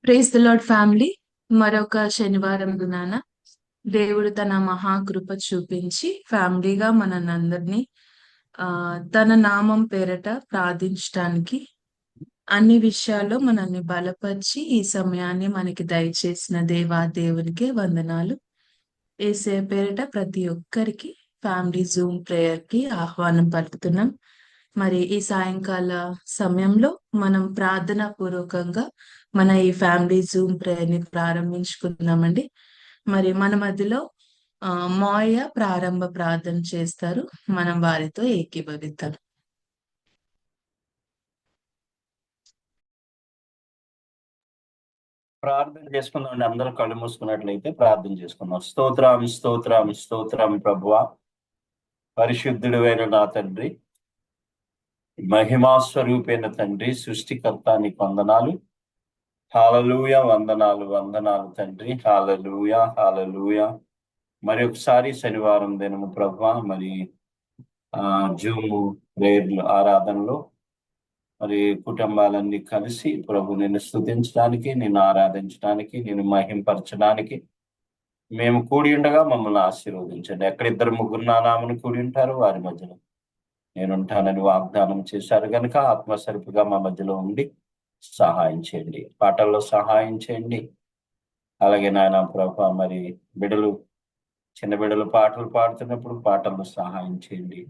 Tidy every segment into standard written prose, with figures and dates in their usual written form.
Praise the lord family. మరొక శనివారం దినాన దేవుడు తన మహాకృప చూపించి ఫ్యామిలీగా మనందరినీ తన నామం పేరట ప్రార్థించడానికి అన్ని విషయాల్లో మనల్ని బలపరిచి ఈ సమయాన్ని మనకి దయచేసిన దేవునికి వందనాలు. యేసయ్య పేరిట ప్రతి ఒక్కరికి ఫ్యామిలీ జూమ్ ప్రేయర్ కి ఆహ్వానం పలుకుతున్నాం. మరి ఈ సాయంకాల సమయంలో మనం ప్రార్థనా పూర్వకంగా మన ఈ ఫ్యామిలీ జూమ్ ప్రేయర్ ని ప్రారంభించుకుందామండి. మరి మన మధ్యలో మోయ ప్రారంభ ప్రార్థన చేస్తారు. మనం వారితో ఏకీభవిద్దాం. ప్రార్థన చేసుకుందాం. అందరూ కళ్ళు మూసుకున్నట్లయితే ప్రార్థన చేసుకుందాం. స్తోత్రం స్తోత్రం స్తోత్రం ప్రభువా, పరిశుద్ధుడు అయిన నా తండ్రి, మహిమా స్వరూపైన తండ్రి, సృష్టికర్త, నీకు వందనాలు. హల్లెలూయ, వందనాలు వందనాలు తండ్రి. హల్లెలూయ హల్లెలూయ. మరి ఒకసారి శనివారం దినము ప్రభువా, మరి జూమ్ ప్రేయర్లు ఆరాధనలో మరి కుటుంబాలన్నీ కలిసి ప్రభు నిన్ను స్తుతించడానికి, నిన్ను ఆరాధించడానికి, నిన్ను మహింపరచడానికి మేము కూడి ఉండగా మమ్మల్ని ఆశీర్వదించండి. ఎక్కడ ఇద్దరు ముగ్గురు నా నామను కూడి ఉంటారు వారి మధ్యలో నేనుంటానని వాగ్దానం చేశారు కనుక ఆత్మస్వరూపుగా మా మధ్యలో ఉండి సహాయం చేయండి. పాటల్లో సహాయం చేయండి. అలాగే నాయన ప్రభు, మరి చిన్న బిడ్డలు పాటలు పాడుతున్నప్పుడు పాటల్లో సహాయం చేయండి.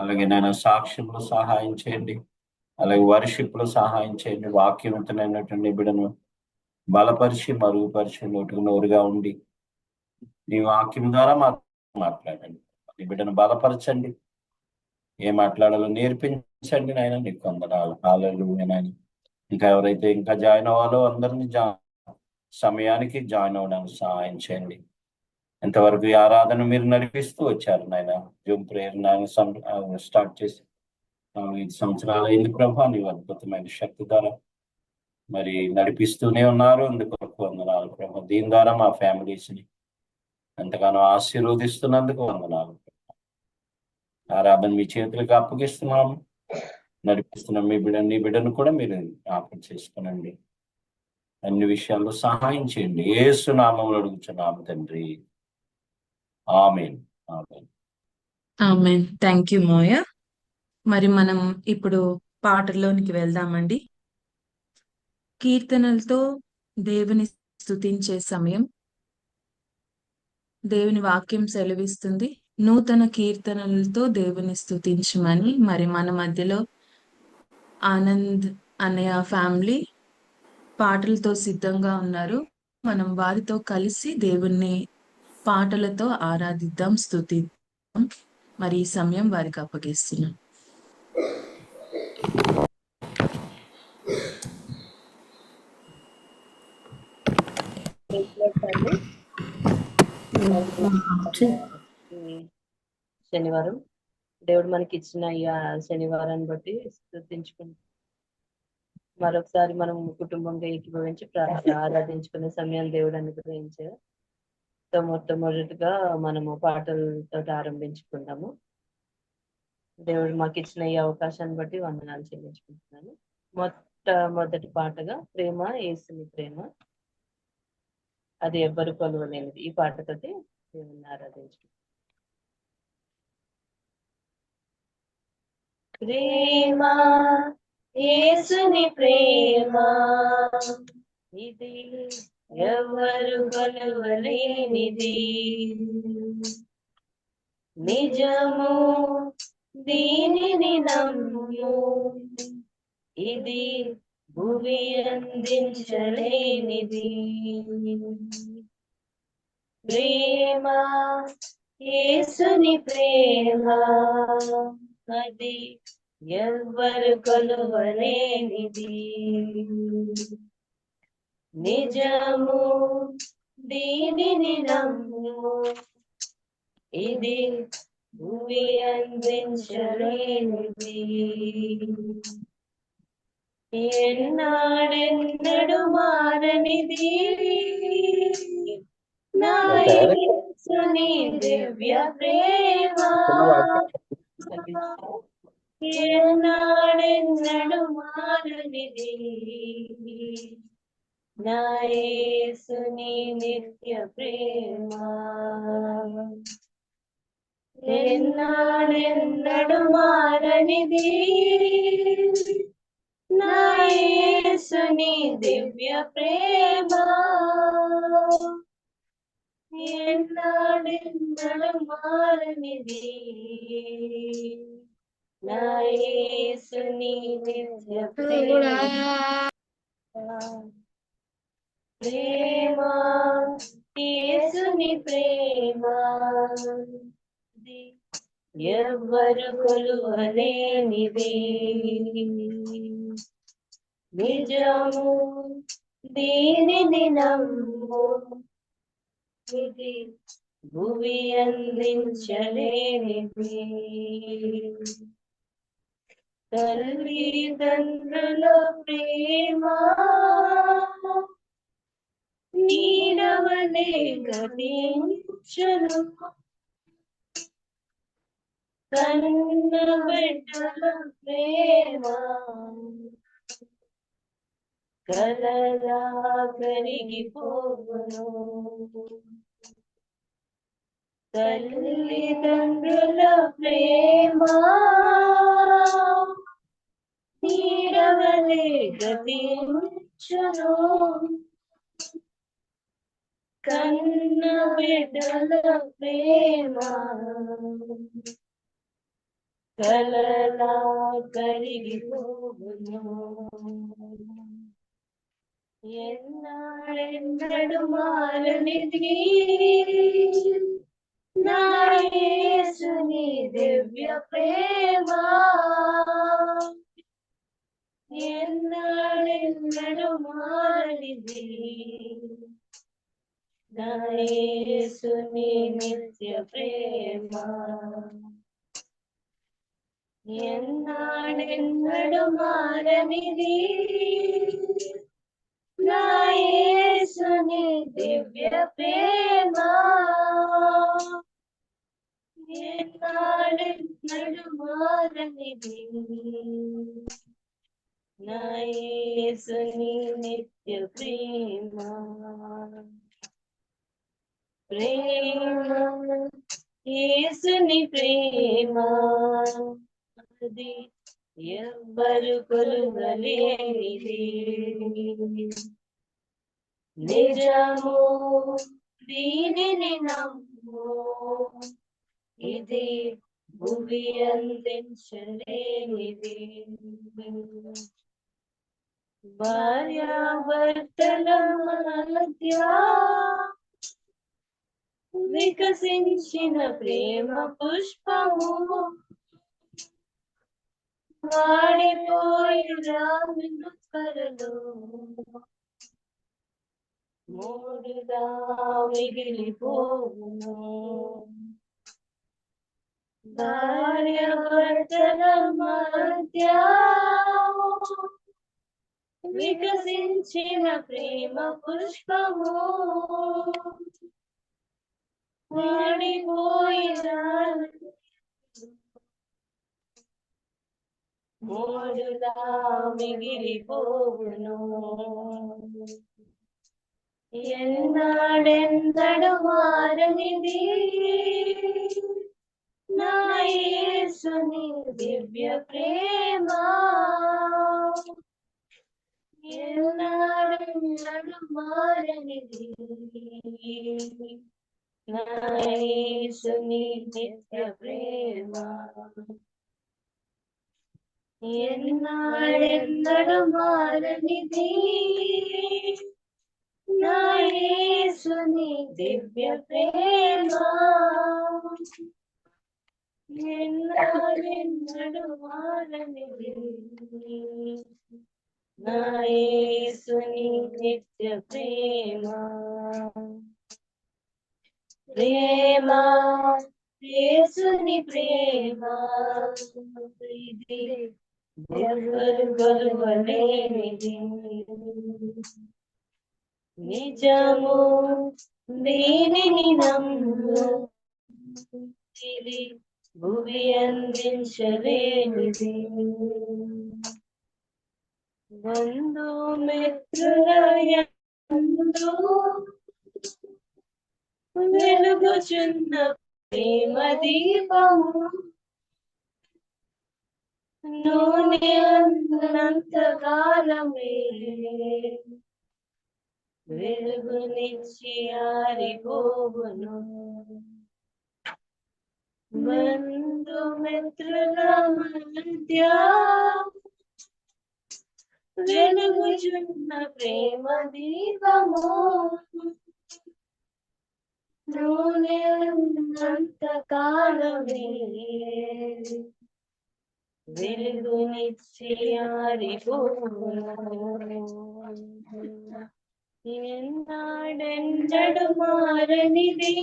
అలాగే నాయన సాక్ష్యంలో సహాయం చేయండి. అలాగే వర్షిప్ లో సహాయం చేయండి. వాక్యవంతమైనటువంటి బిడ్డను బలపరిచి మరుగుపరిచి నోరుగా ఉండి నీ వాక్యం ద్వారా మాట్లాడండి. నీ బిడ్డను బలపరచండి. ఏం మాట్లాడాలో నేర్పించండి నాయన. నీకు వందనాలు. హల్లెలూయా నాయన. ఇంకా ఎవరైతే ఇంకా జాయిన్ అవ్వాలో అందరినీ సమయానికి జాయిన్ అవ్వడానికి సహాయం చేయండి. ఇంతవరకు ఈ ఆరాధన మీరు నడిపిస్తూ వచ్చారు నాయన. జూమ్ ప్రేయర్ నాయన స్టార్ట్ చేసి 5 సంవత్సరాలు అయింది ప్రభా. నీవు అద్భుతమైన శక్తి ద్వారా మరి నడిపిస్తూనే ఉన్నారు. అందుకు వందనాలు ప్రభా. దీని ద్వారా మా ఫ్యామిలీస్ ని ఎంతగానో ఆశీర్వదిస్తున్నందుకు వందనాలు. ఆరాధన మీ చేతులకు అప్పగిస్తున్నాము. నడిపిస్తున్నాం నీ బిడ్డను కూడా మీరు జ్ఞాపకం చేసుకోనండి. అన్ని విషయాల్లో సహాయం చేయండి. యేసు నామములో అడుగుచున్నాము తండ్రి. ఆమేన్ ఆమేన్ ఆమేన్. Thank you Moya. మరి మనం ఇప్పుడు పాటల్లోనికి వెళ్దామండి. కీర్తనలతో దేవుని స్తుతించే సమయం. దేవుని వాక్యం సెలవిస్తుంది, నూతన కీర్తనలతో దేవుని స్తుతించమని. మరి మన మధ్యలో ఆనంద్ అనే ఆ ఫ్యామిలీ పాటలతో సిద్ధంగా ఉన్నారు. మనం వారితో కలిసి దేవుణ్ణి పాటలతో ఆరాధిద్దాం, స్తుతిద్దాం. మరి ఈ సమయం వారికి అప్పగిస్తున్నాం. శనివారం దేవుడు మనకి ఇచ్చిన ఈ శనివారాన్ని బట్టి స్తుతించుకుంటాం. మరొకసారి మనం కుటుంబంగా ఏకీభవించి ఆరాధించుకునే సమయాన్ని దేవుడు అనుగ్రహించారు. మొట్టమొదటిగా మనము పాటలతో ఆరంభించుకుందాము. దేవుడు మాకు ఇచ్చిన ఈ అవకాశాన్ని బట్టి వందనాలు చెల్లించుకుంటున్నాను. మొట్టమొదటి పాటగా ప్రేమ యేసుని ప్రేమ, అది ఎవ్వరు కొలవలేనిది. ఈ పాటతోటి దేవుని ఆరాధించుకుంటాం. ప్రేమ యేసుని ప్రేమ, ఇది ఎవరు కొలవలేనిది. నిజము దీనిని నమ్ము, ఇది భూమి అందించలేనిది. ప్రేమ యేసుని ప్రేమ, అది ఎవ్వరు కొలవలేనిది. నిజము దీనిని నమ్ము, ఇది భూమి అందించలేనిది. ఎన్నాడెన్నడు మారనిది నా యేసుని దివ్య ప్రేమ. ఎన్నాడెన్నడు మారనిది నా యేసుని నిత్య ప్రేమ ఎన్నాడెన్నడు మారనిది నా యేసుని దివ్య ప్రేమ ఎన్నాడెన్నడు మారనిది నా యేసుని నిత్య ప్రేమ ప్రేమ యేసుని ప్రేమ ఎవ్వరు కొలువలేనిది నిజము దీనిని నమ్ము ఇది భూమి అందించలేనిది తల్లిదండ్రుల ప్రేమ నీడవలే గతించును కన్న బిడ్డల ప్రేమ కలలా కరిగిపోవును తల్లిదండ్రుల ప్రేమ నీడవలే గతించును కన్న బిడ్డల ప్రేమ కలలా కరిగిపోవును ఎన్నాడెన్నడు మారనిది నా యేసుని దివ్య ప్రేమ ఎన్నాడెన్నడు మారనిది నా యేసుని నిత్య ప్రేమ ఎన్నాడెన్నడు మారనిది నా యేసుని దివ్య ప్రేమ ఎన్నాడెన్నడు మారనిది నా యేసుని నిత్య ప్రేమ ప్రేమ యేసుని ప్రేమ అది ఎవ్వరు కొలువలేనిది నిజము దీనిని నమ్ము ఇది భూమి అందించలేనిది భార్యాభర్తల మధ్య వికసించిన ప్రేమ పుష్పము వాడిపోయి రామిను కరలో మూడుగా మిగిలిపోవును భార్యాభర్తల మధ్య వికసించిన ప్రేమ పుష్పము వాడిపోయిన మూడుగా మిగిలిపోవును ఎన్నాడెన్నడు మారనిది నా యేసుని దివ్య ప్రేమ ఎన్నాడెన్నడు మారనిది నా యేసుని నిత్య ప్రేమ ఎన్నాడెన్నడు మారనిది నా యేసుని దివ్య ప్రేమ ఎన్నాడెన్నడు మారనిది నా యేసుని నిత్య ప్రేమ ప్రేమ యేసుని ప్రేమ ఇది ఎవరు కొలువలేనిది నిజము దీనిని నమ్ము ఇది భూమి అందించలేనిది బంధుమిత్రుల వెలుగుచున్న ప్రేమ దీపము నూనె అన్నంత కాలమే వెలుగునిచ్చి ఆరిపోవును. బంధుమిత్రుల మధ్య వెలుగుచున్న ప్రేమ దీపము నూనె అన్నంత కాలమే వెలుగునిచ్చి ఆరిపోవును. ఎన్నాడెన్నడు మారనిది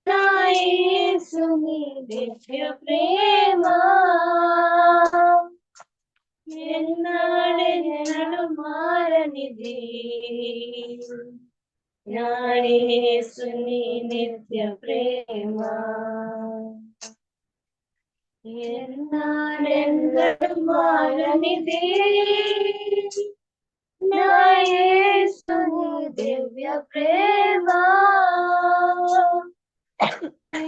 నా యేసుని దివ్య ప్రేమ, ఎన్నాడెన్నడు మారనిది నా యేసుని నిత్య ప్రేమ, ఎన్నాడెన్నడు మారనిది నా యేసుని దివ్య ప్రేమ,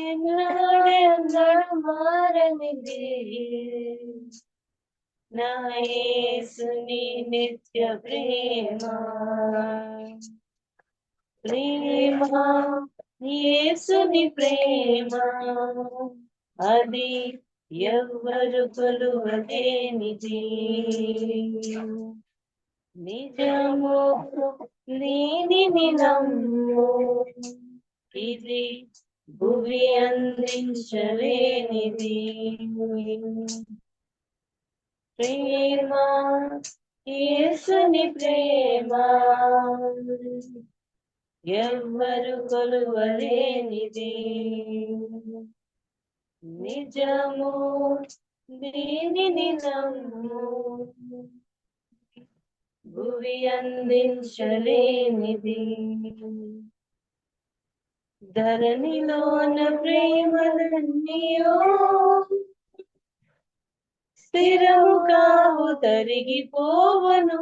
ఎన్నాడెన్నడు మారనిది నా యేసుని నిత్య ప్రేమ. ప్రేమ యేసుని ప్రేమ అది ఎవ్వరు కొలువలేనిది, నిజము దీనిని నమ్ము ఇది భువి అందించలేనిది. ప్రేమ యేసుని ప్రేమ ఎవ్వరు కొలువలేనిది, నిజము దీనిని నమ్ము భువి అందించలేనిది. ధరణిలోన ప్రేమలన్నీయో స్థిరము కావు తరిగిపోవను,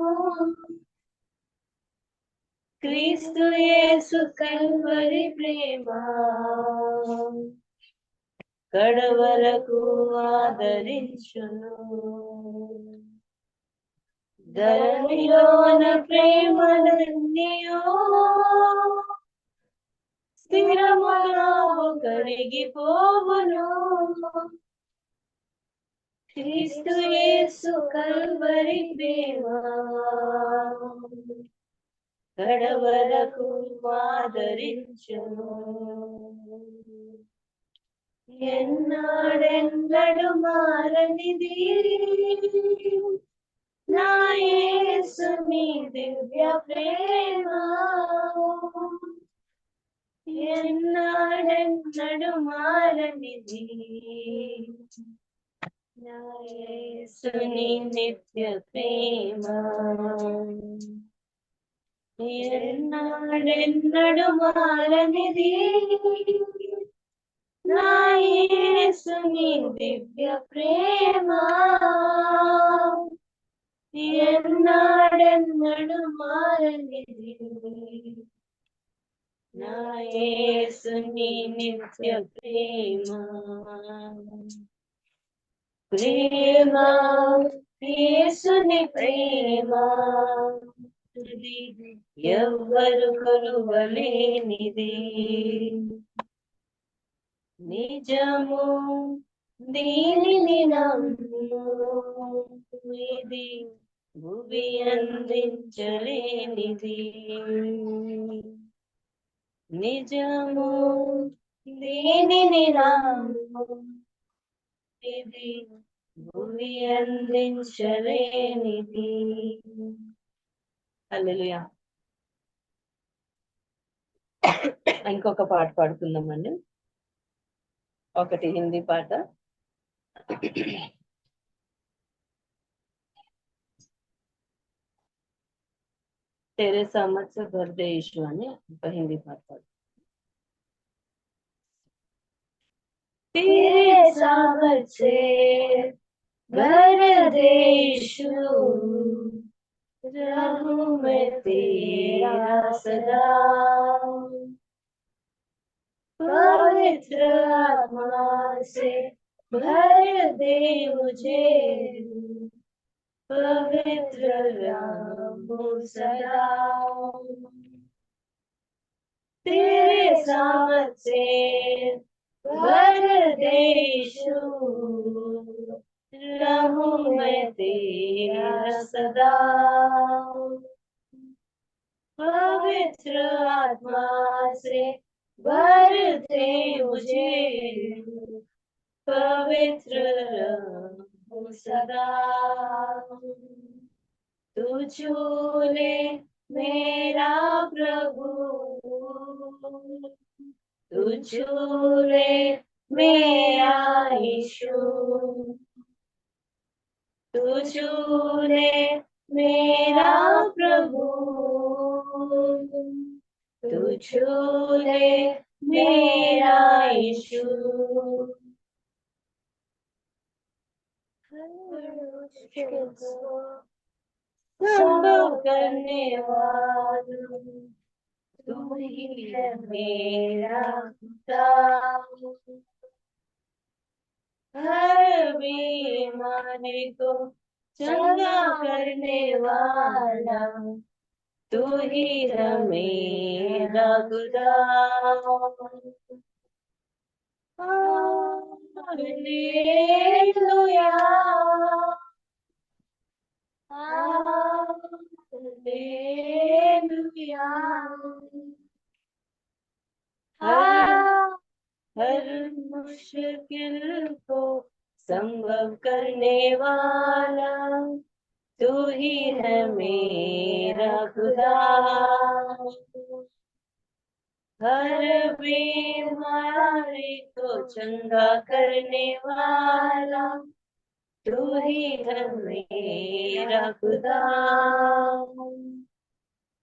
క్రీస్తు యేసు కల్వరి ప్రేమ కడవరకు ఆదరించును. ధరణిలోన ప్రేమలన్నీయో స్థిరముగావు కరిగిపోవును, క్రీస్తు యేసు కల్వరి ప్రేమ కడవరకు ఆదరించును. ఎన్నాడెన్నడు మారనిది నా యేసుని దివ్య ప్రేమ, ఎన్నాడెన్నడు మారనిది నా యేసుని నిత్య ప్రేమ, ఎన్నాడెన్నడు మారనిది నా యేసుని దివ్య ప్రేమ, ఎన్నాడెన్నడు మారనిది నా యేసుని నిత్య ప్రేమ. ప్రేమ యేసుని ప్రేమ ఎవ్వరు కొలువలేనిది, నిజము దీనిని నమ్ము ఇది భువి అందించలేనిది, నిజము దీనిని నమ్ము ఇది భువి అందించలేనిది. హల్లెలూయా. ఇంకొక పాట పాడుకుందామండి, ఒకటి హిందీ పాట. तेरे समझ से भर दे यीशु అని ఒక హిందీ పాట పాడు. तेरे समझ से भर दे यीशु रहूं मैं तेरा सदा। पवित्र आत्मा से भर दे मुझे, पवित्र रहूं सदा। तेरे सामर्थ से भर दे यीशु, रहूं मैं तेरा सदा। पवित्र आत्मा से भर दे मुझे, पवित्र रहूं सदा। तू छू ले मेरा प्रभु, तू छू ले मेरा यीशु, तू छू ले मेरा प्रभु, तू छू ले मेरा यीशु। संभव करने वाला तू ही है मेरा खुदा। हर बीमारी को चंगा करने वाला तू ही है मेरा खुदा। Hallelujah, hallelujah. हर मुश्किल को संभव करने वाला तू ही है मेरा खुदा। हर बीमारी को चंगा करने वाला तू ही है मेरा खुदा।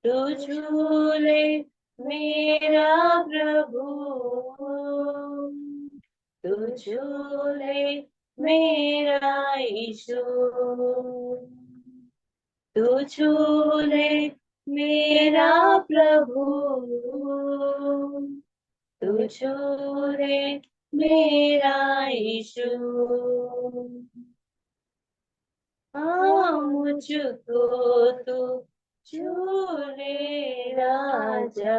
तू छू ले मेरा प्रभु, तू छू ले मेरा यीशु, तू छू ले मेरा प्रभु, तू छू ले मेरा यीशु। मुझको तू छू ले राजा,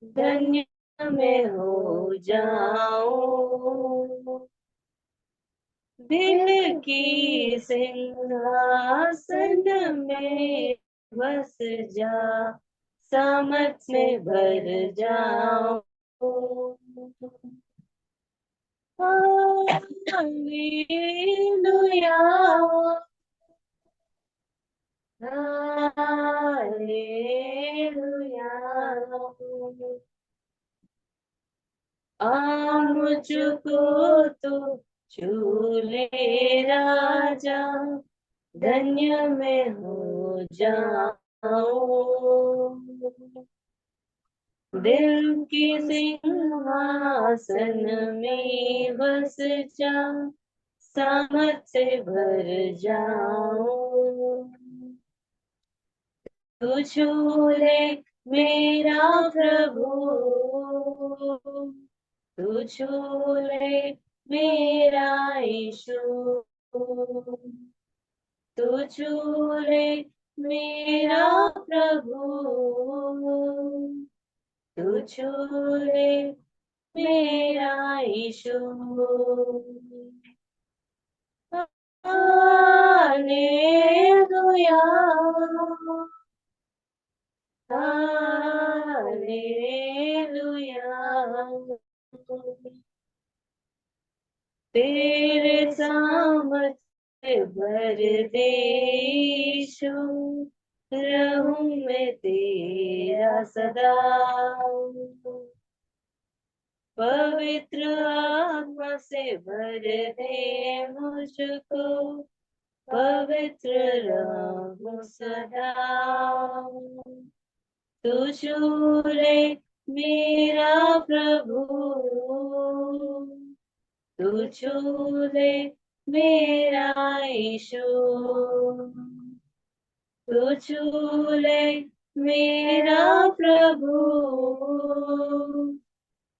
धन्य मैं हो जाऊं। दिल की सिंहासन में बस जा, सामर्थ में भर जाऊं। Hallelujah, hallelujah. मुझको तो छू ले राजा, धन्य मैं हो जाऊं। दिल की सिंहासन में बस जा, सामर्थ से भर जाऊं। तू छू ले मेरा प्रभु, तू छू ले मेरा यीशु, तू छू ले मेरा प्रभु, तू छू ले मेरा यीशु। हालेलुया, हालेलुया। तेरे सामर्थ से भर दे यीशु, रहूं मैं तेरा सदा। पवित्र आत्मा से भर दे मुझको, पवित्र रहूं सदा। तू छू ले मेरा प्रभु, तू छू ले मेरा यीशु, तू छू ले मेरा प्रभु,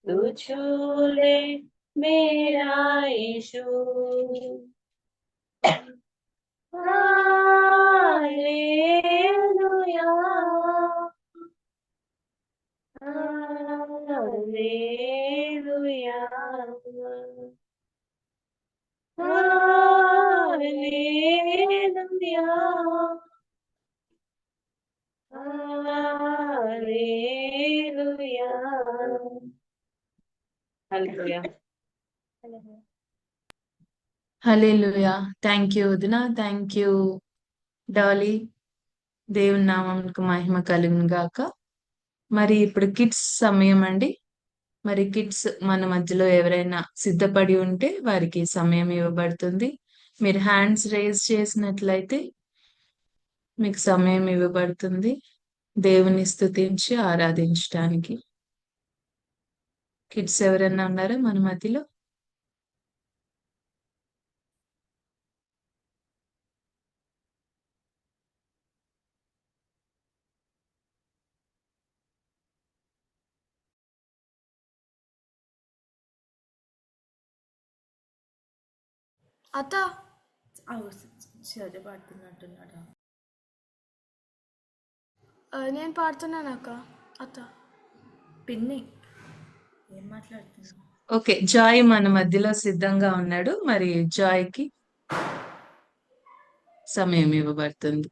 तू छू ले मेरा यीशु। हालेलुया, हालेलुया, हालेलुया, हालेलुया, हालेलुया। హల్లెలూయా. థ్యాంక్ యూ వదిన. Thank you Dolly. దేవుని నామమునకు మహిమ కలుగును గాక. మరి ఇప్పుడు కిడ్స్ సమయం అండి. మరి కిడ్స్ మన మధ్యలో ఎవరైనా సిద్ధపడి ఉంటే వారికి సమయం ఇవ్వబడుతుంది. మీరు హ్యాండ్స్ రేజ్ చేసినట్లయితే మీకు సమయం ఇవ్వబడుతుంది దేవుని స్తుతించి ఆరాధించడానికి. కిడ్స్ ఎవరైనా ఉన్నారా మన మధ్యలో? అత్త సరే పాడుతున్నట్టున్నాడా? నేను పాడుతున్నాను అక్క. అత్త పిన్ని ఏం మాట్లాడుతున్నా? ఓకే, జాయ్ మన మధ్యలో సిద్ధంగా ఉన్నాడు. మరి జాయ్కి సమయం ఇవ్వబడుతుంది.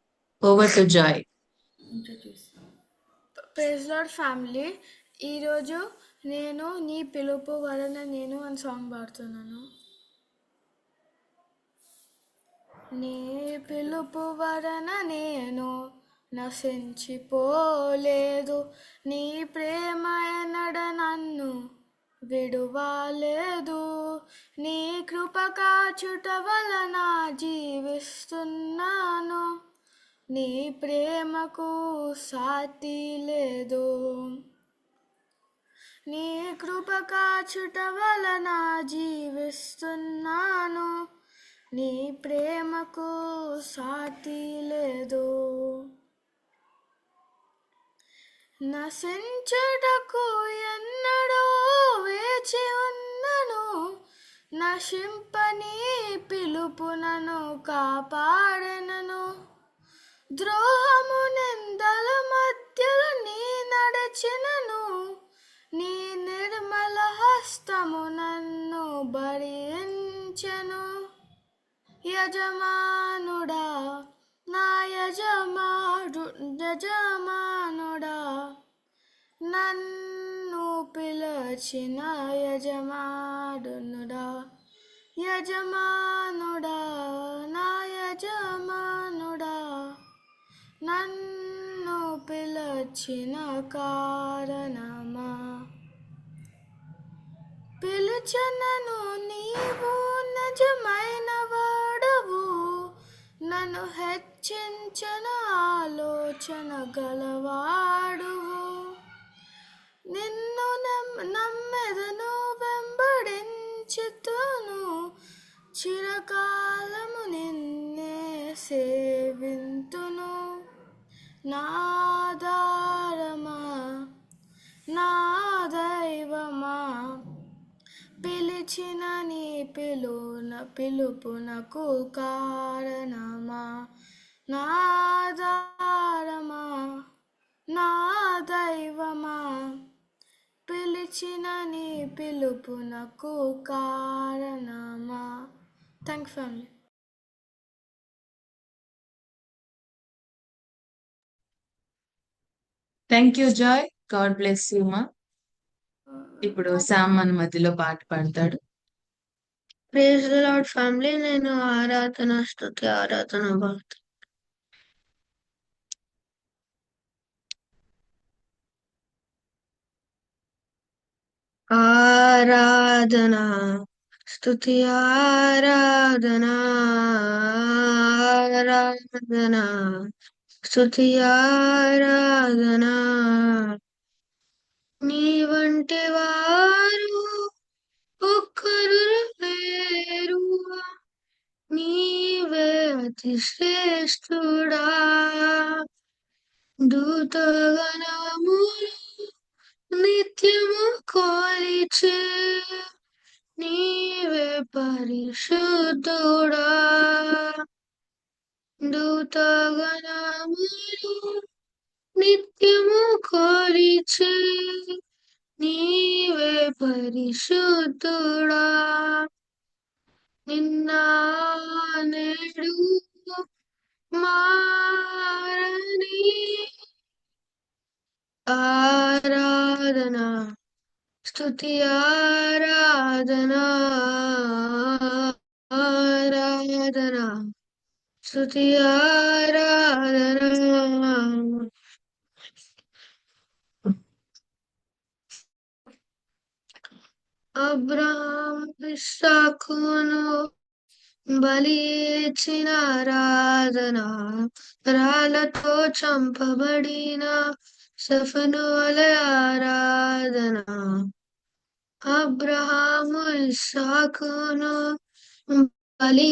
Over to Joy. Introduce. Praise lord family. ఈరోజు నేను నీ పిలుపు వలన నేను అని సాంగ్ పాడుతున్నాను. నీ పిలుపు వలన నేను నశించిపోలేదు, నీ ప్రేమ ఎన్నడ నన్ను విడువలేదు, నీ కృప కాచుట వలన జీవిస్తున్నాను, నీ ప్రేమకు సాటి లేదు, నీ కృప కాచుట వలన జీవిస్తున్నాను, నీ ప్రేమకు సాటి లేదు. నశించుటకు ఎన్నడూ వేచి ఉన్నను, నశింపని పిలుపునను కాపాడెనను, ద్రోహము నిందల మధ్యలో నీ నడచినను, నీ నిర్మల హస్తము నన్ను భరించెను. యజమానుడా నా యజమానుడా నన్ను పిలచిన యజమానుడా, యజమానుడా నా యజమానుడా నన్ను పిలచిన కారణమా, పిలిచనను నీవు నిజమైన వాడవు, నన్ను హెచ్చించిన ఆలోచన గలవాడువు, నిన్ను నమ్మెదను వెంబడించుతును, చిరకాలము నిన్నే సేవింతును. నాదారమా నా దైవమా పిలిచిన నీ పిలుపునకు కారణమా, నాదారమా నా దైవమా పిలిచిన నీ పిలుపునకు కారణమా. Thank family. Thank you Joy. God bless you మా. ఇప్పుడు శామ్ మన మధ్యలో పాట పాడతాడు. Praise the lord family. నేను ఆరాధన స్తుతి ఆరాధన పాడుతాను. ఆరాధన స్తుతి ఆరాధన ఆరాధన స్తుతి ఆరాధన, నీ వంటి వారు ఒక్కరు లేరు, నీవే అతి శ్రేష్ఠుడా. స్తుతుడా దూతగణములు నిత్యము కొలిచే నీవే పరిశుద్ధుడా దూతగణములు నిత్యము కొలిచే నీవే పరిశుద్ధుడా నిన్న నేడు మారని ఆరాధన స్తుతి ఆరాధన ఆరాధన స్తుతి ఆరాధన అబ్రహాం ఇస్సాకును బలి ఇచ్చిన ఆరాధన రాళ్ళతో చంపబడిన సఫను వలె ఆరాధన అబ్రహాము ఇస్సాకును బలి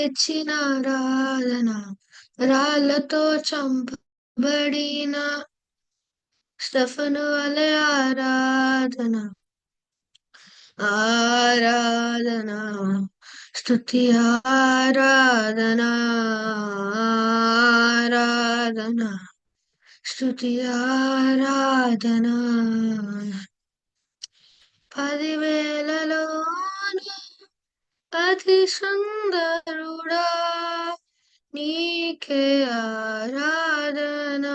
ఇచ్చిన ఆరాధన రాళ్ళతో చంపబడిన సఫను వలె ఆరాధన ఆరాధన స్తుతి ఆరాధన ఆరాధన స్తుతి ఆరాధన 10,000లోన అతి సుందరుడా నీకే ఆరాధన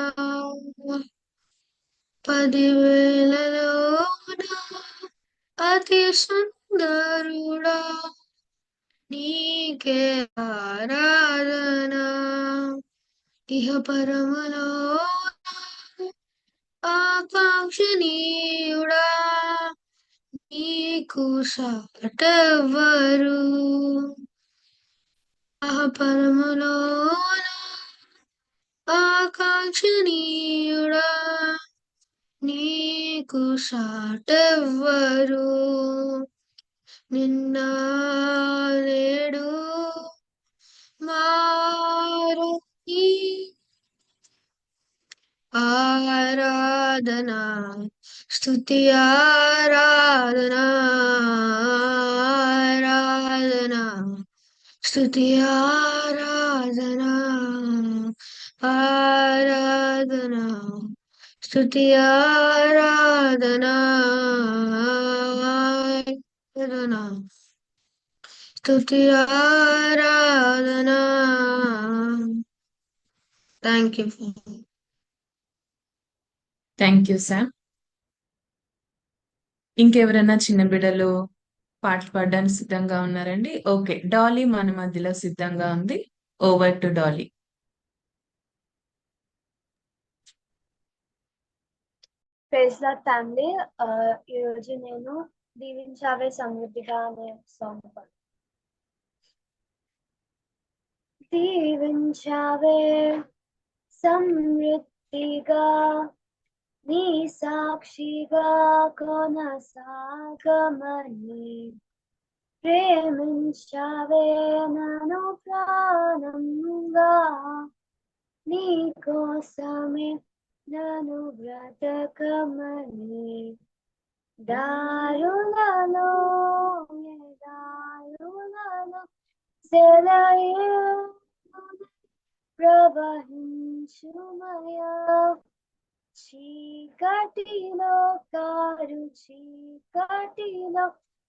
10,000లోన అతి సుందరుడా నీకే ఆరాధన ఇహ పరములో ఆకాంక్షణీయుడా నీకు సాటెవ్వరు ఇహ పరములో ఆకాంక్షణీయుడా నీకు సాటెవ్వరు నిన్న నేడు మారని ఆరాధన స్తుతి ఆరాధన ఆరాధన స్తుతి ఆరాధన ఆరాధన స్తుతి ఆరాధన ఆరాధన స్తుతి ఆరాధన thank you thank you sir. ఇంకెవరైనా చిన్న బిడ్డలు పాటలు పాడడానికి సిద్ధంగా ఉన్నారండి? ఓకే, డాలీ మన మధ్యలో సిద్ధంగా ఉంది. Over to Dolly. Praise lord family. ఈరోజు నేను దీవించావే సమృద్ధిగా అనే సాంగ్ పాడు. దీవించావే సమృద్ధిగా నీ సాక్షిగా కొనసాగమని ప్రేమించావే నన్ను ప్రాణంగా నీ కోసమే నన్ను బ్రతకమని దారులలో ప్రవహించుమయా చీకటిలో చీకటిలో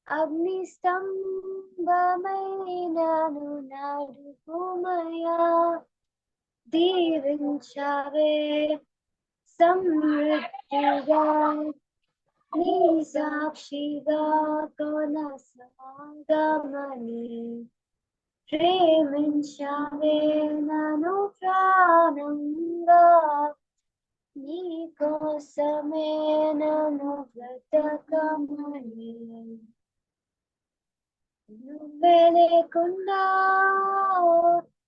అగ్ని స్తంభమైనను నడుపుమయా దీవించావే సమృద్ధిగా నీ సాక్షిగా కొనసాగమని ప్రేమించావే నన్ను ప్రాణంగా నీ కోసమే నన్ను బ్రతకమని నువ్వే లేకుండా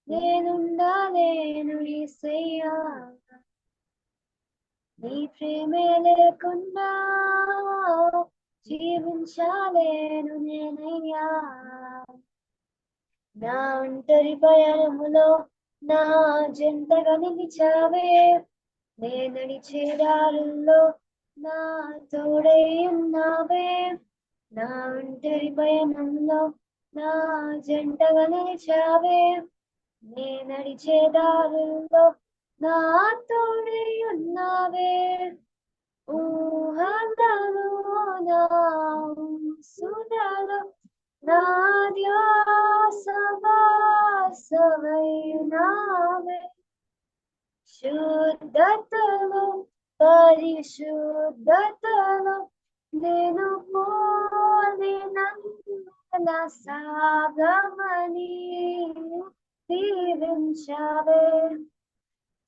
నేనుండలేను యేసయ్యా నీ ప్రేమే లేకుండా జీవించలేను నేనయ్యా నా ఒంటరి భయములో నా జంటగా నిలిచావే, నే నడిచే దారుల్లో నా తోడై ఉన్నావే, నా ఒంటరి పయనంలో నా జంటగా నిలిచావే, నే నడిచే దారుల్లో నా తోడై ఉన్నావే. ఊహలలో నా సుధలో నా ధ్యాస వాసవై ఉన్నావే. శుద్ధతలో పరిశుద్ధతలో నేను పోలినందుల సాగమని దీవించావే.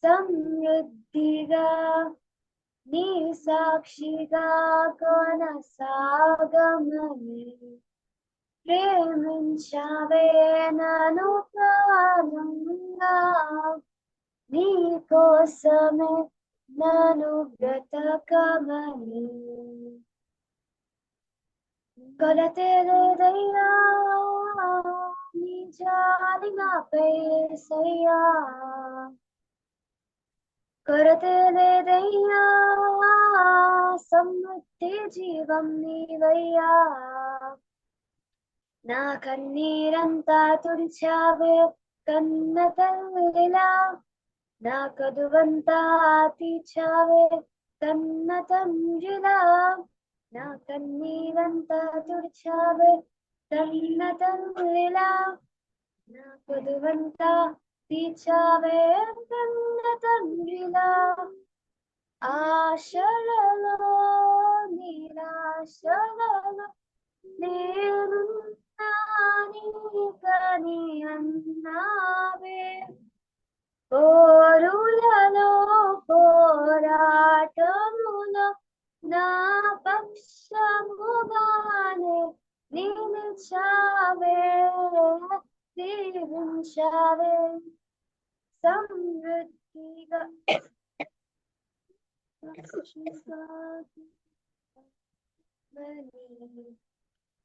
సమృద్ధిగా నీ సాక్షిగా కొనసాగమని ప్రేమించావే నన్ను ప్రాణంగా. నీ కోసమే నన్ను బ్రతకమని కొలతే లేదయ్యా నీ జాలి నాపై యేసయ్యా. కొరతే లేదయ్యా సమృద్ధి జీవం నీవయ్యా. నా కన్నీరంతా తుడిచావే కన్న తల్లిలా, నా కదువంతా తీర్చావే కన్న తండ్రిలా. నా కన్నీరంతా తుడిచావే కన్న తల్లిలా, నా కదువంతా తీర్చావే కన్న తండ్రిలా. ఆశలలో నిరాశలలో నేనున్నా నీకని అన్నావే. పోరులలో పోరాటములో నా పక్షముగానే నిలిచావే, దీవించావే. సమృద్ధిగా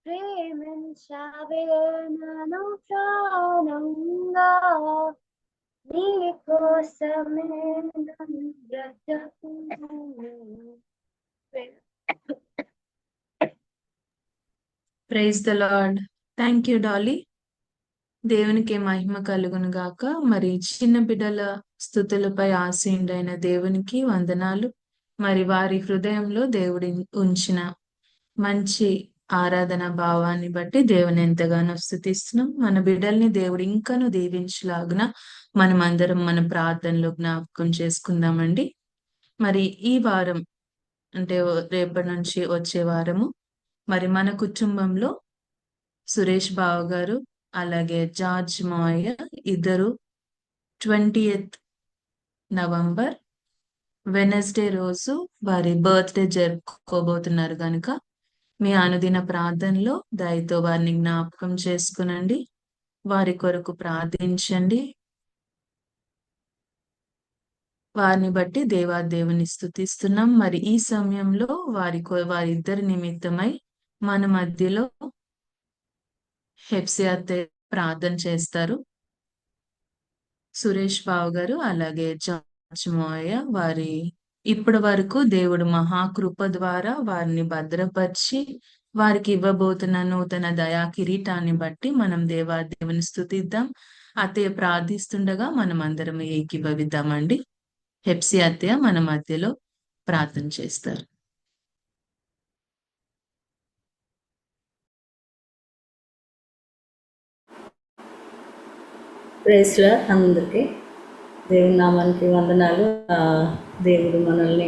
ప్రేమించావే నన్ను ప్రాణంగా. నీ కోసమే నన్ను బ్రతుకుతున్నాను. Praise the lord. Thank you Dolly. దేవునికి మహిమ కలుగును గాక. మరి చిన్న బిడ్డల స్తుతులపై ఆసీనుడైన దేవునికి వందనాలు. మరి వారి హృదయంలో దేవుడి ఉంచిన మంచి ఆరాధన భావాన్ని బట్టి దేవుని ఎంతగానో స్తుతిస్తున్నాం. మన బిడ్డల్ని దేవుడు ఇంకను దీవించలాగున మనం అందరం మన ప్రార్థనలో జ్ఞాపకం చేసుకుందామండి. మరి ఈ వారం అంటే రేపటి నుంచి వచ్చే వారము మరి మన కుటుంబంలో సురేష్ బావ గారు అలాగే జార్జ్ మావయ్య ఇద్దరు 20th నవంబర్ వెనస్డే రోజు వారి బర్త్డే జరుపుకోబోతున్నారు కనుక మీ అనుదిన ప్రార్థనలో దయతో వారిని జ్ఞాపకం చేసుకునండి, వారి కొరకు ప్రార్థించండి. వారిని బట్టి దేవాదేవుని స్తుతిస్తున్నాం. మరి ఈ సమయంలో వారిద్దరి నిమిత్తమై మన మధ్యలో హెప్సీ అత్తయ్య ప్రార్థన చేస్తారు. సురేష్ బాబు గారు అలాగే జార్జ్ మోయ వారి ఇప్పటి వరకు దేవుడు మహాకృప ద్వారా వారిని భద్రపరిచి వారికి ఇవ్వబోతున్న నూతన దయా కిరీటాన్ని బట్టి మనం దేవాదేవుని స్తుతిద్దాం. అత్తయ్య ప్రార్థిస్తుండగా మనం అందరం ఏకీభవిద్దామండి. హెప్సీ అత్తయ్య మన మధ్యలో ప్రార్థన చేస్తారు. Praise Lord. అందరికీ దేవుని నామానికి వందనాలు. దేవుడు మనల్ని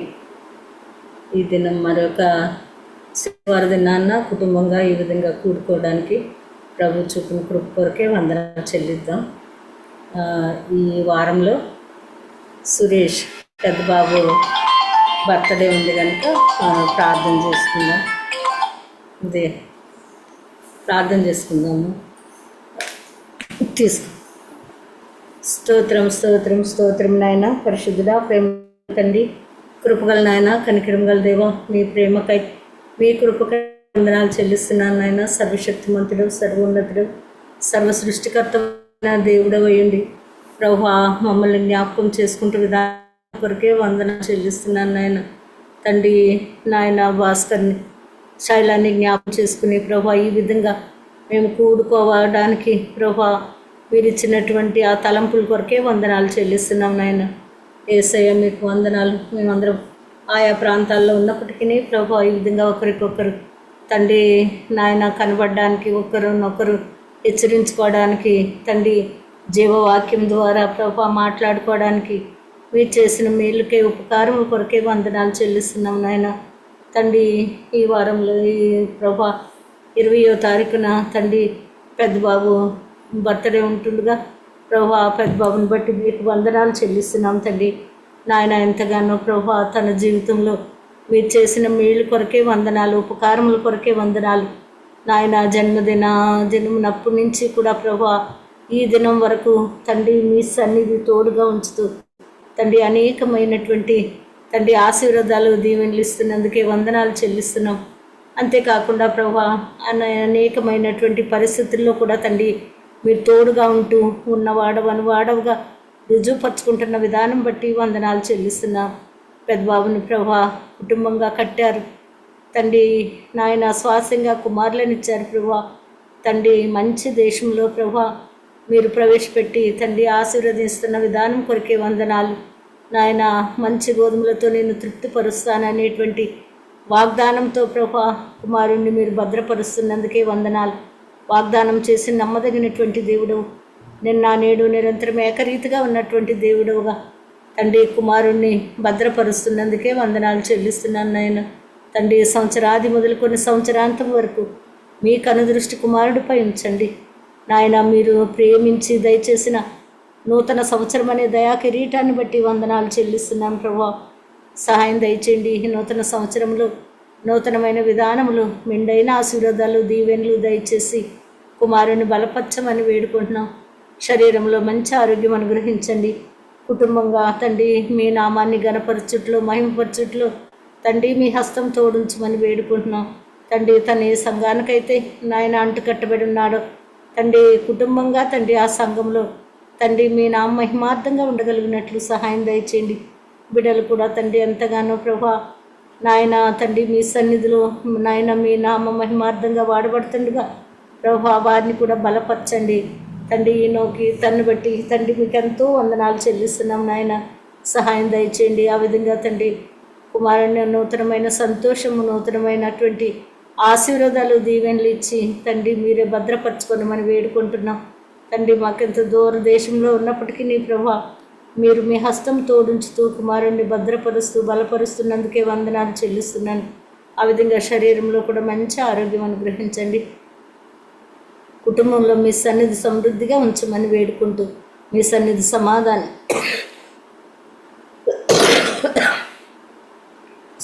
ఈ దినం మరొక శుక్రవారం దినాన్న కుటుంబంగా ఈ విధంగా కూడుకోవడానికి ప్రభు చూపిన కృప కొరకే వందనాలు చెల్లిద్దాం. ఈ వారంలో సురేష్ పెద్దబాబు బర్త్డే ఉంది కనుక ప్రార్థన చేసుకుందాం. ప్రార్థన చేసుకుందాము. తీసుకు స్తోత్రం స్తోత్రం స్తోత్రం నాయన. పరిశుద్ధుడా, ప్రేమ తండ్రి, కృపగల నాయన, కనికరం గల దేవా, మీ ప్రేమకై మీ కృపకై వందనాలు చెల్లిస్తున్నాను నాయన. సర్వశక్తిమంతుడు, సర్వోన్నతుడు, సర్వ సృష్టికర్త దేవుడవయ్యండి ప్రభా మమ్మల్ని జ్ఞాపకం చేసుకుంటూ విధానం కొరకే వందనాలు చెల్లిస్తున్నాను నాయన. తండ్రి నాయన భాస్కర్ని శైలాన్ని జ్ఞాపకం చేసుకుని ప్రభా ఈ విధంగా మేము కూడుకోవడానికి ప్రభా మీరు ఇచ్చినటువంటి ఆ తలంపుల కొరకే వందనాలు చెల్లిస్తున్నాం నాయన. యేసయ్య మీకు వందనాలు. మేమందరం ఆయా ప్రాంతాల్లో ఉన్నప్పటికీ ప్రభా ఈ విధంగా ఒకరికొకరు తండ్రి నాయన కనబడడానికి, ఒకరినొకరు హెచ్చరించుకోవడానికి, తండ్రి జీవవాక్యం ద్వారా ప్రభా మాట్లాడుకోవడానికి మీరు చేసిన మేలుకే ఉపకారం కొరకే వందనాలు చెల్లిస్తున్నాం నాయన. తండ్రి ఈ వారంలో ఈ ప్రభా 20వ తారీఖున తండ్రి పెద్దబాబు బర్త్డే ఉంటుండగా ప్రభా పెద్దబాబుని బట్టి మీకు వందనాలు చెల్లిస్తున్నాం తండ్రి నాయన. ఎంతగానో ప్రభా తన జీవితంలో మీరు చేసిన మేలు కొరకే వందనాలు, ఉపకారముల కొరకే వందనాలు నాయన. జన్మనప్పటి నుంచి కూడా ప్రభా ఈ దినం వరకు తండ్రి మీ సన్నిధి తోడుగా ఉంచుతూ తండ్రి అనేకమైనటువంటి తండ్రి ఆశీర్వాదాలు దీవెనలు ఇస్తున్నందుకే వందనాలు చెల్లిస్తున్నాం. అంతేకాకుండా ప్రభా అనేకమైనటువంటి పరిస్థితుల్లో కూడా తండ్రి మీరు తోడుగా ఉంటూ వాడవుగా రుజువుపరుచుకుంటున్న విధానం బట్టి వందనాలు చెల్లిస్తున్నాం. పెద్దబాబుని ప్రభా కుటుంబంగా కట్టారు తండ్రి నాయన. శ్వాసంగా కుమారులను ఇచ్చారు ప్రభా తండ్రి. మంచి దేశంలో ప్రభా మీరు ప్రవేశపెట్టి తండ్రి ఆశీర్వదిస్తున్న విధానం కొరకే వందనాలు నాయన. మంచి గోధుమలతో నేను తృప్తిపరుస్తాననేటువంటి వాగ్దానంతో ప్రభా కుమారుణ్ణి మీరు భద్రపరుస్తున్నందుకే వందనాలు. వాగ్దానం చేసి నమ్మదగినటువంటి దేవుడు, నిన్న నేడు నిరంతరం ఏకరీతిగా ఉన్నటువంటి దేవుడుగా తండ్రి కుమారుణ్ణి భద్రపరుస్తున్నందుకే వందనాలు చెల్లిస్తున్నాను నాయన. తండ్రి సంవత్సరాది మొదలుకొని సంవత్సరాంతం వరకు మీ కనుదృష్టి కుమారుడిపై ఉంచండి నాయన. మీరు ప్రేమించి దయచేసిన నూతన సంవత్సరం అనే దయా కిరీటాన్ని బట్టి వందనాలు చెల్లిస్తున్నాం ప్రభా. సహాయం దయచేయండి. ఈ నూతన సంవత్సరంలో నూతనమైన విధానములు, మెండైన ఆశీర్వాదాలు, దీవెనలు దయచేసి కుమారుని బలపరచమని వేడుకుంటున్నాం. శరీరంలో మంచి ఆరోగ్యం అనుగ్రహించండి. కుటుంబంగా తండ్రి మీ నామాన్ని గణపరచుట్లో, మహిమపరచుట్లో తండ్రి మీ హస్తం తోడుంచమని వేడుకుంటున్నాం. తండ్రి తన ఏ సంఘానికైతే నాయన అంటుకట్టబడి ఉన్నాడో తండ్రి కుటుంబంగా తండ్రి ఆ సంఘంలో తండ్రి మీ నామ మహిమార్థంగా ఉండగలిగినట్లు సహాయం దయచేయండి. బిడ్డలు కూడా తండ్రి ఎంతగానో ప్రభా నాయన తండ్రి మీ సన్నిధిలో నాయన మీ నామ మహిమార్థంగా వాడబడుతుండగా ప్రభా వారిని కూడా బలపరచండి తండ్రి. ఈనోకి తన్ను బట్టి తండ్రి మీకు ఎంతో వందనాలు చెల్లిస్తున్నాం నాయన. సహాయం దయచేయండి. ఆ విధంగా తండ్రి కుమారుని నూతనమైన సంతోషము, నూతనమైనటువంటి ఆశీర్వాదాలు, దీవెనలు ఇచ్చి తండ్రి మీరే భద్రపరచుకోమని వేడుకుంటున్నాం తండ్రి. మాకెంత దూర దేశంలో ఉన్నప్పటికీ నీ ప్రభా మీరు మీ హస్తం తోడుంచుతూ కుమారుణ్ణి భద్రపరుస్తూ బలపరుస్తున్నందుకే వందనాలు చెల్లిస్తున్నాను. ఆ విధంగా శరీరంలో కూడా మంచి ఆరోగ్యం అనుగ్రహించండి. కుటుంబంలో మీ సన్నిధి సమృద్ధిగా ఉంచమని వేడుకుంటూ మీ సన్నిధి సమాధానం,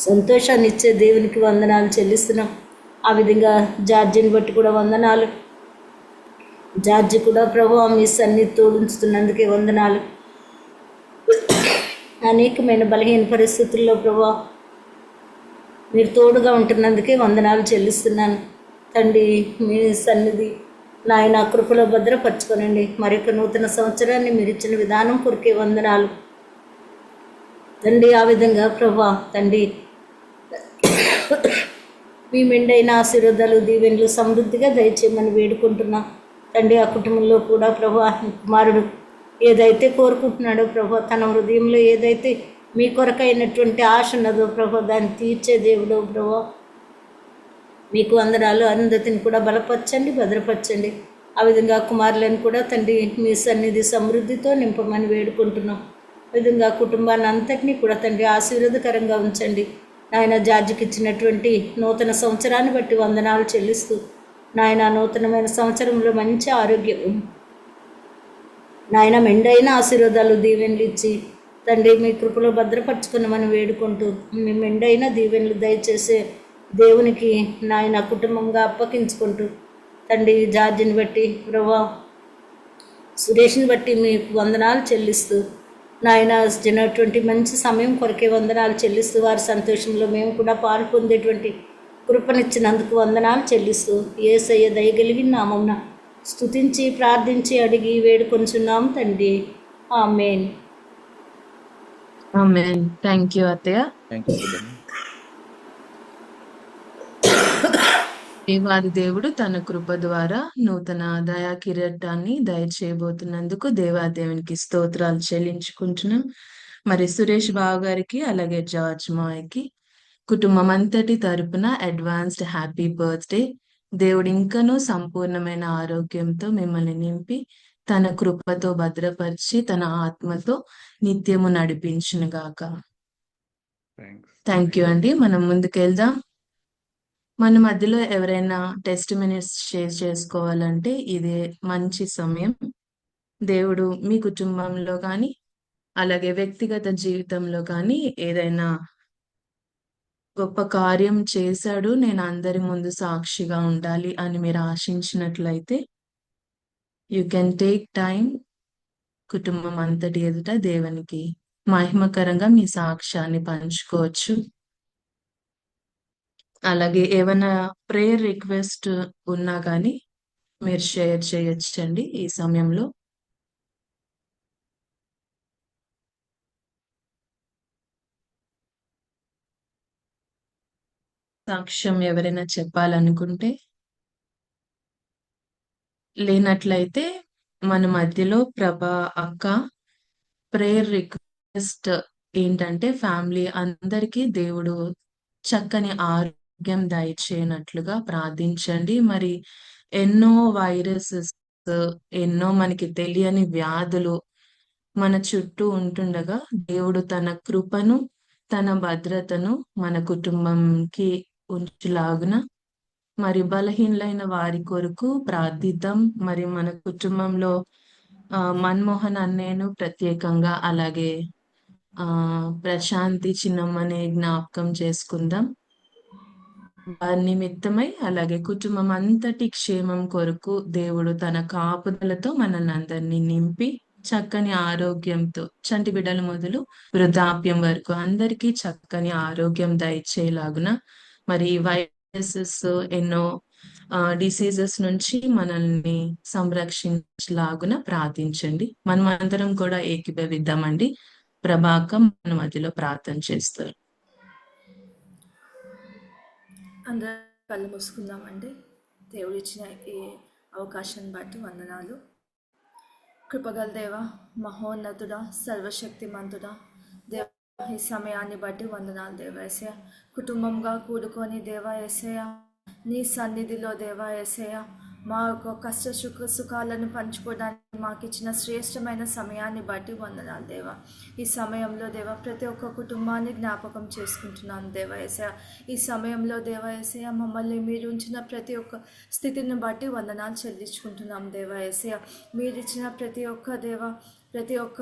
సంతోషాన్ని ఇచ్చే దేవునికి వందనాలు చెల్లిస్తున్నాం. ఆ విధంగా జార్జిని బట్టి కూడా వందనాలు. జార్జి కూడా ప్రభు మీ సన్నిధి తోడుంచుతున్నందుకే వందనాలు. అనేకమైన బలహీన పరిస్థితుల్లో ప్రభు మీరు తోడుగా ఉంటున్నందుకే వందనాలు చెల్లిస్తున్నాను తండ్రి. మీ సన్నిధి నాయన కృపలో భద్రపరచుకోనండి. మరొక నూతన సంవత్సరాన్ని మీరు ఇచ్చిన విధానం కొరికే వందనాలు తండ్రి. ఆ విధంగా ప్రభా తండ్రి మీ మెండైన ఆశీర్వాదాలు, దీవెనలు సమృద్ధిగా దయచేయమని వేడుకుంటున్నాం తండ్రి. ఆ కుటుంబంలో కూడా ప్రభా కుమారుడు ఏదైతే కోరుకుంటున్నాడో ప్రభా, తన హృదయంలో ఏదైతే మీ కొరకైనటువంటి ఆశ ఉన్నదో ప్రభా, దాన్ని తీర్చే దేవుడో ప్రభా, మీకు వందనాలు. అరుంధతిని కూడా బలపరచండి, భద్రపరచండి. ఆ విధంగా కుమారులను కూడా తండ్రి మీ సన్నిధి సమృద్ధితో నింపమని వేడుకుంటున్నాం. ఆ విధంగా కుటుంబాన్ని అంతటినీ కూడా తండ్రి ఆశీర్వాదకరంగా ఉంచండి నాయన. జార్జికి ఇచ్చినటువంటి నూతన సంవత్సరాన్ని బట్టి వందనాలు చెల్లిస్తూ నాయన నూతనమైన సంవత్సరంలో మంచి ఆరోగ్యం నాయన, మెండైన ఆశీర్వాదాలు, దీవెనలు ఇచ్చి తండ్రి మీ కృపలో భద్రపరచుకున్నామని వేడుకుంటూ మీ మెండైన దీవెనలు దయచేసే దేవునికి నాయన కుటుంబంగా అప్పగించుకుంటూ తండ్రి జార్జిని బట్టి ప్రభా, సురేష్ని బట్టి మీకు వందనాలు చెల్లిస్తూ నాయన చిన్నటువంటి మంచి సమయం కొరకే వందనాలు చెల్లిస్తూ వారి సంతోషంలో మేము కూడా పాలు పొందేటువంటి కృపనిచ్చినందుకు వందనాలు చెల్లిస్తూ యేసయ్య దయగలిగిన నామమున స్తుతించి ప్రార్థించి అడిగి వేడుకొంచున్నాం తండ్రి. ఆమేన్. ఆమేన్. థ్యాంక్ యూ అత్తయ్య. Thank you brother. దేవాది దేవుడు తన కృప ద్వారా నూతన దయా కిరీటాన్ని దయచేయబోతున్నందుకు దేవాదేవునికి స్తోత్రాలు చెల్లించుకుంటున్నాం. మరి సురేష్ బాబు గారికి అలాగే జార్జ్ మాయకి కుటుంబం అంతటి తరపున అడ్వాన్స్డ్ హ్యాపీ బర్త్డే. దేవుడు ఇంకనూ సంపూర్ణమైన ఆరోగ్యంతో మిమ్మల్ని నింపి తన కృపతో భద్రపరిచి తన ఆత్మతో నిత్యము నడిపించును గాక. థ్యాంక్ యూ అండి. మనం ముందుకెళ్దాం. మన మధ్యలో ఎవరైనా టెస్ట్ మినిట్స్ షేర్ చేసుకోవాలంటే ఇదే మంచి సమయం. దేవుడు మీ కుటుంబంలో కానీ అలాగే వ్యక్తిగత జీవితంలో కానీ ఏదైనా గొప్ప కార్యం చేశాడు, నేను అందరి ముందు సాక్షిగా ఉండాలి అని మీరు ఆశించినట్లయితే యూ కెన్ టేక్ టైం. కుటుంబం అంతటి ఎదుట దేవునికి మహిమకరంగా మీ సాక్ష్యాన్ని పంచుకోవచ్చు. అలాగే ఏమైనా ప్రేయర్ రిక్వెస్ట్ ఉన్నా కానీ మీరు షేర్ చేయొచ్చండి ఈ సమయంలో. సాక్ష్యం ఎవరైనా చెప్పాలనుకుంటే, లేనట్లయితే మన మధ్యలో ప్రభా అక్క ప్రేయర్ రిక్వెస్ట్ ఏంటంటే ఫ్యామిలీ అందరికీ దేవుడు చక్కని ఆరోగ్యం దయచేయనట్లుగా ప్రార్థించండి. మరి ఎన్నో వైరసెస్, ఎన్నో మనకి తెలియని వ్యాధులు మన చుట్టూ ఉంటుండగా దేవుడు తన కృపను తన భద్రతను మన కుటుంబంకి ఉంచులాగున మరి బలహీనులైన వారి కొరకు ప్రార్థిద్దాం. మరి మన కుటుంబంలో మన్మోహన్ అన్నయ్యను ప్రత్యేకంగా అలాగే ప్రశాంతి చిన్నమ్మని జ్ఞాపకం చేసుకుందాం. వారి నిమిత్తమై అలాగే కుటుంబం అంతటి క్షేమం కొరకు దేవుడు తన కాపుదలతో మనల్ని అందరినీ నింపి చక్కని ఆరోగ్యంతో చంటి బిడ్డల మొదలు వృద్ధాప్యం వరకు అందరికీ చక్కని ఆరోగ్యం దయచేలాగున మరి వైరసెస్ ఎన్నో డిసీజెస్ నుంచి మనల్ని సంరక్షించలాగున ప్రార్థించండి. మనం అందరం కూడా ఏకీభవిద్దామండి. ప్రభాకం మన మధ్యలో ప్రార్థన చేస్తారు. అందరూ కళ్ళు మూసుకుందామండి. దేవుడు ఇచ్చిన ఈ అవకాశాన్ని బట్టి వందనాలు. కృపగల దేవ, మహోన్నతుడా, సర్వశక్తిమంతుడా దేవ, ఈ సమయాన్ని బట్టి వందనాలు దేవ యేసయ్య. కుటుంబంగా కూడుకొని దేవ యేసయ్య నీ సన్నిధిలో దేవ యేసయ్య మా యొక్క కష్ట సుఖాలను పంచుకోవడానికి మాకు ఇచ్చిన శ్రేష్టమైన సమయాన్ని బట్టి వందనాలు దేవ. ఈ సమయంలో దేవ ప్రతి ఒక్క కుటుంబాన్ని జ్ఞాపకం చేసుకుంటున్నాను దేవ యేసయ్య. ఈ సమయంలో దేవ యేసయ్య మమ్మల్ని మీరు ఉంచిన ప్రతి ఒక్క స్థితిని బట్టి వందనాలు చెల్లించుకుంటున్నాం దేవ యేసయ్య. మీరు ఇచ్చిన ప్రతి ఒక్క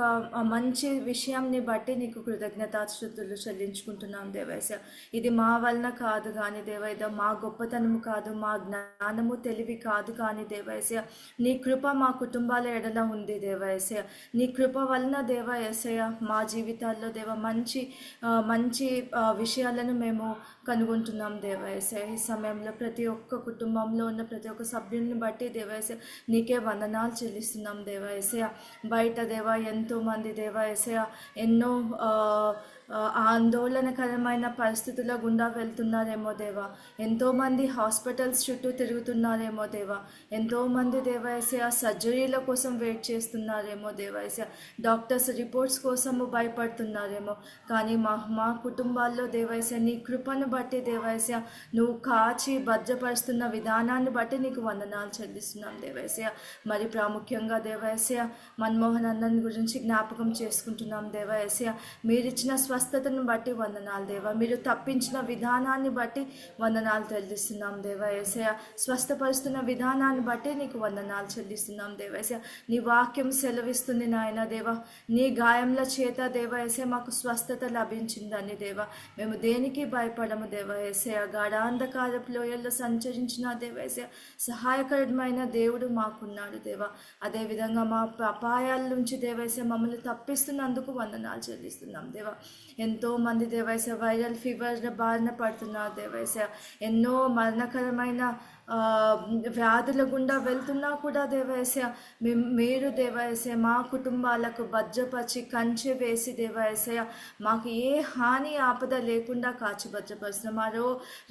మంచి విషయంని బట్టి నీకు కృతజ్ఞతాస్తుతులు చెల్లించుకుంటున్నాం దేవయ్య. ఇది మా వలన కాదు కానీ దేవయ్య, మా గొప్పతనము కాదు, మా జ్ఞానము తెలివి కాదు కానీ దేవయ్య, నీ కృప మా కుటుంబాల ఎడల ఉంది దేవయ్య. నీ కృప వలన దేవయ్య మా జీవితాల్లో దేవ మంచి విషయాలను మేము కనుగొంటున్నాం దేవయ్య. ఈ సమయంలో ప్రతి ఒక్క కుటుంబంలో ఉన్న ప్రతి ఒక్క సభ్యుని బట్టి దేవయ్య నీకే వందనాలు చెల్లిస్తున్నాం దేవయ్య. బయట దేవ ఎంతోమంది దేవ యేసయ్య ఎన్నో ఆందోళనకరమైన పరిస్థితుల గుండా వెళ్తున్నారేమో దేవ. ఎంతోమంది హాస్పిటల్స్ చుట్టూ తిరుగుతున్నారేమో దేవ. ఎంతోమంది దేవ యేసయ్య సర్జరీల కోసం వెయిట్ చేస్తున్నారేమో దేవ యేసయ్య. డాక్టర్స్ రిపోర్ట్స్ కోసము భయపడుతున్నారేమో. కానీ మా కుటుంబాల్లో దేవ యేసయ్య నీ కృపను బట్టి దేవ యేసయ్య నువ్వు కాచి భద్రపరుస్తున్న విధానాన్ని బట్టి నీకు వందనాలు చెల్లిస్తున్నాం దేవ యేసయ్య. మరి ప్రాముఖ్యంగా దేవ యేసయ్య మన్మోహన్ అన్నని గురించి జ్ఞాపకం చేసుకుంటున్నాం దేవ యేసయ్య. మీరిచ్చిన స్వస్థతను బట్టి వందనాలు దేవ. మీరు తప్పించిన విధానాన్ని బట్టి వందనాలు చెల్లిస్తున్నాం దేవ యేసయ్య. స్వస్థపరుస్తున్న విధానాన్ని బట్టి నీకు వందనాలు చెల్లిస్తున్నాం దేవ యేసయ్య. నీ వాక్యం సెలవిస్తుంది నాయన దేవ, నీ గాయంల చేత దేవ యేసయ్య మాకు స్వస్థత లభించిందని దేవ. మేము దేనికి భయపడము దేవ యేసయ్య. గాఢాంధకారపు లోయల్లో సంచరించిన దేవ యేసయ్య సహాయకరమైన దేవుడు మాకున్నాడు దేవ. అదేవిధంగా మా అపాయాల నుంచి దేవ యేసయ్య మమ్మల్ని తప్పిస్తున్నందుకు వందనాలు చెల్లిస్తున్నాం దేవ. ఎంతోమంది దేవ యేసయ్య వైరల్ ఫీవర్ బారిన పడుతున్నారు దేవ యేసయ్య. ఎన్నో మరణకరమైన వ్యాధుల గుండా వెళ్తున్నా కూడా దేవాయసయ మీరు దేవాయసయ మా కుటుంబాలకు భద్రపరిచి కంచె వేసి దేవాయసయ మాకు ఏ హాని ఆపద లేకుండా కాచి భద్రపరుస్తున్న మరో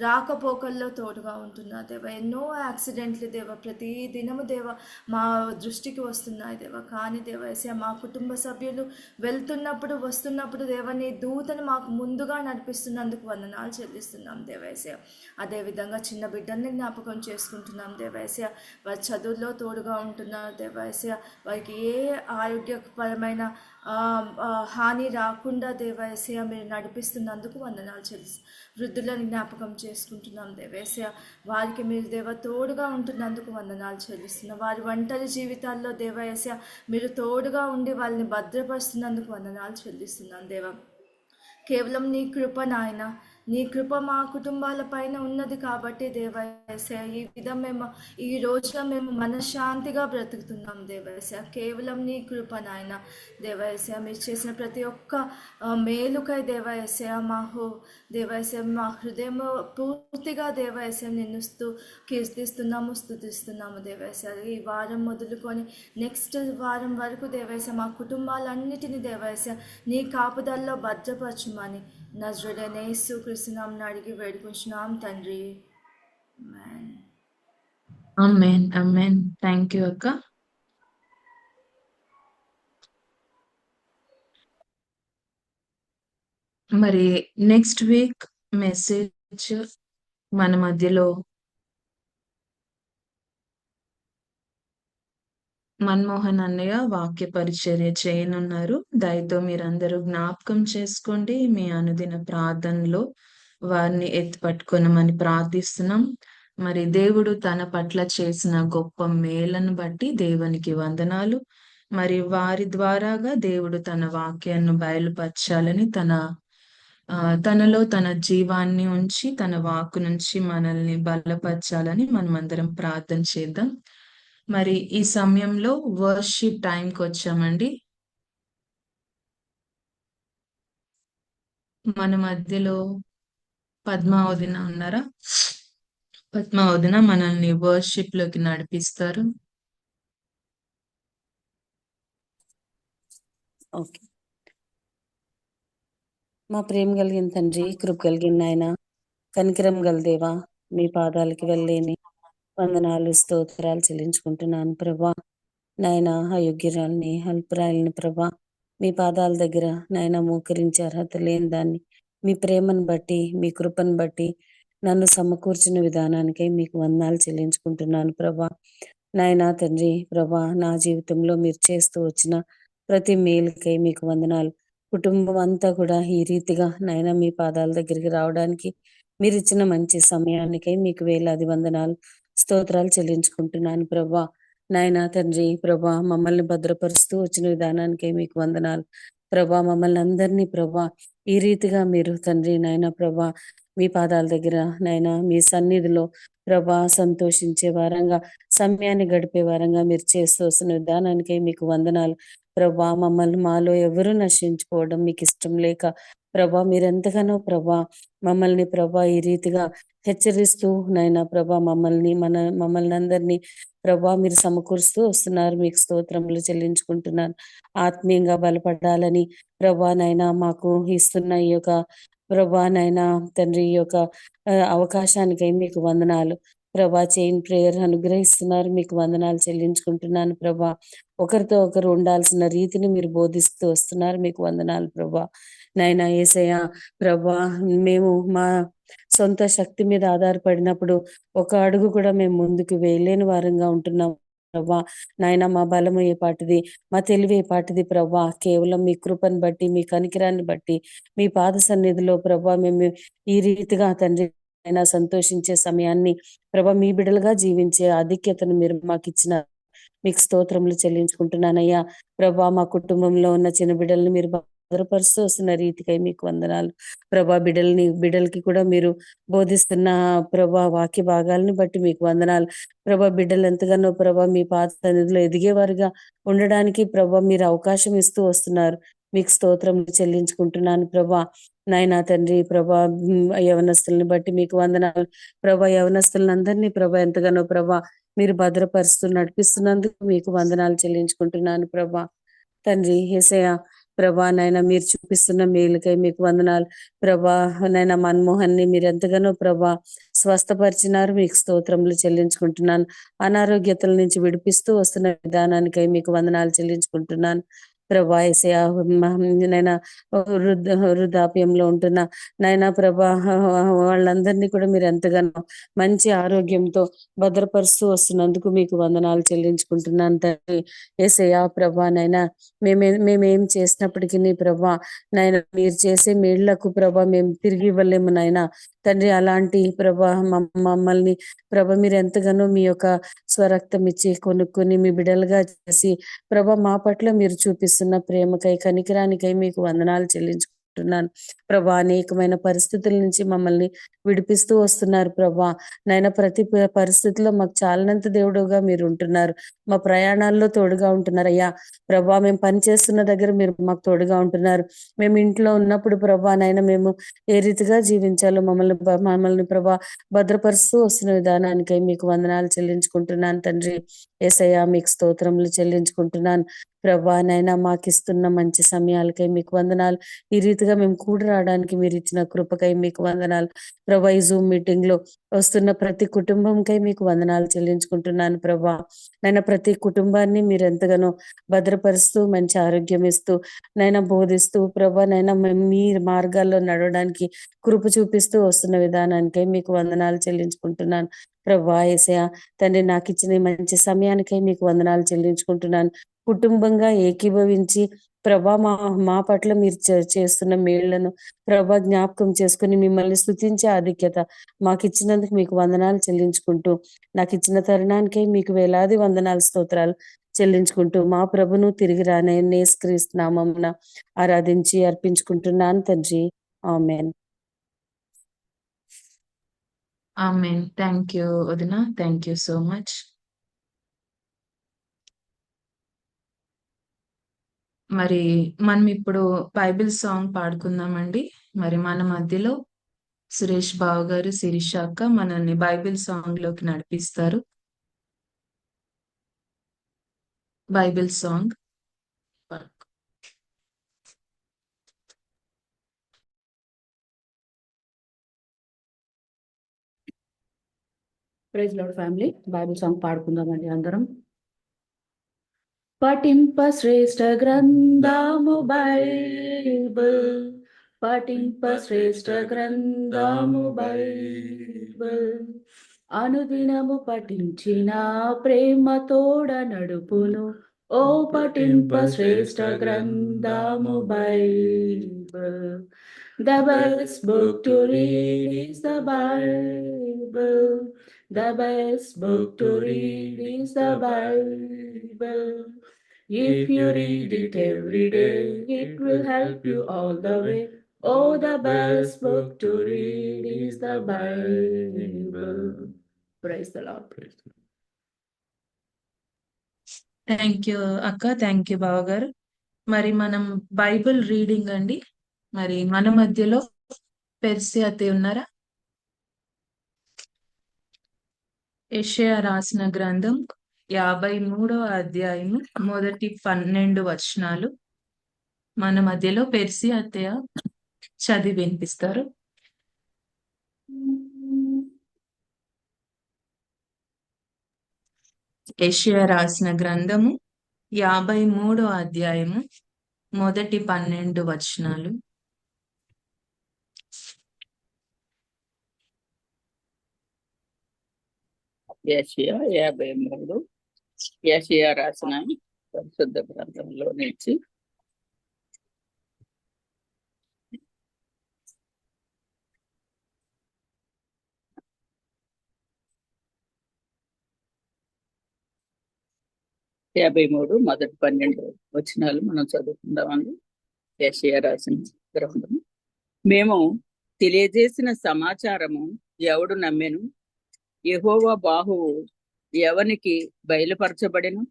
రాకపోకల్లో తోడుగా ఉంటున్నా దేవ. ఎన్నో యాక్సిడెంట్లు దేవ ప్రతి దినము దేవ మా దృష్టికి వస్తున్నాయి దేవ. కానీ దేవాయసయ మా కుటుంబ సభ్యులు వెళ్తున్నప్పుడు వస్తున్నప్పుడు దేవ నీ దూతను మాకు ముందుగా నడిపిస్తున్నందుకు వందనాలు చెల్లిస్తున్నాం దేవాయసయ. అదేవిధంగా చిన్న బిడ్డల్ని జ్ఞాపకం చేసుకుంటున్నాం దేవాయసయ. వారి చదువుల్లో తోడుగా ఉంటున్నారు దేవాయసయ. వారికి ఏ ఆరోగ్యపరమైన హాని రాకుండా దేవాయసయ మీరు నడిపిస్తున్నందుకు వందనాలు చెల్లిస్తాం. వృద్ధులను జ్ఞాపకం చేసుకుంటున్నాం దేవాయసయ. వారికి మీరు దేవ తోడుగా ఉంటున్నందుకు వందనాలు చెల్లిస్తున్నాం. వారి ఒంటరి జీవితాల్లో దేవాయసయ మీరు తోడుగా ఉండి వాళ్ళని భద్రపరుస్తున్నందుకు వందనాలు చెల్లిస్తున్నాం దేవ. కేవలం నీ కృప నాయన, నీ కృప మా కుటుంబాల పైన ఉన్నది కాబట్టి దేవాయసయ ఈ విధం ఈ రోజున మేము మనశ్శాంతిగా బ్రతుకుతున్నాం దేవాయసయ. కేవలం నీ కృప నాయన దేవాయసయ. మీరు చేసిన ప్రతి ఒక్క మేలుకై దేవాయసయ దేవాయసయ మా హృదయం పూర్తిగా దేవాయసయ నిన్ను కీర్తిస్తున్నాము, స్తుతిస్తున్నాము దేవాయసయ. ఈ వారం మొదలుకొని నెక్స్ట్ వారం వరకు దేవాయసయ మా కుటుంబాలన్నిటినీ దేవాయసయ నీ కాపుదల్లో భద్రపరచుమని నజరుడైన యేసు క్రీస్తు నామమున అడిగి వేడుకుంటున్నాం తండ్రి. ఆమేన్ ఆమేన్. థ్యాంక్ యూ అక్క. మరి నెక్స్ట్ వీక్ మెసేజ్ మన మధ్యలో మన్మోహన్ అన్నయ్య వాక్య పరిచర్య చేయనున్నారు. దయతో మీరందరూ జ్ఞాపకం చేసుకోండి. మీ అనుదిన ప్రార్థనలో వారిని ఎత్తిపట్టుకొనమని ప్రార్థిస్తున్నాం. మరి దేవుడు తన పట్ల చేసిన గొప్ప మేలను బట్టి దేవునికి వందనాలు. మరి వారి ద్వారాగా దేవుడు తన వాక్యాన్ని బయలుపరచాలని తనలో తన జీవాన్ని ఉంచి తన వాక్కు నుంచి మనల్ని బలపరచాలని మనమందరం ప్రార్థన చేద్దాం. మరి ఈ సమయంలో వర్షిప్ టైంకి వచ్చామండి. మన మధ్యలో పద్మావదిన ఉన్నారా? పద్మావదిన మనల్ని వర్షిప్ లోకి నడిపిస్తారు. ఓకే. మా ప్రేమ కలిగిన తండ్రి, కృప కలిగిన ఆయన, కనికరం గల దేవా, మీ పాదాలకి వెళ్ళలేని వందనాలు స్తోత్రాలు చెల్లించుకుంటున్నాను ప్రభా. నాయన అయోగ్యురాల్ని అల్పురాయలని ప్రభా, మీ పాదాల దగ్గర నాయన మోకరించే అర్హత లేని దాన్ని మీ ప్రేమను బట్టి మీ కృపను బట్టి నన్ను సమకూర్చిన విధానానికై మీకు వందనాలు చెల్లించుకుంటున్నాను ప్రభా. నాయన తండ్రి ప్రభా, నా జీవితంలో మీరు చేస్తూ వచ్చిన ప్రతి మేలుకై మీకు వందనాలు. కుటుంబం అంతా కూడా ఈ రీతిగా నాయన మీ పాదాల దగ్గరికి రావడానికి మీరు ఇచ్చిన మంచి సమయానికై మీకు వేలాది వందనాలు స్తోత్రాలు చెల్లించుకుంటున్నాను ప్రభా. నాయన తండ్రి ప్రభా, మమ్మల్ని భద్రపరుస్తూ వచ్చిన విధానానికై మీకు వందనాలు ప్రభా. మమ్మల్ని అందరినీ ప్రభా ఈ రీతిగా మీరు తండ్రి నాయన ప్రభా మీ పాదాల దగ్గర నాయన మీ సన్నిధిలో ప్రభా సంతోషించే వారంగా సమయాన్ని గడిపే వారంగా మీరు చేస్తూ వస్తున్న విధానానికై మీకు వందనాలు ప్రభా. మమ్మల్ని మాలో ఎవరు నశించుకోవడం మీకు ఇష్టం లేక ప్రభా మీరెంతగానో ప్రభా మమ్మల్ని ప్రభా ఈ రీతిగా హెచ్చరిస్తూ నాయన ప్రభా మమ్మల్ని అందరినీ ప్రభా మీరు సమకూరుస్తూ వస్తున్నారు. మీకు స్తోత్రములు చెల్లించుకుంటున్నాను. ఆత్మీయంగా బలపడాలని ప్రభా నాయన మాకు ఇస్తున్న ఈ యొక్క ప్రభా నాయన తండ్రి ఈ యొక్క అవకాశానికై మీకు వందనాలు ప్రభా. చైన్ ప్రేయర్ అనుగ్రహిస్తున్నారు, మీకు వందనాలు చెల్లించుకుంటున్నాను ప్రభా. ఒకరితో ఒకరు ఉండాల్సిన రీతిని మీరు బోధిస్తూ వస్తున్నారు, మీకు వందనాలు ప్రభా. నాయన యేసయ్య ప్రభా, మేము మా సొంత శక్తి మీద ఆధారపడినప్పుడు ఒక అడుగు కూడా మేము ముందుకు వేయలేని వారంగా ఉంటున్నాం ప్రభా. నాయన మా బలము ఏ పాటిది, మా తెలివి ఏ పాటిది ప్రభా. కేవలం మీ కృపను బట్టి మీ కనికిరాన్ని బట్టి మీ పాద సన్నిధిలో ప్రభా మేము ఈ రీతిగా తండ్రి అయినా సంతోషించే సమయాన్ని ప్రభా మీ బిడ్డలుగా జీవించే ఆధిక్యతను మీరు మాకు ఇచ్చిన మీకు స్తోత్రములు చెల్లించుకుంటున్నానయ్యా ప్రభా. మా కుటుంబంలో ఉన్న చిన్న బిడ్డల్ని మీరు భద్రపరుస్తూ వస్తున్న రీతికై మీకు వందనాలు ప్రభా. బిడ్డలకి కూడా మీరు బోధిస్తున్న ప్రభా వాక్య భాగాలని బట్టి మీకు వందనాలు ప్రభా. బిడ్డలు ఎంతగానో ప్రభా మీ పాద సన్నిధిలో ఎదిగేవారుగా ఉండడానికి ప్రభా మీరు అవకాశం ఇస్తూ వస్తున్నారు, మీకు స్తోత్రం చెల్లించుకుంటున్నాను ప్రభా. నాయనా తండ్రి ప్రభా, యవనస్తుల్ని బట్టి మీకు వందనాలు ప్రభా. యవనస్తులను అందరినీ ప్రభా ఎంతగానో ప్రభా మీరు భద్రపరుస్తూ నడిపిస్తున్నందుకు మీకు వందనాలు చెల్లించుకుంటున్నాను ప్రభా. తండ్రి యేసయ్య ప్రభా, నాయన మీరు చూపిస్తున్న మేలుకై మీకు వందనాలు ప్రభా. నాయన మన్మోహన్ని మీరు ఎంతగానో ప్రభా స్వస్థపరిచినారు, మీకు స్తోత్రములు చెల్లించుకుంటున్నాను. అనారోగ్యతల నుంచి విడిపిస్తూ వస్తున్న విధానానికై మీకు వందనాలు చెల్లించుకుంటున్నాను ప్రభా. యేసయ్య నైనా వృద్ధాప్యంలో ఉంటున్న నైనా ప్రభా వాళ్ళందరినీ కూడా మీరు ఎంతగానో మంచి ఆరోగ్యంతో భద్రపరుస్తూ వస్తున్నందుకు మీకు వందనాలు చెల్లించుకుంటున్నాను తండ్రి యేసయ్య ప్రభా. నైనా మేమేం చేసినప్పటికీ ప్రభా నాయన మీరు చేసే మేళ్లకు ప్రభా మేము తిరిగి ఇవ్వలేము నాయన తండ్రి. అలాంటి ప్రభా మమ్మల్ని ప్రభ మీరు ఎంతగానో మీ యొక్క స్వరక్తం ఇచ్చి కొనుక్కొని మీ బిడ్డలుగా చేసి ప్రభ మా పట్ల మీరు చూపిస్తున్న ప్రేమకై కనికరానికై మీకు వందనాలు చెల్లించుకుంటున్నాను ప్రభా. అనేకమైన పరిస్థితుల నుంచి మమ్మల్ని విడిపిస్తూ వస్తున్నారు ప్రభా. నాయన ప్రతి పరిస్థితిలో మాకు చాలినంత దేవుడుగా మీరు ఉంటున్నారు, మా ప్రయాణాల్లో తోడుగా ఉంటున్నారు అయ్యా ప్రభా. మేము పని చేస్తున్న దగ్గర మీరు మాకు తోడుగా ఉంటున్నారు. మేము ఇంట్లో ఉన్నప్పుడు ప్రభా నాయన మేము ఏ రీతిగా జీవించాలో మమ్మల్ని ప్రభా భద్రపరుస్తూ వస్తున్న విధానానికై మీకు వందనాలు చెల్లించుకుంటున్నాను తండ్రి యేసయ్య. మీకు స్తోత్రములు చెల్లించుకుంటున్నాను ప్రభా. నైనా మాకు ఇస్తున్న మంచి సమయాలకై మీకు వందనాలు. ఈ రీతిగా మేము కూడి రావడానికి మీరు ఇచ్చిన కృపకై మీకు వందనాలు ప్రభా. ఈ జూమ్ మీటింగ్ లో వస్తున్న ప్రతి కుటుంబంకై మీకు వందనాలు చెల్లించుకుంటున్నాను ప్రభా. నైనా ప్రతి కుటుంబాన్ని మీరు ఎంతగానో భద్రపరుస్తూ మంచి ఆరోగ్యం ఇస్తూ నైనా బోధిస్తూ ప్రభా నైనా మీ మార్గాల్లో నడవడానికి కృప చూపిస్తూ వస్తున్న విధానానికై మీకు వందనాలు చెల్లించుకుంటున్నాను ప్రభా. యేసయ్య తండ్రి నాకు ఇచ్చిన మంచి సమయానికై మీకు వందనాలు చెల్లించుకుంటున్నాను. కుటుంబంగా ఏకీభవించి ప్రభా మా పట్ల మీరు చేస్తున్న మేళ్లను ప్రభా జ్ఞాపకం చేసుకుని మిమ్మల్ని స్తుతించే ఆధిక్యత మాకు ఇచ్చినందుకు మీకు వందనాలు చెల్లించుకుంటూ నాకు ఇచ్చిన తరుణానికై మీకు వేలాది వందనాలు స్తోత్రాలు చెల్లించుకుంటూ మా ప్రభును తిరిగి రానే యేసుక్రీస్తు నామమున ఆరాధించి అర్పించుకుంటున్నాను తండ్రి. ఆమేన్. ఆమెన్. థ్యాంక్ యూ వదిన, థ్యాంక్ యూ సో మచ్. మరి మనం ఇప్పుడు బైబిల్ సాంగ్ పాడుకుందామండి. మరి మన మధ్యలో సురేష్ బావ గారు, శిరీష అక్క మనల్ని బైబిల్ సాంగ్ లోకి నడిపిస్తారు. Bible song praise lord family. Bible song పాడుకుందామండి అందరం. పఠింప శ్రేష్ఠ గ్రంథము బైబిల్, పఠింప శ్రేష్ఠ గ్రంథము బైబిల్, అనుదినము పఠించిన ప్రేమ తోడ నడుపును. ఓ పఠింప శ్రేష్ఠ గ్రంథము Bible. The best book to read is the Bible. The best book to read is the Bible. If you read it every day, it will help you all the way. Oh, the best book to read is the Bible. Praise the Lord. Thank you అక్క, thank you బావ గారు. మరి మనం Bible reading అండి. మరి మన మధ్యలో Percy అత్తయ్య ఉన్నారా? యెషయా రాసిన గ్రంథం 53వ అధ్యాయము మొదటి 12 వచనాలు మన మధ్యలో పెర్సి అత్తయ్య చదివి వినిపిస్తారు. యెషయా రాసిన గ్రంథము 53వ అధ్యాయము మొదటి 12 వచనాలు. యెషయా 53 యెషయా రాసిన పరిశుద్ధ గ్రంథంలో నుంచి 53 మొదటి 12 వచనాలు మనం చదువుకుందామండి. యెషయా రాసిన గ్రంథం. మేము తెలియజేసిన సమాచారము ఎవడు నమ్మెను? యెహోవా బాహువు ఎవనికి బయలుపరచబడెను?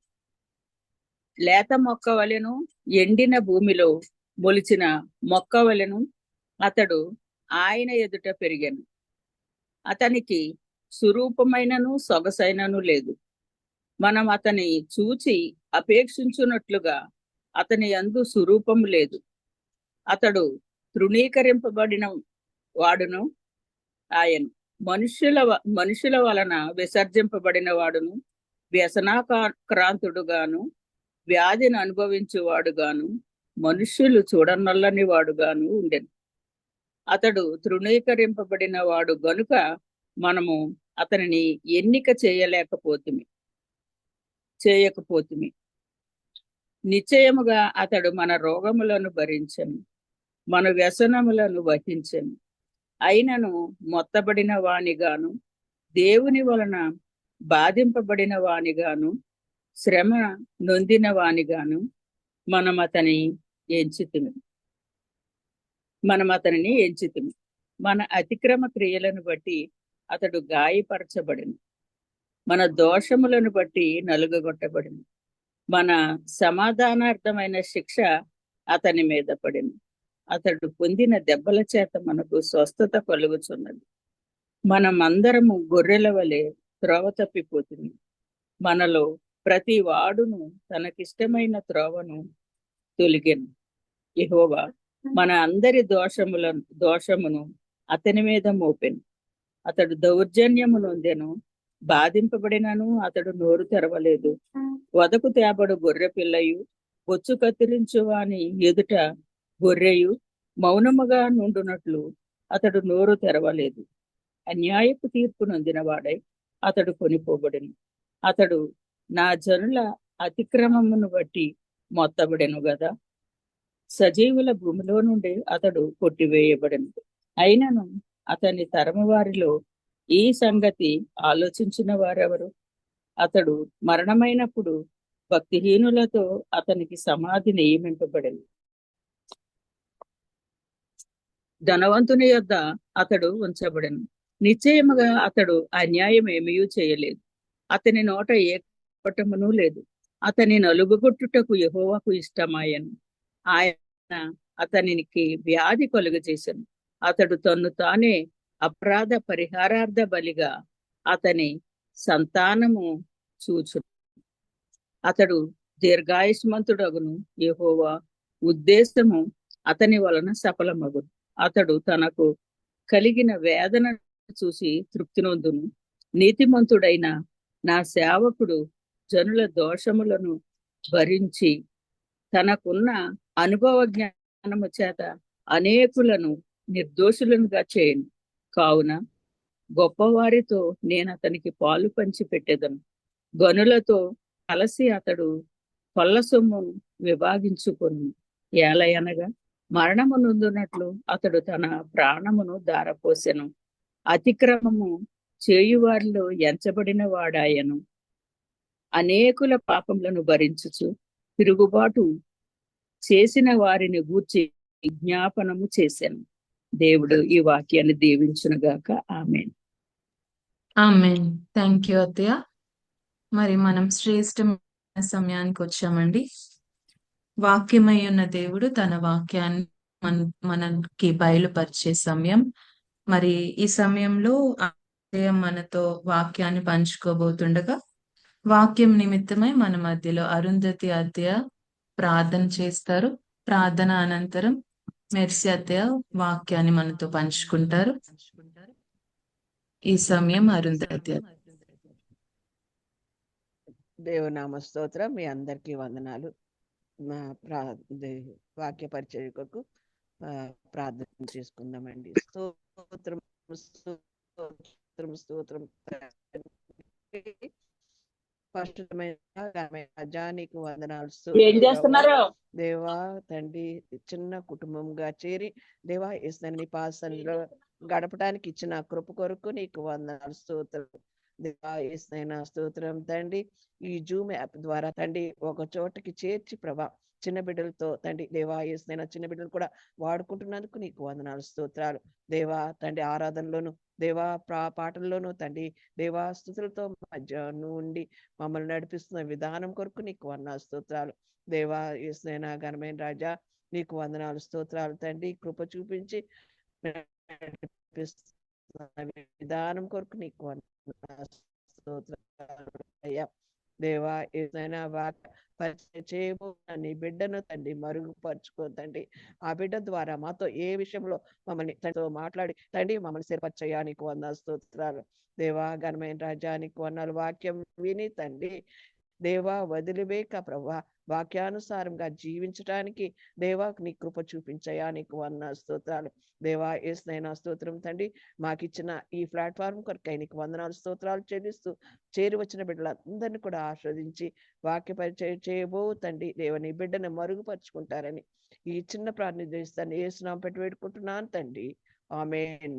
లేత మొక్క వలెను ఎండిన భూమిలో మొలిచిన మొక్క వలెను అతడు ఆయన ఎదుట పెరిగాను. అతనికి సురూపమైనను సొగసైనను లేదు. మనం అతని చూచి అపేక్షించున్నట్లుగా అతని యందు సురూపం లేదు. అతడు తృణీకరింపబడిన వాడును ఆయన, మనుషుల వలన విసర్జింపబడిన వాడును, వ్యసనాక్రాంతుడుగాను, వ్యాధిని అనుభవించువాడుగాను, మనుష్యులు చూడనల్లని వాడుగాను ఉండెను. అతడు తృణీకరింపబడిన వాడు గనుక మనము అతనిని ఎన్నిక చేయకపోతుమి. నిశ్చయముగా అతడు మన రోగములను భరించెను, మన వ్యసనములను వహించెను. అయినను మొత్తబడిన వానిగాను, దేవుని వలన బాధింపబడిన వానిగాను, శ్రమ నొందిన వానిగాను మనం అతనిని ఎంచితిమి. మన అతిక్రమ క్రియలను బట్టి అతడు గాయపరచబడిను, మన దోషములను బట్టి నలుగగొట్టబడిను. మన సమాధానార్థమైన శిక్ష అతని మీద పడిను. అతడు పొందిన దెబ్బల చేత మనకు స్వస్థత కలుగుచున్నది. మనమందరము గొర్రెల వలె త్రోవ తప్పిపోతుంది. మనలో ప్రతి వాడును తనకిష్టమైన త్రోవను తొలిగెను. యెహోవా మన అందరి దోషమును అతని మీద మోపెను. అతడు దౌర్జన్యము నొందెను, బాధింపబడినను అతడు నోరు తెరవలేదు. వదకు తేబడు గొర్రె పిల్లయు, బొచ్చు కత్తిరించు వాని ఎదుట గొర్రెయు మౌనముగా నుండునట్లు అతడు నోరు తెరవలేదు. అన్యాయపు తీర్పు నొందిన వాడై అతడు కొనిపోబడెను. అతడు నా జనుల అతిక్రమమును బట్టి మొత్తబడెను గదా. సజీవుల భూమిలో నుండి అతడు కొట్టివేయబడెను. అయినను అతని తరము వారిలో ఈ సంగతి ఆలోచించిన వారెవరు? అతడు మరణమైనప్పుడు భక్తిహీనులతో అతనికి సమాధి నియమింపబడింది. ధనవంతుని యొద్ద అతడు ఉంచబడెను. నిశ్చయముగా అతడు అన్యాయం ఏమీ చేయలేదు, అతని నోట ఏ కపటమును లేదు. అతని నలుగుగొట్టుటకు యెహోవాకు ఇష్టమాయను. ఆయన అతనికి వ్యాధి కలుగజేసెను. అతడు తన్ను తానే అపరాధ పరిహారార్థ బలిగా అతని సంతానము చూచు. అతడు దీర్ఘాయుష్మంతుడగును, యెహోవా ఉద్దేశము అతని వలన సఫలమగును. అతడు తనకు కలిగిన వేదన చూసి తృప్తి నొందును. నీతిమంతుడైన నా సేవకుడు జనుల దోషములను భరించి తనకున్న అనుభవ జ్ఞానము చేత అనేకులను నిర్దోషులనుగా చేయను. కావున గొప్పవారితో నేను అతనికి పాలు పంచి పెట్టెదను. గనులతో కలిసి అతడు కొల్ల సొమ్మును విభాగించుకొను. ఏలయనగా మరణము నొందునట్లు అతడు తన ప్రాణమును ధారపోసెను. అతిక్రమము చేయువారిలో ఎంచబడిన వాడాయను. అనేకుల పాపములను భరించుచు తిరుగుబాటు చేసిన వారిని గూర్చి విజ్ఞాపనము చేశాను. దేవుడు ఈ వాక్యాన్ని దీవించునుగాక. ఆమేన్. ఆమేన్. థ్యాంక్ యూ అత్తయ్య. మరి మనం శ్రేష్టమైన సమయానికి వచ్చామండి. వాక్యమై ఉన్న దేవుడు తన వాక్యాన్ని మనకి బయలుపరిచే సమయం. మరి ఈ సమయంలో అత్తయ్య మనతో వాక్యాన్ని పంచుకోబోతుండగా వాక్యం నిమిత్తమై మన మధ్యలో అరుంధతి అత్తయ్య ప్రార్థన చేస్తారు. ప్రార్థన అనంతరం మెర్సీ అత్తయ్య వాక్యాన్ని మనతో పంచుకుంటారు. ఈ సమయం అరుంధతి. దేవునామ స్తోత్రం. మీ అందరికీ వందనాలు. మా వాక్య పరిచయకు ప్రార్థన చేసుకుందామండి. స్తోత్రం స్తోత్రం స్తోత్రం. నీకు వందనాలు. ఏం చేస్తున్నారు? దేవా తండ్రి, చిన్న కుటుంబంగా చేరి దేవా యేసయ్య నీ పాసనలో గడపడానికి ఇచ్చిన కృప కొరకు నీకు వందనాలు. స్తోత్రం దేవా యేసయ్య. స్తోత్రం తండ్రి. ఈ జూమ్ యాప్ ద్వారా తండ్రి ఒక చోటకి చేర్చి ప్రభా చిన్న బిడ్డలతో తండ్రి దేవా యేసయ్య చిన్న బిడ్డలు కూడా వాడుకుంటున్నందుకు నీకు వందనాలు. స్తోత్రాలు దేవా తండ్రి. ఆరాధనలోను దేవా పాటల్లోనూ తండ్రి దేవా స్తుతులతో మధ్య ఉండి మమ్మల్ని నడిపిస్తున్న విధానం కొరకు నీకు వందనాలు. స్తోత్రాలు దేవా యేసయ్య. ఘనమైన రాజా నీకు వందనాలు స్తోత్రాలు తండ్రి. కృప చూపించి నడిపిస్తున్న విధానం కొరకు నీకు వందనాలు స్తోత్రాలు అయ్యా. దేవా ఏదైనా పరిచయం చేయబో నీ బిడ్డను తండ్రి మరుగుపరుచుకో తండ్రి. ఆ బిడ్డ ద్వారా మాతో ఏ విషయంలో మమ్మల్ని తండ్రితో మాట్లాడి తండ్రి మమ్మల్ని స్థిరపరచయ్యా, నీకు వందనాలు స్తోత్రాలు. దేవా ఘనమైన రాజ్యానికి వందనాలు. వాక్యం విని తండ్రి దేవా వదిలివేక ప్రభా వాక్యానుసారంగా జీవించడానికి దేవా నీ కృప చూపించయ్యా, నీకు వందనాలు స్తోత్రాలు. దేవా యేసునైనా స్తోత్రం తండ్రి. మాకిచ్చిన ఈ ప్లాట్ఫామ్ కొరకై నీకు వందనాలు స్తోత్రాలు చెల్లిస్తూ చేరి వచ్చిన బిడ్డలందరినీ కూడా ఆస్వాదించి వాక్య పరిచయం చేయబో తండ్రి. దేవని బిడ్డను మరుగుపరుచుకుంటారని ఈ చిన్న ప్రార్థన చేస్తాను యేసునామమున పెట్టి వేడుకుంటున్నాను తండ్రి. ఆమేన్.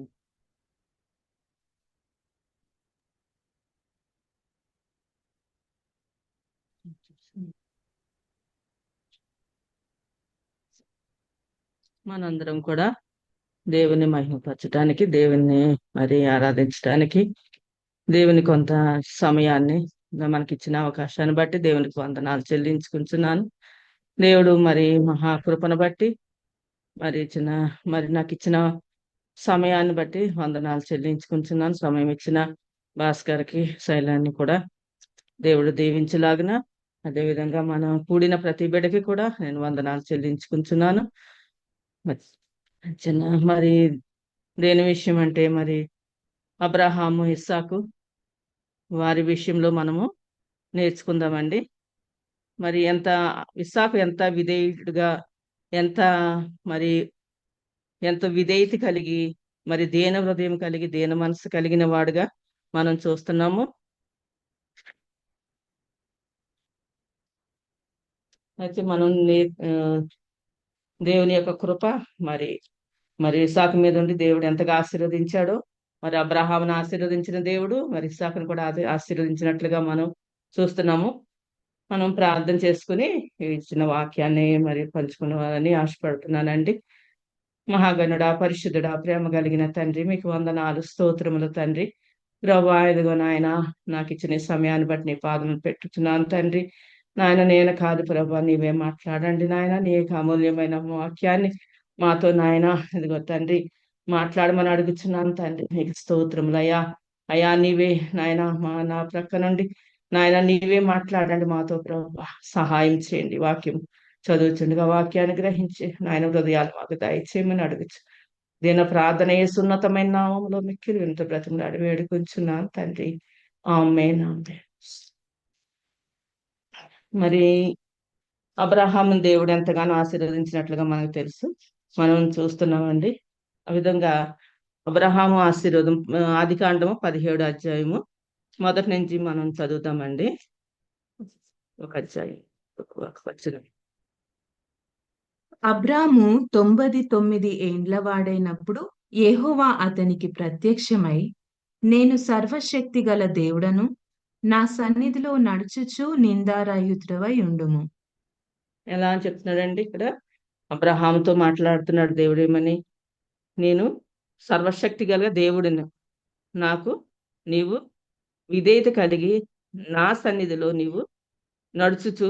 మనందరం కూడా దేవుని మహిమపరచడానికి, దేవుని మరి ఆరాధించడానికి, దేవుని కొంత సమయాన్ని మనకిచ్చిన అవకాశాన్ని బట్టి దేవునికి వందనాలు చెల్లించుకుంటున్నాను. దేవుడు మరి మహాకృపను బట్టి మరి నాకు ఇచ్చిన సమయాన్ని బట్టి వందనాలు చెల్లించుకుంటున్నాను. సమయం ఇచ్చిన భాస్కర్కి, శైలాన్ని కూడా దేవుడు దీవించలాగున, అదేవిధంగా మనం కూడిన ప్రతి బిడ్డకి కూడా నేను వందనాలు చెల్లించుకుంటున్నాను. మరి దేని విషయం అంటే మరి అబ్రహాము, ఇస్సాకు వారి విషయంలో మనము నేర్చుకుందామండి. మరి ఇస్సాకు ఎంత విధేయుడుగా, ఎంత విధేయత కలిగి, మరి దీన హృదయం కలిగి, దీన మనసు కలిగిన వాడుగా మనం చూస్తున్నాము. అయితే మనం దేవుని యొక్క కృప మరి ఇస్సాకు మీద ఉండి దేవుడు ఎంతగా ఆశీర్వదించాడో, మరి అబ్రహామును ఆశీర్వదించిన దేవుడు మరి ఇస్సాకును కూడా ఆశీర్వదించినట్లుగా మనం చూస్తున్నాము. మనం ప్రార్థన చేసుకుని ఇచ్చిన వాక్యాన్ని మరి పంచుకున్నారని ఆశపడుతున్నానండి. మహాగణుడా, పరిశుద్ధుడా, ప్రేమ కలిగిన తండ్రి, మీకు వందనాలు స్తోత్రములు తండ్రి. ప్రభా ఇదిగో నాయన, నాకు ఇచ్చిన సమయాన్ని బట్టి నీ పాదములు పెట్టుతున్నాను తండ్రి. నాయన నేను కాదు ప్రభా, నీవే మాట్లాడండి నాయన. నీ యొక్క అమూల్యమైన వాక్యాన్ని మాతో నాయన ఇదిగో తండ్రి మాట్లాడమని అడుగుతున్నాను తండ్రి. నీకు స్తోత్రములు అయ్యా. నీవే నాయన నా ప్రక్క నుండి నాయన నీవే మాట్లాడండి మాతో ప్రభా, సహాయం చేయండి. వాక్యం చదువుతుండగా వాక్యాన్ని గ్రహించి నాయన హృదయాలు మాకు దయచేయమని అడుగుచు దీని ప్రార్థన సున్నతమైన నామంలో మిక్కిలి వింత బ్రతిమలాడి వేడుకుంటున్నాను తండ్రి. ఆమేన్. మరి అబ్రహాము దేవుడు ఎంతగానో ఆశీర్వదించినట్లుగా మనకు తెలుసు, మనం చూస్తున్నామండి. ఆ విధంగా అబ్రహాము ఆశీర్వాదం ఆదికాండము 17వ అధ్యాయము మొదటి నుంచి మనం చదువుతామండి. ఒక అధ్యాయం ఒక వచనం. అబ్రాము 99 ఏండ్ల వాడైనప్పుడు యెహోవా అతనికి ప్రత్యక్షమై, నేను సర్వశక్తి గల దేవుడను, నా సన్నిధిలో నడుచుచు నిందారహితుడవై ఉండుము. ఎలా అని చెప్తున్నాడండి ఇక్కడ? అబ్రహాముతో మాట్లాడుతున్నాడు దేవుడు ఏమని? నేను సర్వశక్తి గల దేవుడిని, నాకు నీవు విధేయత కలిగి నా సన్నిధిలో నీవు నడుచుచు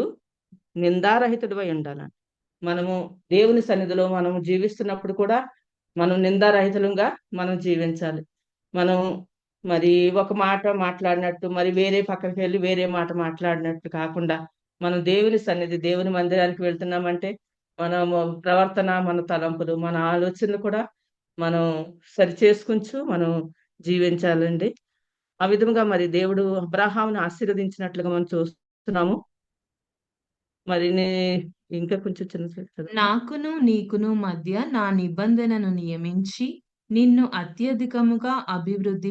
నిందారహితుడివై ఉండాలని. మనము దేవుని సన్నిధిలో మనము జీవిస్తున్నప్పుడు కూడా మనం నిందారహితులుగా మనం జీవించాలి. మనం మరి ఒక మాట మాట్లాడినట్టు మరి వేరే పక్కకి వెళ్ళి వేరే మాట మాట్లాడినట్టు కాకుండా మనం దేవుని సన్నిధి, దేవుని మందిరానికి వెళ్తున్నామంటే మన ప్రవర్తన, మన తలంపులు, మన ఆలోచనలు కూడా మనం సరి చేసుకుంటూ మనం జీవించాలండి. ఆ విధంగా మరి దేవుడు అబ్రహామును ఆశీర్వదించినట్లుగా మనం చూస్తున్నాము. మరి ఇంకా కొంచెం చిన్న నాకును నీకును మధ్య నా నిబంధనను నియమించి నిన్ను అత్యధికముగా అభివృద్ధి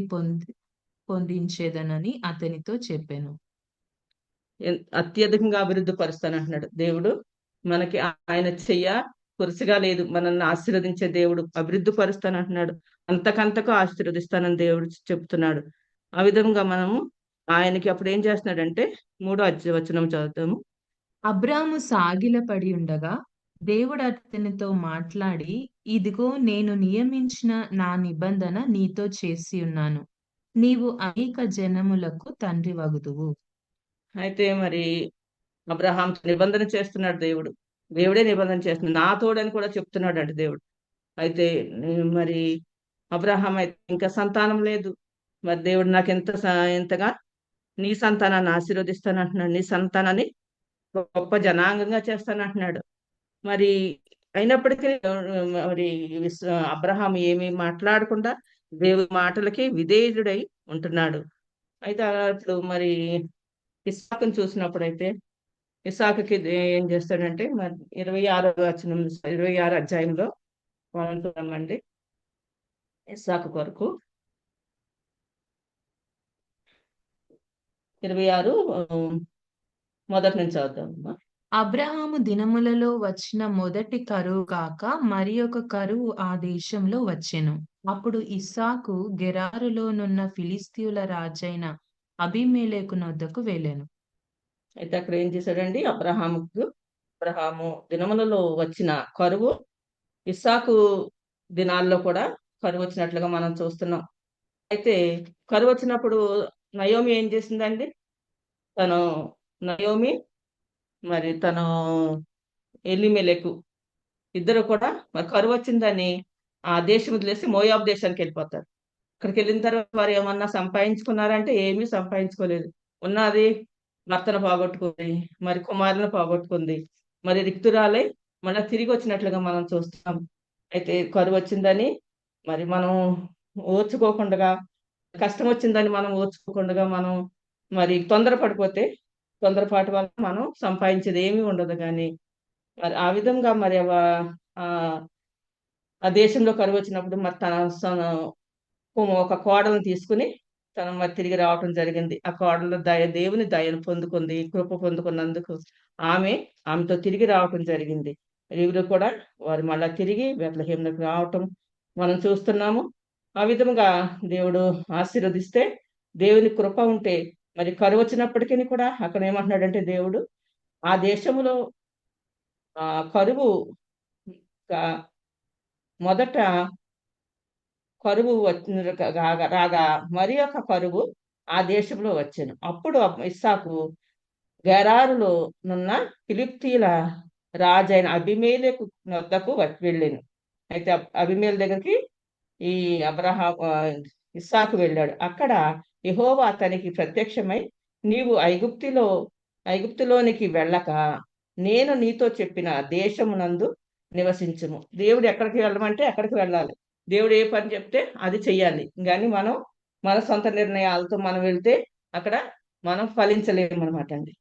పొందించేదనని అతనితో చెప్పాను. అత్యధికంగా అభివృద్ధి పరుస్తానంటున్నాడు దేవుడు. మనకి ఆయన చెయ్య కురుసుగా లేదు, మనల్ని ఆశీర్వదించే దేవుడు. అభివృద్ధి పరుస్తానంటున్నాడు, అంతకంతకు ఆశీర్వదిస్తానని దేవుడు చెప్తున్నాడు. ఆ విధంగా మనము ఆయనకి అప్పుడు ఏం చేస్తున్నాడంటే 3వ వచనం చదువుతాము. అబ్రాము సాగిలపడి ఉండగా దేవుడు అతనితో మాట్లాడి, ఇదిగో నేను నియమించిన నా నిబంధన నీతో చేసి ఉన్నాను, నీవు అనేక జనములకు తండ్రి వగుదువు. అయితే మరి అబ్రహాం నిబంధన చేస్తున్నాడు దేవుడు. దేవుడే నిబంధన చేస్తున్నాడు, నా తోడని కూడా చెప్తున్నాడు అంటే దేవుడు. అయితే మరి అబ్రహాం అయితే ఇంకా సంతానం లేదు. మరి దేవుడు నాకు ఎంతగా నీ సంతానాన్ని ఆశీర్వదిస్తాను అంటున్నాడు, నీ సంతానాన్ని గొప్ప జనాంగంగా చేస్తాను అంటున్నాడు. మరి అయినప్పటికీ మరి అబ్రహాం ఏమీ మాట్లాడకుండా దేవుడి మాటలకి విధేయుడై ఉంటున్నాడు. అయితే అప్పుడు మరి ఇస్సాకుని చూసినప్పుడైతే ఇస్సాకుకి ఏం చేస్తాడంటే మరి 26 అధ్యాయంలో మనం చూద్దామండి. ఇస్సాకు కొరకు 26 మొదటి నుంచి చదువుతామమ్మా. అబ్రహాము దినములలో వచ్చిన మొదటి కరువు కాక మరి ఒక కరువు ఆ దేశంలో వచ్చెను. అప్పుడు ఇస్సాకు గెరారులోనున్న ఫిలిస్తీయుల రాజైన అబీమెలెకు నొద్దకు వెళ్ళెను. అయితే అక్కడ ఏం చేశాడండి, అబ్రహాము దినములలో వచ్చిన కరువు ఇస్సాకు దినాల్లో కూడా కరువు వచ్చినట్లుగా మనం చూస్తున్నాం. అయితే కరువు వచ్చినప్పుడు నయోమి ఏం చేసిందండి, నయోమి మరి తను ఎలీమెలెకు ఇద్దరు కూడా మరి కరువు వచ్చిందని ఆ దేశం వదిలేసి మోయాబు దేశానికి వెళ్ళిపోతారు. అక్కడికి వెళ్ళిన తర్వాత వారు ఏమన్నా సంపాదించుకున్నారంటే ఏమీ సంపాదించుకోలేదు. ఉన్నది భర్తను పోగొట్టుకుంది, మరి కుమారులను పోగొట్టుకుంది, మరి రిక్తురాలై మళ్ళీ తిరిగి వచ్చినట్లుగా మనం చూస్తాం. అయితే కరువు వచ్చిందని మరి మనం ఓర్చుకోకుండా, కష్టం వచ్చిందని మనం ఓర్చుకోకుండా మనం మరి తొందరపాటు వల్ల మనం సంపాదించేది ఏమీ ఉండదు. కానీ మరి ఆ విధంగా మరి ఆ దేశంలో కరువు వచ్చినప్పుడు మరి ఒక కోడలను తీసుకుని తను మరి తిరిగి రావటం జరిగింది. ఆ కోడలు దేవుని దయను పొందుకుంది, కృప పొందుకున్నందుకు ఆమెతో తిరిగి రావటం జరిగింది. వీరు కూడా వారు మళ్ళా తిరిగి బెత్లెహేమునకు రావటం మనం చూస్తున్నాము. ఆ విధంగా దేవుడు ఆశీర్వదిస్తే, దేవుని కృప ఉంటే మరి కరువు వచ్చినప్పటికీ కూడా అక్కడ ఏమంటున్నాడంటే దేవుడు ఆ దేశంలో కరువు మొదట కరువు రాగా మరి ఒక కరువు ఆ దేశంలో వచ్చాను. అప్పుడు ఇస్సాకు గెరారులో నున్న ఫిలిస్తీయుల రాజైన అబీమెలెకు వద్దకు వెళ్ళాను. అయితే అబీమెలెకు దగ్గరికి ఈ ఇస్సాకు వెళ్ళాడు. అక్కడ యెహోవా అతనికి ప్రత్యక్షమై, నీవు ఐగుప్తులోనికి వెళ్ళక నేను నీతో చెప్పిన దేశమునందు నివసించుము. దేవుడు ఎక్కడికి వెళ్ళమంటే అక్కడికి వెళ్ళాలి. దేవుడు ఏ పని చెప్తే అది చెయ్యాలి. కానీ మనం మన సొంత నిర్ణయాలతో మనం వెళ్తే అక్కడ మనం ఫలించలేము అనమాట అండి.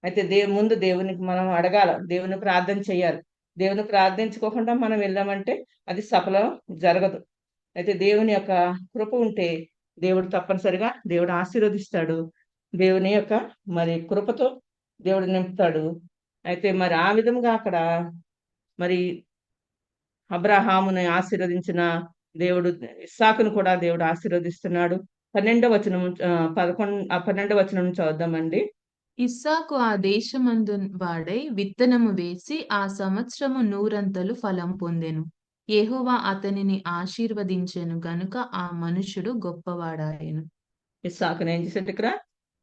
అయితే ముందు దేవునికి మనం అడగాల, దేవుని ప్రార్థన చేయాలి. దేవుని ప్రార్థించుకోకుండా మనం వెళ్ళామంటే అది సఫలం జరగదు. అయితే దేవుని యొక్క కృప ఉంటే దేవుడు తప్పనిసరిగా దేవుడు ఆశీర్వదిస్తాడు. దేవుని యొక్క మరి కృపతో దేవుడు నింపుతాడు. అయితే మరి ఆ విధంగా అక్కడ మరి అబ్రహాముని ఆశీర్వదించిన దేవుడు ఇస్సాకును కూడా దేవుడు ఆశీర్వదిస్తున్నాడు. 12వ వచనం 12వ వచనం చదువుదామండి. ఇస్సాకు ఆ దేశమందు వాడై విత్తనము వేసి ఆ సంవత్సరము 100 ఫలం పొందెను. యెహోవా అతనిని ఆశీర్వదించెను గనుక ఆ మనుషుడు గొప్పవాడాయెను. ఇస్సాకుని ఏం చేశాడు,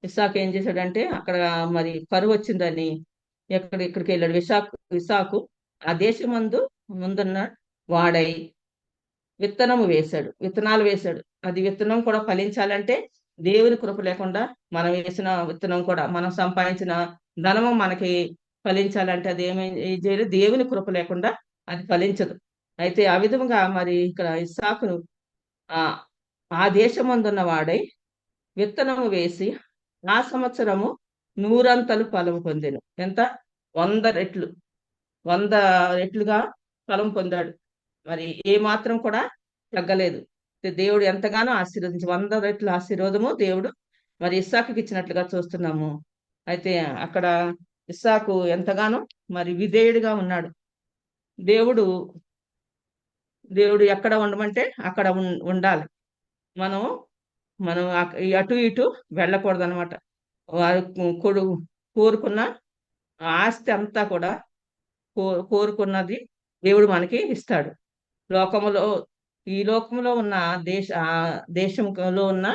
ఇస్సాకు ఏం చేశాడంటే అక్కడ మరి కరువు వచ్చిందని ఇక్కడికి వెళ్ళాడు. ఇస్సాకు ఆ దేశమందు ముందున్న వాడై విత్తనాలు వేశాడు. అది విత్తనం కూడా ఫలించాలంటే దేవుని కృప లేకుండా మనం వేసిన విత్తనం కూడా, మనం సంపాదించిన ధనము మనకి ఫలించాలంటే అది చేయలేదు, దేవుని కృప లేకుండా అది ఫలించదు. అయితే ఆ విధంగా మరి ఇక్కడ ఇస్సాకును ఆ దేశమందున్న వాడై విత్తనము వేసి ఆ సంవత్సరము 100 ఫలం పొందెను. ఎంత? 100 రెట్లుగా ఫలం పొందాడు. మరి ఏ మాత్రం కూడా తగ్గలేదు. దేవుడు ఎంతగానో ఆశీర్వదించి 100 రెట్ల ఆశీర్వాదము దేవుడు మరి ఇస్సాకుకి ఇచ్చినట్లుగా చూస్తున్నాము. అయితే అక్కడ ఇస్సాకు ఎంతగానో మరి విధేయుడిగా ఉన్నాడు. దేవుడు ఎక్కడ ఉండమంటే అక్కడ ఉండాలి. మనం అటు ఇటు వెళ్ళకూడదు అనమాట. వారు కోరుకున్న ఆస్తి అంతా కూడా కోరుకున్నది దేవుడు మనకి ఇస్తాడు. ఈ లోకంలో ఉన్న దేశంలో ఉన్న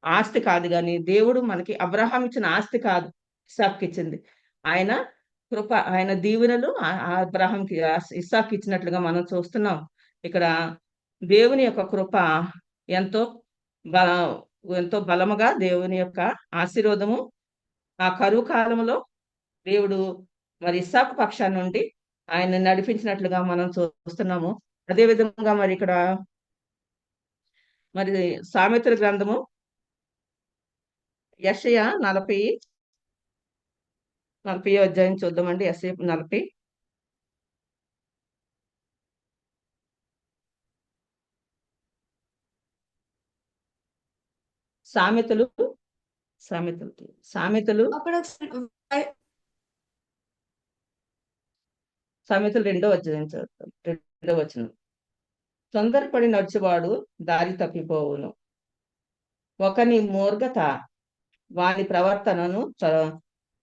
ఆస్తి కాదు, కానీ దేవుడు మనకి అబ్రహాం ఇచ్చిన ఆస్తి కాదు ఇస్సాకుకి ఇచ్చింది. ఆయన కృప, ఆయన దీవెనలు అబ్రహాంకి ఇస్సాకు ఇచ్చినట్లుగా మనం చూస్తున్నాం. ఇక్కడ దేవుని యొక్క కృప ఎంతో బల ఎంతో బలముగా దేవుని యొక్క ఆశీర్వాదము ఆ కరువు కాలంలో దేవుడు మరి ఇస్సాకు పక్షాన్ని నుండి ఆయన నడిపించినట్లుగా మనం చూస్తున్నాము. అదే విధంగా మరి ఇక్కడ మరి సామెతల గ్రంథము యెషయా 40 అధ్యాయం చూద్దామండి. యెషయా 40 సామెతలు సామెతలు సామెతలు సామెతలు 2వ అధ్యాయం చదువుతాం. 2వ వచనం. తొందరపడి నడుచువాడు దారి తప్పిపోవును, ఒకని మూర్ఘత వాని ప్రవర్తనను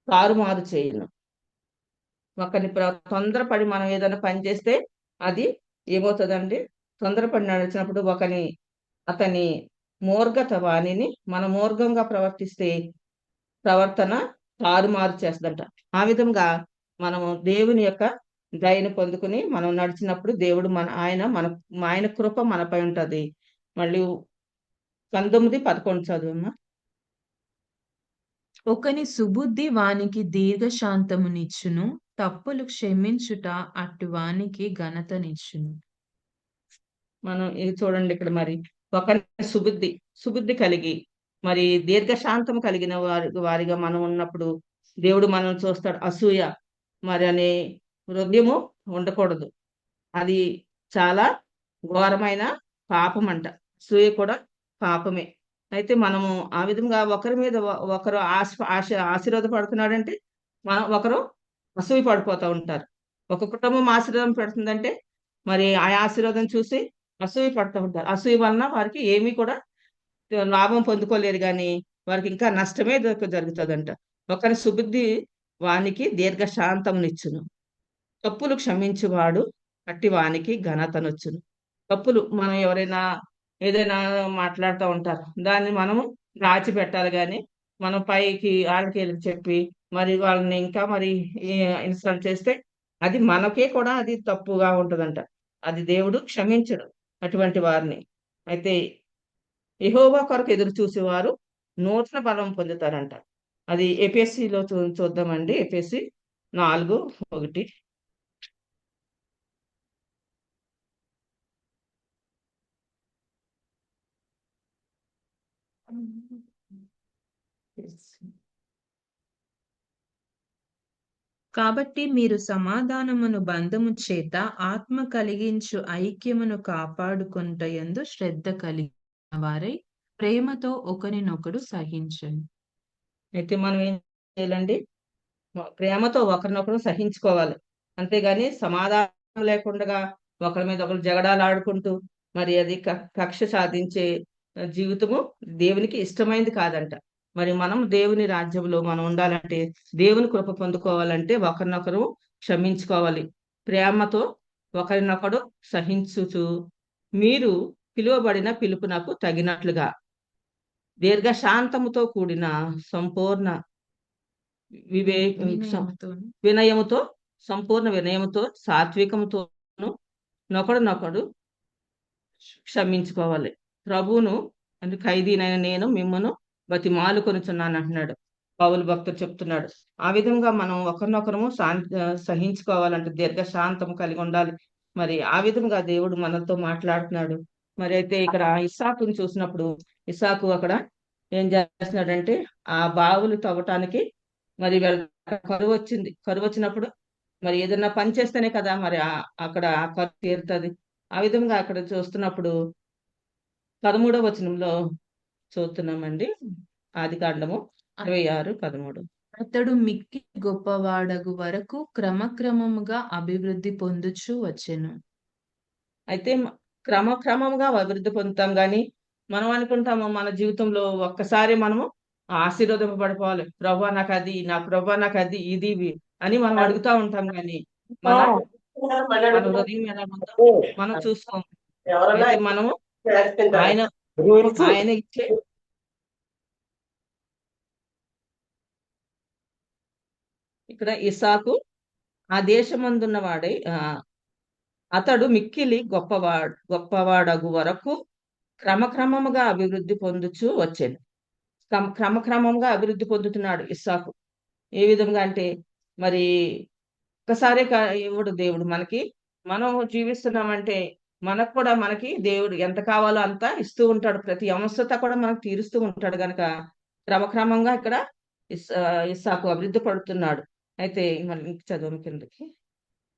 తారుమారు చేయును. ఒకని తొందరపడి మనం ఏదైనా పని చేస్తే అది ఏమవుతుందండి? తొందరపడి నడిచినప్పుడు అతని మూర్ఘత వాణిని మన మూర్ఘంగా ప్రవర్తిస్తే ప్రవర్తన తారుమారు చేస్తుందంట. ఆ విధంగా మనము దేవుని యొక్క దయను పొందుకుని మనం నడిచినప్పుడు దేవుడు ఆయన కృప మనపై ఉంటది. మళ్ళీ 19:11 చదువమ్మా. ఒకని సుబుద్ధి వానికి దీర్ఘశాంతమునిచ్చును, తప్పులు క్షమించుట అటు వానికి ఘనతనిచ్చును. మనం ఇది చూడండి, ఇక్కడ మరి ఒకరి సుబుద్ధి కలిగి మరి దీర్ఘశాంతం కలిగిన వారిగా మనం ఉన్నప్పుడు దేవుడు మనం చూస్తాడు. అసూయ మరి అనే హృదయము ఉండకూడదు. అది చాలా ఘోరమైన పాపం అంట. అసూయ కూడా పాపమే. అయితే మనము ఆ విధంగా ఒకరి మీద ఒకరు ఆశీర్వాదపడుతున్నాడంటే ఒకరు అసూయ పడిపోతూ ఉంటారు. ఒక కుటుంబం ఆశీర్వాదం పెడుతుందంటే మరి ఆ ఆశీర్వాదం చూసి అసూయ పడుతూ ఉంటారు. అసూయ వలన వారికి ఏమీ కూడా లాభం పొందుకోలేరు, కానీ వారికి ఇంకా నష్టమే జరుగుతుందంట. ఒకరి సుబుద్ధి వానికి దీర్ఘశాంతమునిచ్చును, తప్పులు క్షమించువాడు అట్టి వానికి ఘనతనొచ్చును. తప్పులు మనం ఎవరైనా ఏదైనా మాట్లాడుతూ ఉంటారు, దాన్ని మనము రాచిపెట్టాలి, కానీ మనం పైకి వాళ్ళకి చెప్పి మరి వాళ్ళని ఇంకా మరి ఇన్సల్ట్ చేస్తే అది మనకే కూడా అది తప్పుగా ఉంటుందంట. అది దేవుడు క్షమించడు అటువంటి వారిని. అయితే యెహోవా కొరకు ఎదురు చూసేవారు నూతన బలం పొందుతారంట. అది ఎఫెసీలో చూద్దామండి. ఎఫెసీ 4:1. కాబట్టి మీరు సమాధానమును బంధము చేత ఆత్మ కలిగించు ఐక్యమును కాపాడుకొనుటయందు శ్రద్ధ కలిగిన వారై ప్రేమతో ఒకరినొకడు సహించండి. అయితే మనం ఏం చేయాలండి? ప్రేమతో ఒకరినొకరు సహించుకోవాలి. అంతేగాని సమాధానం లేకుండా ఒకరి మీద ఒకరు జగడాలు ఆడుకుంటూ మరి అది కక్ష సాధించే జీవితము దేవునికి ఇష్టమైంది కాదంట. మరి మనం దేవుని రాజ్యంలో మనం ఉండాలంటే, దేవుని కృప పొందుకోవాలంటే ఒకరినొకరు క్షమించుకోవాలి. ప్రేమతో ఒకరినొకడు సహించుచు మీరు పిలువబడిన పిలుపునకు తగినట్లుగా దీర్ఘశాంతముతో కూడిన సంపూర్ణ వినయముతో సంపూర్ణ వినయముతో సాత్వికముతోను నొకడు క్షమించుకోవాలి. ప్రభువును అంటే ఖైదీనైన నేను మిమ్మను బతిమాలు కొనుచున్నాను అంటున్నాడు పౌలు భక్తుడు చెప్తున్నాడు. ఆ విధంగా మనం ఒకరినొకరము సహించుకోవాలంటే దీర్ఘశాంతం కలిగి ఉండాలి. మరి ఆ విధంగా దేవుడు మనతో మాట్లాడుతున్నాడు. మరి అయితే ఇక్కడ ఇస్సాకుని చూసినప్పుడు ఇస్సాకు అక్కడ ఏం చేస్తున్నాడంటే ఆ బావులు తవ్వటానికి మరి కరువు వచ్చింది. కరువు వచ్చినప్పుడు మరి ఏదైనా పని చేస్తేనే కదా మరి అక్కడ ఆ కరువు తీరుతుంది. ఆ విధంగా అక్కడ చూస్తున్నప్పుడు 13వ వచనంలో చూస్తున్నామండి. ఆదికాండము 26:13. అతడు మిక్కి గొప్పవాడగు వరకు క్రమక్రమముగా అభివృద్ధి పొందుచు వచ్చెను. అయితే క్రమక్రమంగా అభివృద్ధి పొందుతాం, కానీ మనం అనుకుంటాము మన జీవితంలో ఒక్కసారి మనము ఆశీర్వాదపడిపోవాలి. ప్రభా నాకు అది, ప్రభా నాకు అది, ఇది అని మనం అడుగుతా ఉంటాం, కానీ మన హృదయం ఎలా ఉందో మనం చూసుకోము. అయితే మనము ఆయన ఇచ్చే ఇక్కడ ఇస్సాకు ఆ దేశమందున్న వాడై అతడు మిక్కిలి గొప్పవాడగు వరకు క్రమక్రమముగా అభివృద్ధి పొందుచూ వచ్చాను. క్రమక్రమంగా అభివృద్ధి పొందుతున్నాడు ఇస్సాకు. ఏ విధంగా అంటే మరి ఒక్కసారే ఇవ్వడు దేవుడు మనకి. మనం జీవిస్తున్నామంటే మనకు కూడా మనకి దేవుడు ఎంత కావాలో అంత ఇస్తూ ఉంటాడు. ప్రతి అవసరత కూడా మనకు తీరుస్తూ ఉంటాడు గనక క్రమక్రమంగా ఇక్కడ ఇస్సాకు అభివృద్ధి పడుతున్నాడు. అయితే మళ్ళీ చదువు కిందకి.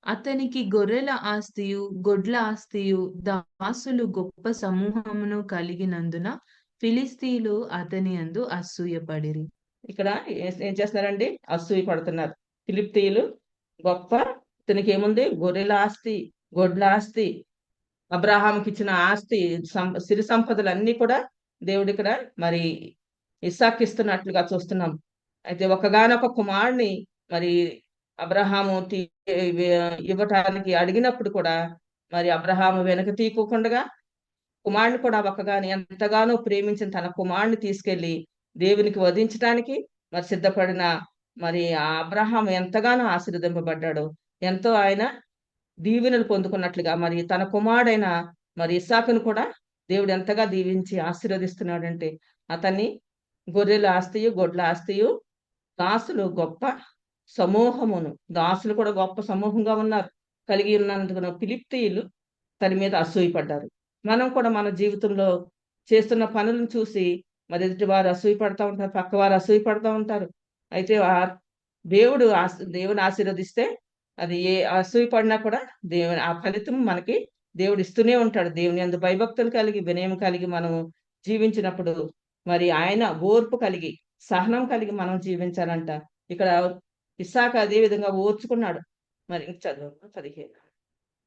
అతనికి గొర్రెల ఆస్తియు గొడ్ల ఆస్తియు దాసులు గొప్ప సమూహమును కలిగినందున ఫిలిస్తీయులు అతని యందు అసూయపడిరి. ఇక్కడ ఏం చేస్తున్నారండి? అసూయ పడుతున్నారు. ఫిలిస్తీయులు గొప్ప, ఇతనికి ఏముంది? గొర్రెల ఆస్తి, గొడ్ల ఆస్తి, అబ్రహాంకి ఇచ్చిన ఆస్తి, సిరి సంపదలు అన్ని కూడా దేవుడు ఇక్కడ మరి ఇస్సాకు ఇస్తున్నట్లుగా చూస్తున్నాం. అయితే ఒకగానొక కుమారుని మరి అబ్రహాము ఇవ్వటానికి అడిగినప్పుడు కూడా మరి అబ్రహాము వెనక తీయకుండా కుమారుని కూడా ఒకగాని ఎంతగానో ప్రేమించిన తన కుమారుని తీసుకెళ్లి దేవునికి వధించడానికి మరి సిద్ధపడిన మరి ఆ అబ్రహాము ఎంతగానో ఆశీర్వదింపబడ్డాడు. ఎంతో ఆయన దీవెనలు పొందుకున్నట్లుగా మరి తన కుమారుడైన మరి ఇస్సాకును కూడా దేవుడు ఎంతగా దీవించి ఆశీర్వదిస్తున్నాడంటే అతన్ని గొర్రెల ఆస్తియు గొడ్ల ఆస్తియు దాసులు గొప్ప సమూహమును, దాసులు కూడా గొప్ప సమూహంగా ఉన్నారు కలిగి ఉన్నందుకు ఫిలిస్తీయులు తన మీద అసూయపడ్డారు. మనం కూడా మన జీవితంలో చేస్తున్న పనులను చూసి మరి ఎదుటి వారు అసూయపడతా ఉంటారు, పక్క వారు అసూయపడతా ఉంటారు. అయితే దేవుని ఆశీర్వదిస్తే అది ఏ అసూయపడినా కూడా ఆ ఫలితం మనకి దేవుడు ఇస్తూనే ఉంటాడు. దేవుని యందు భయభక్తులు కలిగి వినయం కలిగి మనము జీవించినప్పుడు మరి ఆయన ఓర్పు కలిగి సహనం కలిగి మనం జీవించాలంట. ఇక్కడ ఇస్సాకు అదే విధంగా ఓర్చుకున్నాడు. మరి చదువు 15.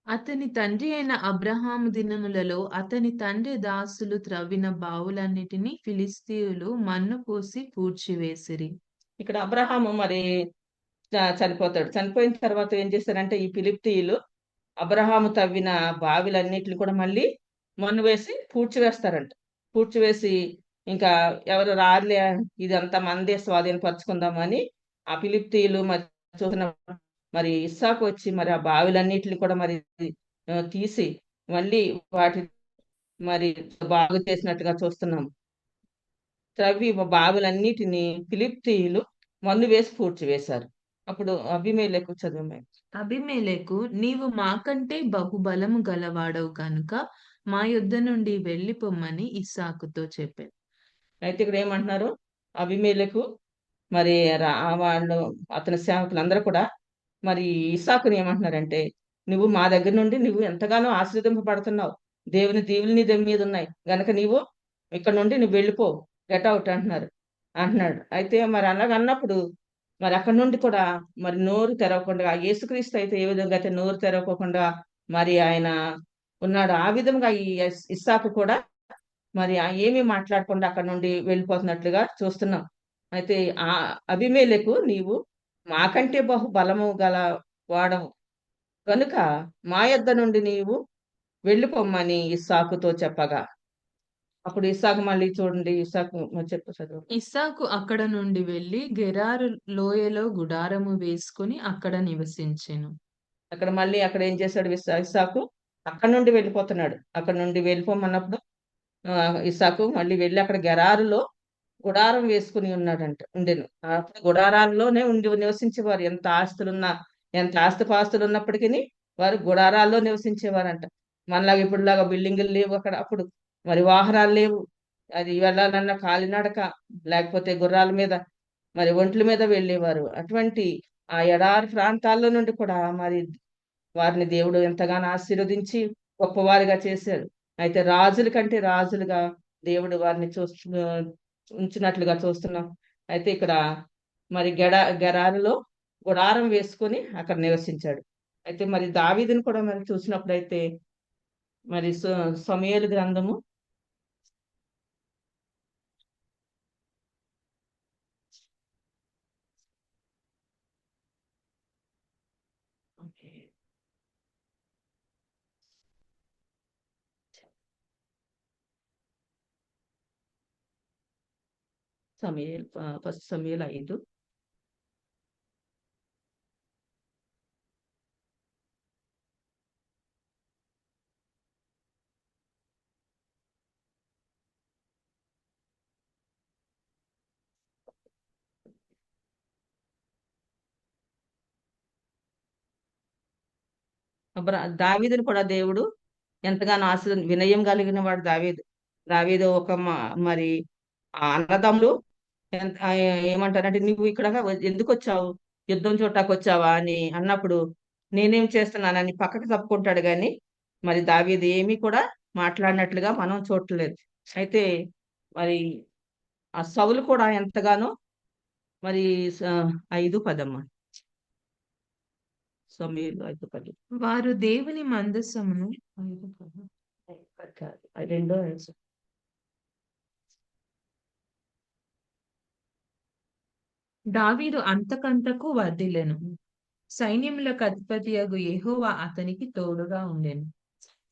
అతని తండ్రి అయిన అబ్రహాము దినములలో అతని తండ్రి దాసులు త్రవ్విన బావులన్నిటినీ ఫిలిస్తీయులు మన్ను పోసి పూడ్చివేసిరి. ఇక్కడ అబ్రహాము మరి చనిపోతాడు. చనిపోయిన తర్వాత ఏం చేస్తారంటే ఈ ఫిలిస్తీయులు అబ్రహాము తవ్విన బావిలన్నిటిని కూడా మళ్ళీ మన్ను వేసి పూడ్చివేస్తారంట. పూడ్చివేసి ఇంకా ఎవరు రాలే, ఇదంతా మందే స్వాధీనపరచుకుందామని ఆ ఫిలిస్తీయులు మరి చూసిన మరి ఇస్సాకు వచ్చి మరి ఆ బావిలన్నిటిని కూడా మరి తీసి మళ్ళీ వాటి మరి బాగు చేసినట్టుగా చూస్తున్నాం. త్రవ్వి బావులన్నిటిని ఫిలిస్తీయులు మన్ను వేసి పూడ్చివేశారు. అప్పుడు అబీమెలెకు చదువు. అబీమెలెకు, నీవు మాకంటే బహుబలము గలవాడవు కనుక మా యొద్ద నుండి వెళ్ళిపోమ్మని ఇస్సాకుతో చెప్పారు. అయితే ఇక్కడ ఏమంటున్నారు? అబీమెలెకు మరి వాళ్ళు అతని సేవకులందరూ కూడా మరి ఇస్సాకుని ఏమంటున్నారంటే, నువ్వు మా దగ్గర నుండి నువ్వు ఎంతగానో ఆశీర్వదింపబడుతున్నావు, దేవుని దీవులు నీ దగ్గర మీద ఉన్నాయి గనక నీవు ఇక్కడ నుండి నువ్వు వెళ్ళిపో, గెట్ అవుట్ అంటున్నాడు. అయితే మరి అలాగన్నప్పుడు మరి అక్కడ నుండి కూడా మరి నోరు తెరవకుండా, యేసుక్రీస్తు అయితే ఏ విధంగా అయితే నోరు తెరవకుండా మరి ఆయన ఉన్నాడు, ఆ విధంగా ఈ ఇస్సాకు కూడా మరి ఏమీ మాట్లాడకుండా అక్కడ నుండి వెళ్ళిపోతున్నట్లుగా చూస్తున్నాం. అయితే ఆ అబీమెలెకు, నీవు మాకంటే బహు బలము గల వాడవు కనుక మా యొద్ద నుండి నీవు వెళ్ళిపోమ్మని ఇస్సాకుతో చెప్పగా, అప్పుడు ఇస్సాకు మళ్ళీ చూడండి, ఇస్సాకు చెప్పు చదువు. ఇస్సాకు అక్కడ నుండి వెళ్లి గెరారు లోయలో గుడారము వేసుకుని అక్కడ నివసించెను. అక్కడ మళ్ళీ అక్కడ ఏం చేశాడు ఇస్సాకు? అక్కడ నుండి వెళ్ళిపోతున్నాడు. అక్కడ నుండి వెళ్ళిపోమన్నప్పుడు ఇస్సాకు మళ్ళీ వెళ్ళి అక్కడ గెరారులో గుడారం వేసుకుని ఉండెను. అప్పుడు గుడారాల్లోనే నివసించేవారు. ఎంత ఆస్తిపాస్తులు ఉన్నప్పటికీ వారు గుడారాల్లో నివసించేవారంట. మనలాగా ఇప్పుడులాగా బిల్డింగులు లేవు అక్కడ. అప్పుడు మరి వాహనాలు లేవు. అది వెళ్ళాలన్న కాలినడక లేకపోతే గుర్రాల మీద మరి ఒంట్ల మీద వెళ్ళేవారు. అటువంటి ఆ ఎడారి ప్రాంతాల్లో నుండి కూడా మరి వారిని దేవుడు ఎంతగానో ఆశీర్వదించి గొప్పవారిగా చేశాడు. అయితే రాజుల కంటే రాజులుగా దేవుడు వారిని ఉంచినట్లుగా చూస్తున్నాం. అయితే ఇక్కడ మరి గెరారులో గుడారం వేసుకొని అక్కడ నివసించాడు. అయితే మరి దావీదుని కూడా మరి చూసినప్పుడైతే మరి సమూయేలు గ్రంథము 1 సమూయేలు 5 దావీదుని కూడా దేవుడు ఎంతగానో వినయం కలిగిన వాడు దావీదు. దావీదు ఒక మరి ఆ అన్నదమ్ములు ఏమంటారంటే, నువ్వు ఇక్కడ ఎందుకు వచ్చావు, యుద్ధం చూడటానికి వచ్చావా అని అన్నప్పుడు నేనేం చేస్తున్నానని పక్కకు తప్పుకుంటాడు కానీ మరి దావీదు ఏమీ కూడా మాట్లాడినట్లుగా మనం చూడలేదు. అయితే మరి ఆ సౌలు కూడా ఎంతగానో మరి 5:10 సమయంలో 5:10 వారు దేవుని మందసమును 2 దావీదు అంతకంతకు వర్ధిల్లెను. సైన్యములకు అధిపతియగు యెహోవా అతనికి తోడుగా ఉండెను.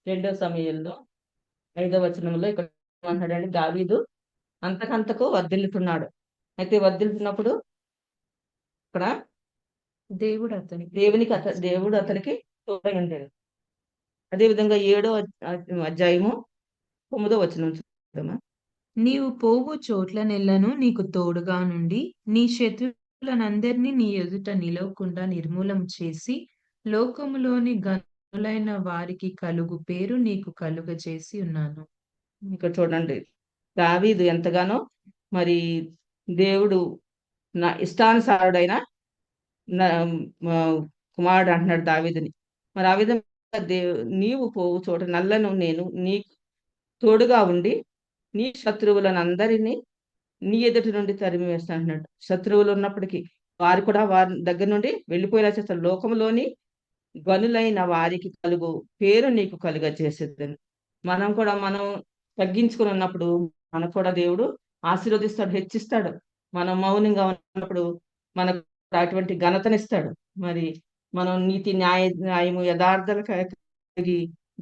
2 సమయంలో 5వ వచనంలో ఇక్కడ ఏమంటాడంటే, దావీదు అంతకంతకు వర్ధిల్లుతున్నాడు. అయితే వర్ధిల్లుతున్నప్పుడు ఇక్కడ దేవుడు అతనికి తోడై ఉంటాడు. అదేవిధంగా 7వ అధ్యాయము 9వ వచనం చూద్దామా. నీవు పోవు చోట్లనెల్లను నీకు తోడుగా నుండి నీ శత్రువులనందరినీ నీ ఎదుట నిలవకుండా నిర్మూలం చేసి లోకములోని గనులైన వారికి కలుగు పేరు నీకు కలుగజేసి ఉన్నాను. ఇక్కడ చూడండి, దావీదు ఎంతగానో మరి దేవుడు నా ఇష్టానుసారుడైన కుమారుడు అంటున్నాడు దావీదుని. మరి ఆ విధంగా నీవు పోవు చోట నల్లను నేను నీకు తోడుగా ఉండి నీ శత్రువులను అందరినీ నీ ఎదుటి నుండి తరిమి వేస్తాను అంటున్నాడు. శత్రువులు ఉన్నప్పటికీ వారు కూడా వారి దగ్గర నుండి వెళ్ళిపోయేలా చేస్తారు. లోకంలోని గనులైన వారికి కలుగు పేరు నీకు కలుగ చేసేదని. మనం తగ్గించుకుని ఉన్నప్పుడు మనకు కూడా దేవుడు ఆశీర్వదిస్తాడు, హెచ్చిస్తాడు. మనం మౌనంగా ఉన్నప్పుడు మనకు అటువంటి ఘనతనిస్తాడు. మరి మనం నీతి న్యాయము యథార్థాలు కలిగి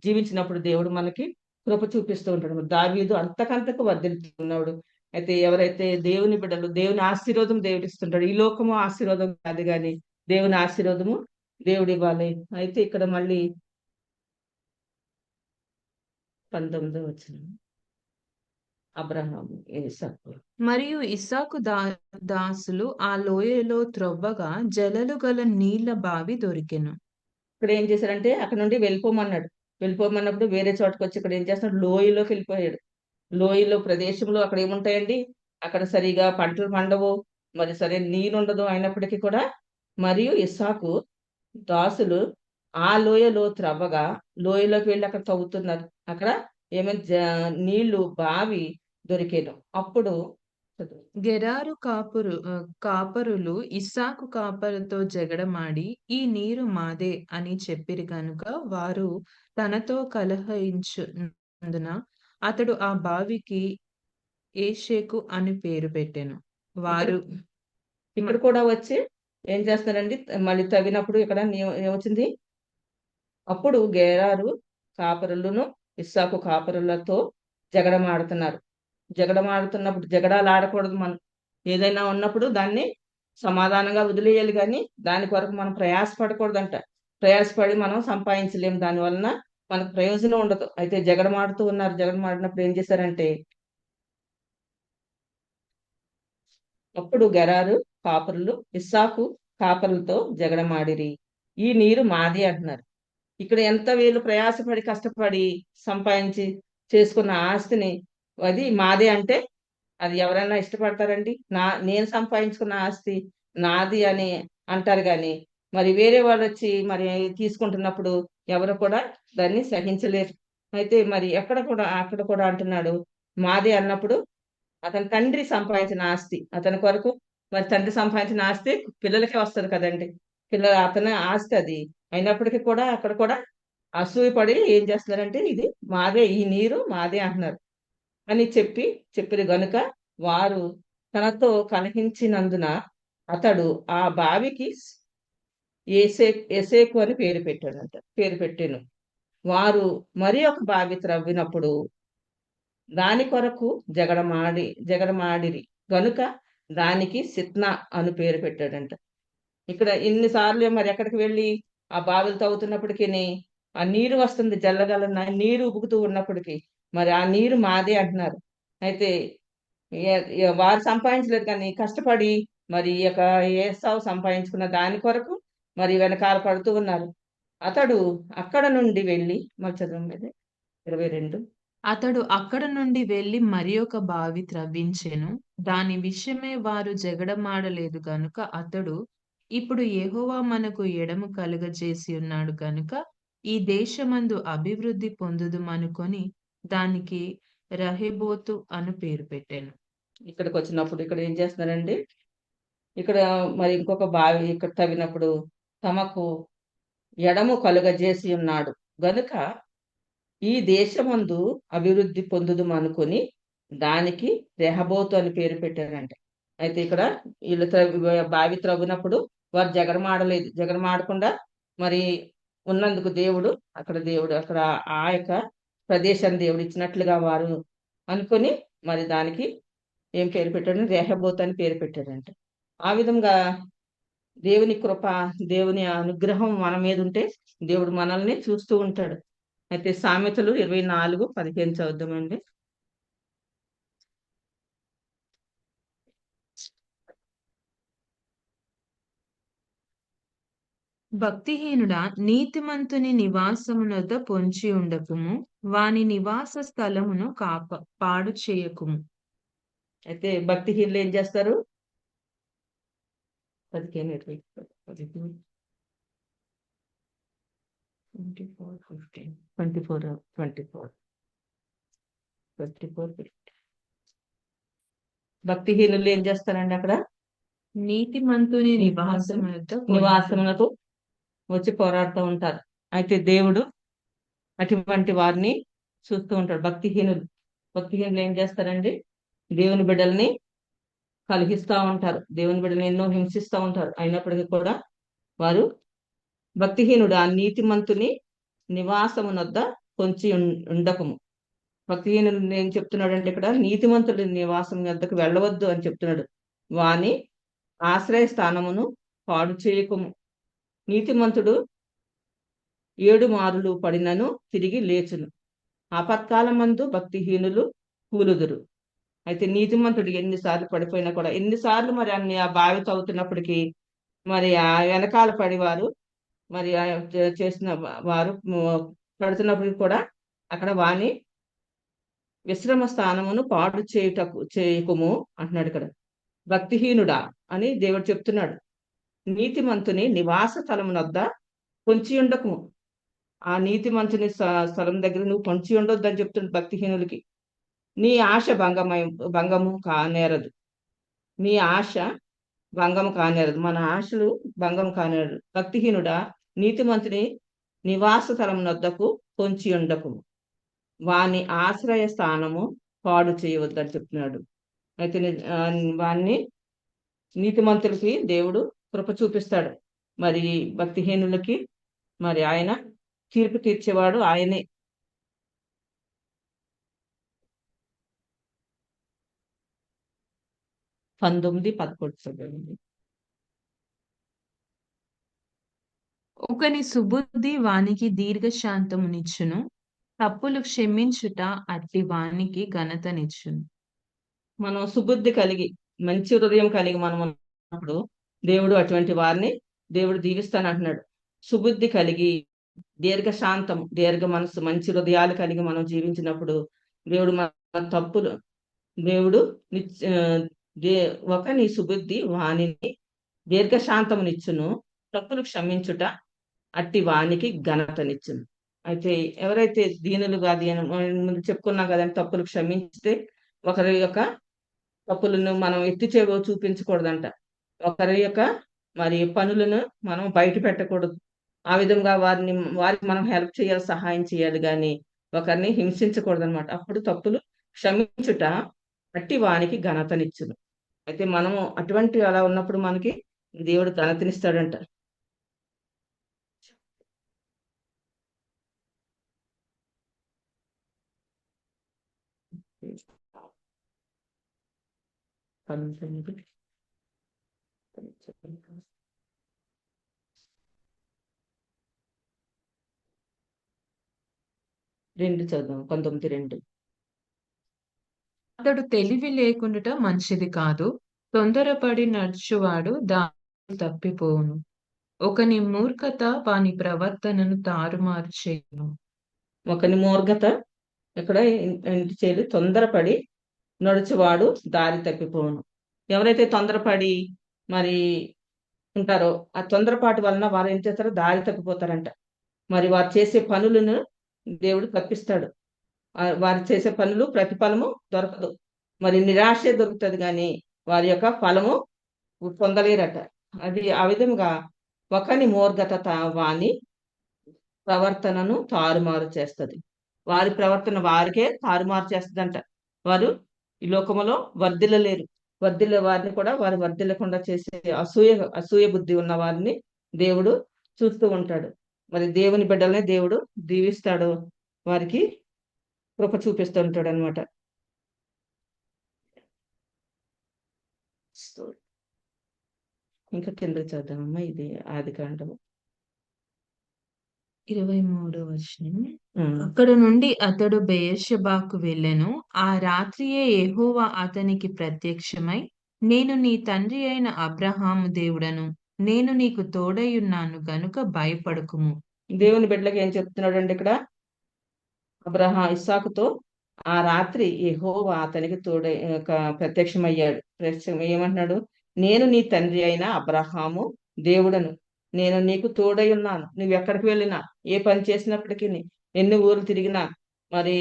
జీవించినప్పుడు దేవుడు మనకి కృప చూపిస్తూ ఉంటాడు. దావీదు అంతకంతకు వర్ధిల్లుతున్నాడు. అయితే ఎవరైతే దేవుని బిడ్డలు, దేవుని ఆశీర్వాదం దేవుడు ఇస్తుంటాడు. ఈ లోకము ఆశీర్వాదం కాదు కానీ దేవుని ఆశీర్వాదము దేవుడు ఇవ్వాలి. అయితే ఇక్కడ మళ్ళీ 19వ వచనం, అబ్రహాము ఇస్సాకు. మరియు ఇస్సాకు దాసులు ఆ లోయలో త్రవ్వగా జలలు గల నీళ్ల బావి దొరికెను. ఇక్కడ ఏం చేశారంటే అక్కడ నుండి వెళ్ళిపోమన్నప్పుడు వేరే చోటకి వచ్చి ఇక్కడ ఏం చేస్తున్నాడు, లోయలోకి వెళ్ళిపోయాడు. లోయలో ప్రదేశంలో అక్కడ ఏముంటాయండి, అక్కడ సరిగా పంటలు పండవు, మరి సరైన నీరు ఉండదు. అయినప్పటికీ కూడా మరియు ఇస్సాకు దాసులు ఆ లోయలో త్రవ్వగా లోయలోకి వెళ్ళి అక్కడ తవ్వుతున్నారు. అక్కడ ఏమైనా నీళ్లు బావి దొరికేను. అప్పుడు గెరారు కాపరులు ఇస్సాకు కాపరుతో జగడమాడి ఈ నీరు మాదే అని చెప్పిరి గనుక వారు తనతో కలహించునందున అతడు ఆ బావికి ఏషేకు అని పేరు పెట్టెను. వారు ఇక్కడ కూడా వచ్చి ఏం చేస్తారండి, మళ్ళీ తవ్వినప్పుడు ఇక్కడ ఏమొచ్చింది, అప్పుడు గెరారు కాపరులను ఇస్సాకు కాపరులతో జగడమాడుతున్నారు. జగడమాడుతున్నప్పుడు జగడాలు ఆడకూడదు. మనం ఏదైనా ఉన్నప్పుడు దాన్ని సమాధానంగా వదిలేయాలి, కానీ దాని కొరకు మనం ప్రయాసపడకూడదంట. ప్రయాసపడి మనం సంపాదించలేము, దాని వలన మనకు ప్రయోజనం ఉండదు. అయితే జగడమాడుతూ ఉన్నారు. జగడమాడినప్పుడు ఏం చేశారంటే, అప్పుడు గెరారు కాపరులు ఇస్సాకు కాపరులతో జగడమాడిరి, ఈ నీరు మాది అంటున్నారు. ఇక్కడ ఎంత వీళ్ళు ప్రయాసపడి కష్టపడి సంపాదించి చేసుకున్న ఆస్తిని అది మాదే అంటే అది ఎవరైనా ఇష్టపడతారండి? నేను సంపాదించుకున్న ఆస్తి నాది అని అంటారు, కానీ మరి వేరే వాళ్ళు వచ్చి మరి తీసుకుంటున్నప్పుడు ఎవరు కూడా దాన్ని సహించలేరు. అయితే మరి అక్కడ కూడా అంటున్నాడు మాదే అన్నప్పుడు అతని తండ్రి సంపాదించిన ఆస్తి అతని కొరకు, మరి తండ్రి సంపాదించిన ఆస్తి పిల్లలకే వస్తుంది కదండి. అతని ఆస్తి అది అయినప్పటికీ కూడా అక్కడ కూడా అసూయపడి ఏం చేస్తున్నారంటే ఇది మాదే, ఈ నీరు మాదే అంటున్నారు అని చెప్పిరు గనుక వారు తనతో కలహించినందున అతడు ఆ బావికి ఎసేకు అని పేరు పెట్టాను. వారు మరి ఒక బావి త్రవ్వినప్పుడు దాని కొరకు జగడమాడిరి గనుక దానికి సిత్నా అని పేరు పెట్టాడంట. ఇక్కడ ఇన్నిసార్లు మరి ఎక్కడికి వెళ్ళి ఆ బావిలు తవ్వుతున్నప్పటికీ ఆ నీరు వస్తుంది, జల్లగల నీరు ఉబుకుతూ ఉన్నప్పటికీ మరి ఆ నీరు మాదే అంటున్నారు. అయితే వారు సంపాదించలేదు, కానీ కష్టపడి మరి ఏసావు సంపాదించుకున్న దాని కొరకు మరి వెనకాల పడుతూ ఉన్నారు. అతడు అక్కడ నుండి వెళ్ళి మళ్ళీ చదవండి 22. అతడు అక్కడ నుండి వెళ్లి మరి ఒక బావి త్రవ్వించెను. దాని విషయమే వారు జగడమాడలేదు గనుక అతడు, ఇప్పుడు యెహోవా మనకు ఎడము కలుగజేసి ఉన్నాడు గనుక ఈ దేశమందు అభివృద్ధి పొందుదుమనుకొని దానికి రహెబోతు అను పేరు పెట్టాను. ఇక్కడికి వచ్చినప్పుడు ఇక్కడ ఏం చేస్తున్నారండి, ఇక్కడ మరి ఇంకొక బావి ఇక్కడ తవ్వినప్పుడు తమకు ఎడము కలుగజేసి ఉన్నాడు గనుక ఈ దేశమందు అభివృద్ధి పొందుదు అనుకొని దానికి రెహబోతు అని పేరు పెట్టారంట. అయితే ఇక్కడ వీళ్ళు బావి త్రవ్వినప్పుడు వారు జగడమాడలేదు. జగడమాడకుండా మరి ఉన్నందుకు దేవుడు అక్కడ ఆ యొక్క ప్రదేశాన్ని దేవుడు ఇచ్చినట్లుగా వారు అనుకొని మరి దానికి ఏం పేరు పెట్టాడు, రెహబోతు అని పేరు పెట్టారంట. ఆ విధంగా దేవుని కృప, దేవుని అనుగ్రహం మన మీద ఉంటే దేవుడు మనల్ని చూస్తూ ఉంటాడు. అయితే సామెతలు 24:15 చదువుదామండి. భక్తిహీనుడా, నీతిమంతుని నివాసమునొద్ద పొంచి ఉండకుము, వాని నివాస స్థలమును పాడు చేయకుము. అయితే భక్తిహీనులు ఏం చేస్తారు, 15, 20, 24, 24. భక్తిహీనులు ఏం చేస్తారండి, అక్కడ నీతిమంతుని నివాసమునకు వచ్చి పోరాడుతూ ఉంటారు. అయితే దేవుడు అటువంటి వారిని చూస్తూ ఉంటాడు. భక్తిహీనులు ఏం చేస్తారండి, దేవుని బిడ్డల్ని కలిగిస్తూ ఉంటారు. దేవుని బిడ్డల్ని ఎన్నో హింసిస్తూ ఉంటారు. అయినప్పటికీ కూడా వారు భక్తిహీనుడు ఆ నీతిమంతుని నివాసమునొద్ద పొంచి ఉండకము. భక్తిహీనుడు ఏం చెప్తున్నాడు అంటే ఇక్కడ నీతిమంతుడి నివాసం వద్దకు వెళ్ళవద్దు అని చెప్తున్నాడు. వాని ఆశ్రయ స్థానమును పాడు చేయకము. నీతిమంతుడు 7 మారులు పడినను తిరిగి లేచును, ఆపత్కాలమందు భక్తిహీనులు కూలుదురు. అయితే నీతిమంతుడు ఎన్నిసార్లు పడిపోయినా కూడా, ఎన్నిసార్లు మరి అన్ని ఆ బావి తవ్వుతున్నప్పటికీ మరి ఆ వెనకాల పడివారు మరి చేసిన వారు పడుతున్నప్పటికీ కూడా అక్కడ వాని విశ్రమ స్థానమును పాడు చేయకము అంటున్నాడు. ఇక్కడ భక్తిహీనుడా అని దేవుడు చెప్తున్నాడు. నీతిమంతుని నివాస స్థలమునొద్ద పొంచి ఉండకము. ఆ నీతిమంతుని స్థలం దగ్గర నువ్వు పొంచి ఉండొద్దు అని చెప్తున్నాడు భక్తిహీనులకి. నీ ఆశ భంగము కానేరదు. నీ ఆశ భంగము కానేరదు. మన ఆశలు భంగం కానేరదు. భక్తిహీనుడా, నీతిమంతుని నివాస స్థలమునొద్దకు పొంచి ఉండకము, వాని ఆశ్రయ స్థానము పాడు చేయవద్దని చెప్తున్నాడు. అయితే వాన్ని నీతిమంతులకి దేవుడు కృప చూపిస్తాడు. మరి భక్తిహీనులకి మరి ఆయన తీర్పు తీర్చేవాడు ఆయనే. పంతొమ్మిది 11 ఒకని సుబుద్ధి వానికి దీర్ఘశాంతమునిచ్చును, తప్పులు క్షమించుట అట్టి వానికి ఘనతనిచ్చును. మనం సుబుద్ధి కలిగి మంచి హృదయం కలిగి మనం ఉన్నప్పుడు దేవుడు అటువంటి వారిని దేవుడు దీవిస్తానంటున్నాడు. సుబుద్ధి కలిగి దీర్ఘశాంతం, దీర్ఘ మనసు, మంచి హృదయాలు కలిగి మనం జీవించినప్పుడు దేవుడు మన తప్పులు దేవుడు నీ సుబుద్ధి వాణిని దీర్ఘశాంతమునిచ్చును, తప్పులు క్షమించుట అట్టి వానికి ఘనతనిచ్చును. అయితే ఎవరైతే దీనులుగా ముందు చెప్పుకున్నాం కదండి, తప్పులు క్షమించితే ఒకరి యొక్క తప్పులను మనం ఎత్తి చూపించకూడదంట. ఒకరి యొక్క మరి పనులను మనం బయట పెట్టకూడదు. ఆ విధంగా వారికి మనం హెల్ప్ చేయాలి, సహాయం చేయాలి, కానీ ఒకరిని హింసించకూడదు అనమాట. అప్పుడు తప్పులు క్షమించుట అట్టి వానికి ఘనతనిచ్చును. అయితే మనము అటువంటి అలా ఉన్నప్పుడు మనకి దేవుడు ఘనతనిస్తాడంట. రెండు చదువు 19:2. అతడు తెలివి లేకుండుట మంచిది కాదు, తొందరపడి నడుచువాడు దారి తప్పిపోవును. ఒకని మూర్ఖత వాని ప్రవర్తనను తారుమారు చేయును. ఒకని మూర్ఖత ఇక్కడ ఏంటి చేయాలి? తొందరపడి నడుచువాడు దారి తప్పిపోను. ఎవరైతే తొందరపడి మరి ఉంటారో ఆ తొందరపాటు వలన వారు ఏం చేస్తారో దారి తప్పిపోతారంట. మరి వారు చేసే పనులను దేవుడు తప్పిస్తాడు. వారు చేసే పనులు ప్రతిఫలము దొరకదు. మరి నిరాశే దొరుకుతుంది కానీ వారి యొక్క ఫలము పొందలేరట. అది ఆ విధంగా ఒకని మూర్ఖత వాని ప్రవర్తనను తారుమారు చేస్తుంది. వారి ప్రవర్తన వారికే తారుమారు చేస్తుందంట. వారు ఈ లోకములో వర్ధిల్లలేరు. వర్ధిల్లే వారిని కూడా వారు వర్ధిల్లకుండా చేసే అసూయ బుద్ధి ఉన్న వారిని దేవుడు చూస్తూ ఉంటాడు. మరి దేవుని బిడ్డలనే దేవుడు దీవిస్తాడు, వారికి కృప చూపిస్తూ ఉంటాడు అనమాట. ఇంకా కింద చదువుతామమ్మా. ఇది ఆదికాండము 23వ వచనం. అక్కడ నుండి అతడు బెయేర్షెబాకు వెళ్ళెను. ఆ రాత్రియే యెహోవా అతనికి ప్రత్యక్షమై, నేను నీ తండ్రి అయిన అబ్రహాము దేవుడను, నేను నీకు తోడైయున్నాను గనుక భయపడకుము. దేవుని బిడ్డలకి ఏం చెప్తున్నాడు అండి ఇక్కడ? ఇస్సాకుతో ఆ రాత్రి యెహోవా అతనికి ప్రత్యక్షమయ్యాడు. ఏమంటున్నాడు? నేను నీ తండ్రి అయిన అబ్రహాము దేవుడను, నేను నీకు తోడై ఉన్నాను. నువ్వు ఎక్కడికి వెళ్ళినా, ఏ పని చేసినప్పటికీ, ఎన్ని ఊర్లు తిరిగినా, మరి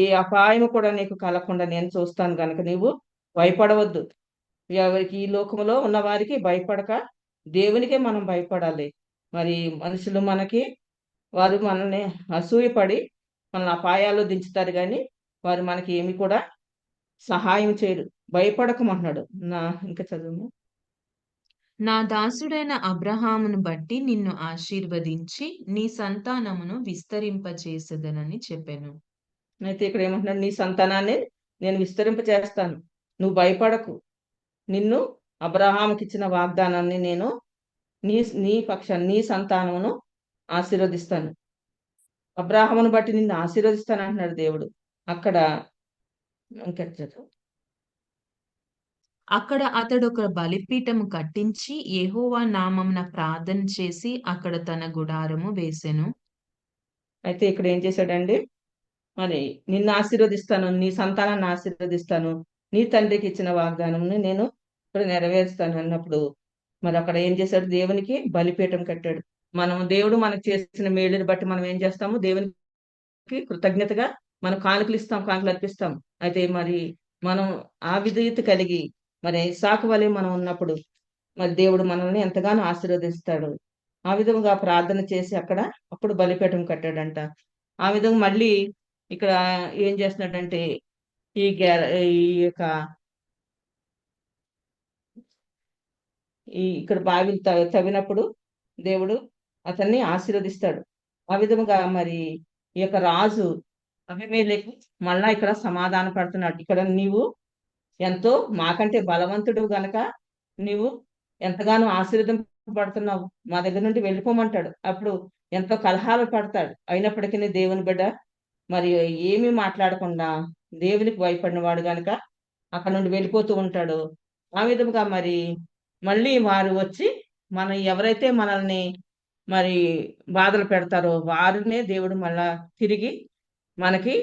ఏ అపాయము కూడా నీకు కలగకుండా నేను చూస్తాను కనుక నీవు భయపడవద్దు. ఎవరికి ఈ లోకంలో ఉన్న వారికి భయపడక దేవునికే మనం భయపడాలి. మరి మనుషులు వారు మనల్ని అసూయపడి మనల్ని అపాయాలు దించుతారు కానీ వారు మనకి ఏమి కూడా సహాయం చేయరు. భయపడకమంటున్నాడు. ఇంకా చదువు. నా దాసుడైన అబ్రహామును బట్టి నిన్ను ఆశీర్వదించి నీ సంతానమును విస్తరింపచేసేదనని చెప్పాను. అయితే ఇక్కడ ఏమంటున్నాడు? నీ సంతానాన్ని నేను విస్తరింపచేస్తాను, నువ్వు భయపడకు. నిన్ను అబ్రహాముకి ఇచ్చిన వాగ్దానాన్ని నేను నీ సంతానమును ఆశీర్వదిస్తాను. అబ్రహామును బట్టి నిన్ను ఆశీర్వదిస్తాను అంటున్నాడు దేవుడు. అక్కడ అతడు ఒక బలిపీఠము కట్టించి యెహోవా నామమున ప్రార్థన చేసి అక్కడ తన గుడారము వేసెను. అయితే ఇక్కడ ఏం చేశాడండి? మరి నిన్ను ఆశీర్వదిస్తాను, నీ సంతానాన్ని ఆశీర్వదిస్తాను, నీ తండ్రికి ఇచ్చిన వాగ్దానంని నేను ఇక్కడ నెరవేరుస్తాను అన్నప్పుడు మరి అక్కడ ఏం చేశాడు? దేవునికి బలిపీఠం కట్టాడు. దేవుడు మనకు చేసిన మేలుని బట్టి మనం ఏం చేస్తాము? దేవునికి కృతజ్ఞతగా మనం కానుకలు అర్పిస్తాం. అయితే మరి మనం ఆ విధేయత కలిగి మరి ఇస్సాకు వలె మనం ఉన్నప్పుడు మరి దేవుడు మనల్ని ఎంతగానో ఆశీర్వదిస్తాడు. ఆ విధంగా ప్రార్థన చేసి అప్పుడు బలిపీఠం కట్టాడంట. ఆ విధంగా మళ్ళీ ఇక్కడ ఏం చేస్తున్నాడంటే ఈ యొక్క ఇక్కడ బావిలు తవ్వినప్పుడు దేవుడు అతన్ని ఆశీర్వదిస్తాడు. ఆ విధముగా మరి ఈ యొక్క రాజు అబీమెలెకు మళ్ళా ఇక్కడ సమాధాన పడుతున్నాడు. ఇక్కడ నీవు ఎంతో మాకంటే బలవంతుడు గనక నీవు ఎంతగానో ఆశీర్వదింపబడుతున్నావు, మా దగ్గర నుండి వెళ్ళిపోమంటాడు. అప్పుడు ఎంతో కలహాలు పడతాడు. అయినప్పటికీ దేవుని బిడ్డ మరి ఏమీ మాట్లాడకుండా దేవునికి భయపడిన వాడు గనక అక్కడ నుండి వెళ్ళిపోతూ ఉంటాడు. ఆ విధముగా మరి మళ్ళీ వారు వచ్చి ఎవరైతే మనల్ని మరి బాధలు పెడతారో వారినే దేవుడు మళ్ళా తిరిగి మనకి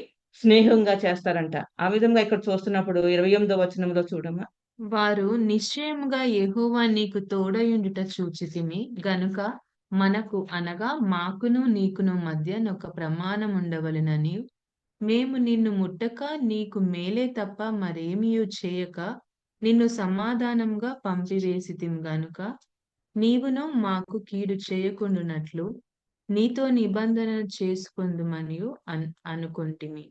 స్నేహంగా చేస్తారంట. ఆ విధంగా ఇక్కడ చూస్తున్నప్పుడు 28వ వచనంలో చూడమ్మా. వారు నిశ్చయముగా యెహోవా నీకు తోడయుండుట చూచితిమి గనుక మనకు అనగా మాకును నీకును మధ్య ఒక ప్రమాణం ఉండవలెనని మేము నిన్ను ముట్టక నీకు మేలే తప్ప మరేమియూ చేయక నిన్ను సమాధానంగా పంపివేసితిమి గనుక నీవును మాకు కీడు చేయకుండునట్లు నీతో నిబంధన చేసుకుందుమని అనుకుంటిమి.